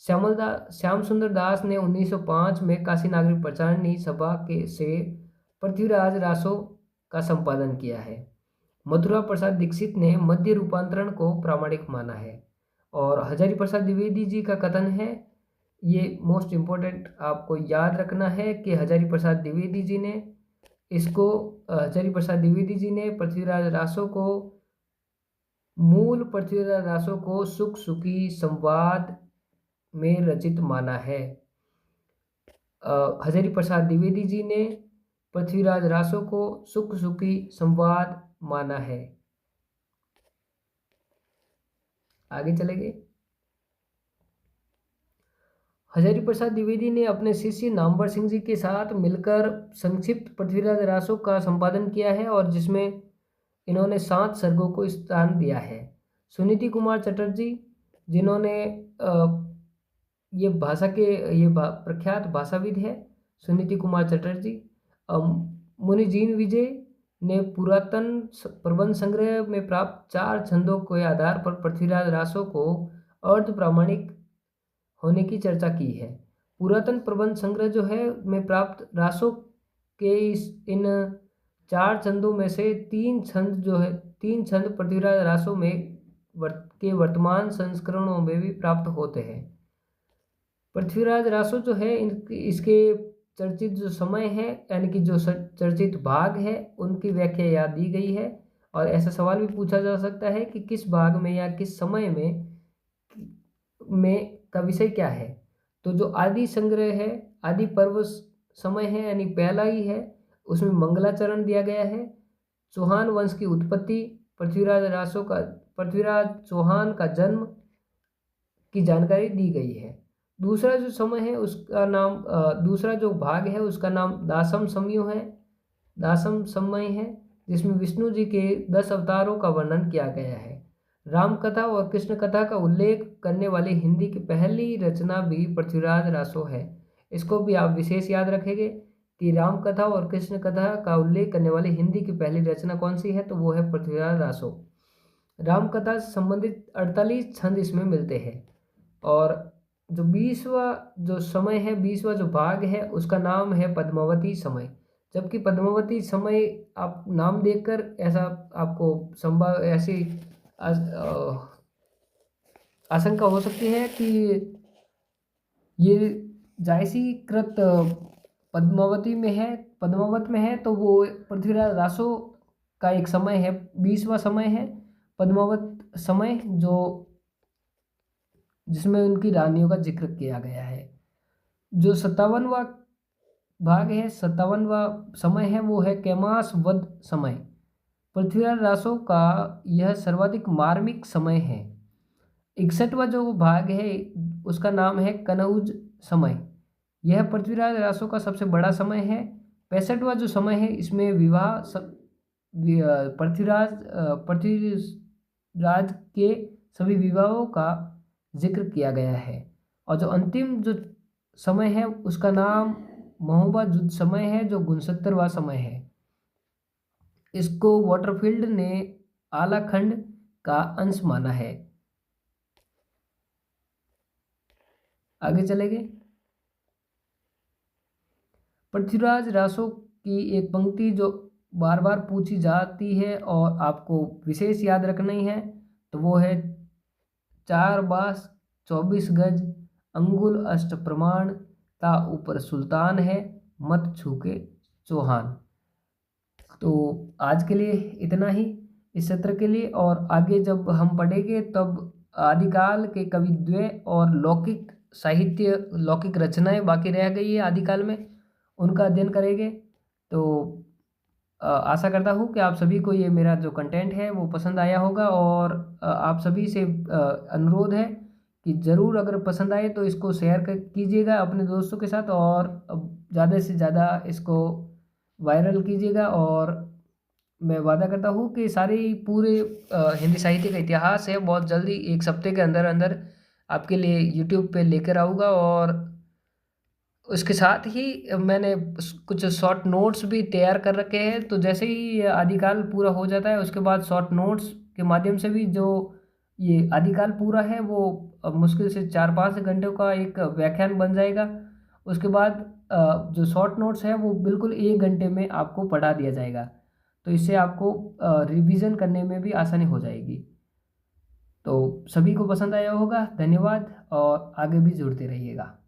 श्याम सुंदर दास ने 1905 में काशी नागरिक प्रचारणी सभा से पृथ्वीराज रासो का संपादन किया है। मथुरा प्रसाद दीक्षित ने मध्य रूपांतरण को प्रामाणिक माना है, और हजारी प्रसाद द्विवेदी जी का कथन है, ये मोस्ट इम्पोर्टेंट आपको याद रखना है कि हजारी प्रसाद द्विवेदी जी ने पृथ्वीराज रासो को मूल पृथ्वीराज रासो को सुख सुखी संवाद में रचित माना है। हजारी प्रसाद द्विवेदी जी ने पृथ्वीराज रासो को सुख सुखी संवाद माना है। आगे चलेंगे। हजारी प्रसाद द्विवेदी ने अपने शिष्य नामवर सिंह जी के साथ मिलकर संक्षिप्त पृथ्वीराज रासो का संपादन किया है, और जिसमें इन्होंने 7 सर्गों को स्थान दिया है। सुनीति कुमार चटर्जी जिन्होंने ये प्रख्यात भाषाविद है सुनीति कुमार चटर्जी। मुनिजीन विजय ने पुरातन प्रबंध संग्रह में प्राप्त 4 छंदों के आधार पर पृथ्वीराज रासो को अर्ध प्रामाणिक होने की चर्चा की है। पुरातन प्रबंध संग्रह जो है में प्राप्त रासो के इन 4 छंदों में से 3 छंद पृथ्वीराज रासो में के वर्तमान संस्करणों में भी प्राप्त होते हैं। पृथ्वीराज रासो जो है इसके चर्चित जो समय है यानी कि जो चर्चित भाग है उनकी व्याख्या यहाँ दी गई है, और ऐसा सवाल भी पूछा जा सकता है कि किस भाग में या किस समय में का विषय क्या है। तो जो आदि संग्रह है, आदि पर्व समय है यानी पहला ही है, उसमें मंगलाचरण दिया गया है। चौहान वंश की उत्पत्ति, पृथ्वीराज चौहान का जन्म की जानकारी दी गई है। दूसरा जो समय है उसका नाम दूसरा जो भाग है उसका नाम दासम समय है, जिसमें विष्णु जी के 10 अवतारों का वर्णन किया गया है। राम कथा और कृष्ण कथा का उल्लेख करने वाली हिंदी की पहली रचना भी पृथ्वीराज रासो है। इसको भी आप विशेष याद रखेंगे कि राम कथा और कृष्ण कथा का उल्लेख करने वाली हिंदी की पहली रचना कौन सी है, तो वो है पृथ्वीराज रासो। राम कथा से संबंधित 48 छंद इसमें मिलते हैं, और जो 20वां जो समय है, 20वां जो भाग है उसका नाम है पद्मावती समय। जबकि पद्मावती समय आप नाम देखकर ऐसा आपको संभव ऐसी आशंका हो सकती है कि ये जायसीकृत पद्मावत में है, तो वो पृथ्वीराज रासो का एक समय है, 20वां समय है पद्मावत समय, जो जिसमें उनकी रानियों का जिक्र किया गया है। जो 57वां भाग है, 57वां समय है, वो है कैमास वध समय। पृथ्वीराज रासो का यह सर्वाधिक मार्मिक समय है। 61वां जो भाग है उसका नाम है कनौज समय। यह पृथ्वीराज रासो का सबसे बड़ा समय है। 65वां जो समय है इसमें पृथ्वीराज के सभी विवाहों का जिक्र किया गया है। और जो अंतिम जो समय है उसका नाम महोबा युद्ध समय है, जो 69वां समय है। इसको वॉटरफील्ड ने आलाखंड का अंश माना है। आगे चलेंगे। पृथ्वीराज रासो की एक पंक्ति जो बार बार पूछी जाती है और आपको विशेष याद रखनी है, तो वो है 4 बास 24 गज अंगुल अष्ट प्रमाण ता ऊपर सुल्तान है मत छूके चौहान। तो आज के लिए इतना ही इस सत्र के लिए, और आगे जब हम पढ़ेंगे तब आदिकाल के कविद्वय और लौकिक साहित्य, लौकिक रचनाएं बाकी रह गई है आदिकाल में, उनका अध्ययन करेंगे। तो आशा करता हूँ कि आप सभी को ये मेरा जो कंटेंट है वो पसंद आया होगा, और आप सभी से अनुरोध है कि ज़रूर अगर पसंद आए तो इसको शेयर कीजिएगा अपने दोस्तों के साथ, और ज़्यादा से ज़्यादा इसको वायरल कीजिएगा। और मैं वादा करता हूँ कि सारी पूरे हिंदी साहित्य का इतिहास है बहुत जल्दी एक सप्ते के अंदर अंदर आपके लिए यूट्यूब पे लेकर आऊँगा। और उसके साथ ही मैंने कुछ शॉर्ट नोट्स भी तैयार कर रखे हैं, तो जैसे ही आदिकाल पूरा हो जाता है उसके बाद शॉर्ट नोट्स के माध्यम से भी जो ये आदिकाल पूरा है वो मुश्किल से 4-5 घंटों का एक व्याख्यान बन जाएगा। उसके बाद जो शॉर्ट नोट्स है वो बिल्कुल 1 घंटे में आपको पढ़ा दिया जाएगा, तो इससे आपको रिवीजन करने में भी आसानी हो जाएगी। तो सभी को पसंद आया होगा, धन्यवाद, और आगे भी जुड़ते रहिएगा।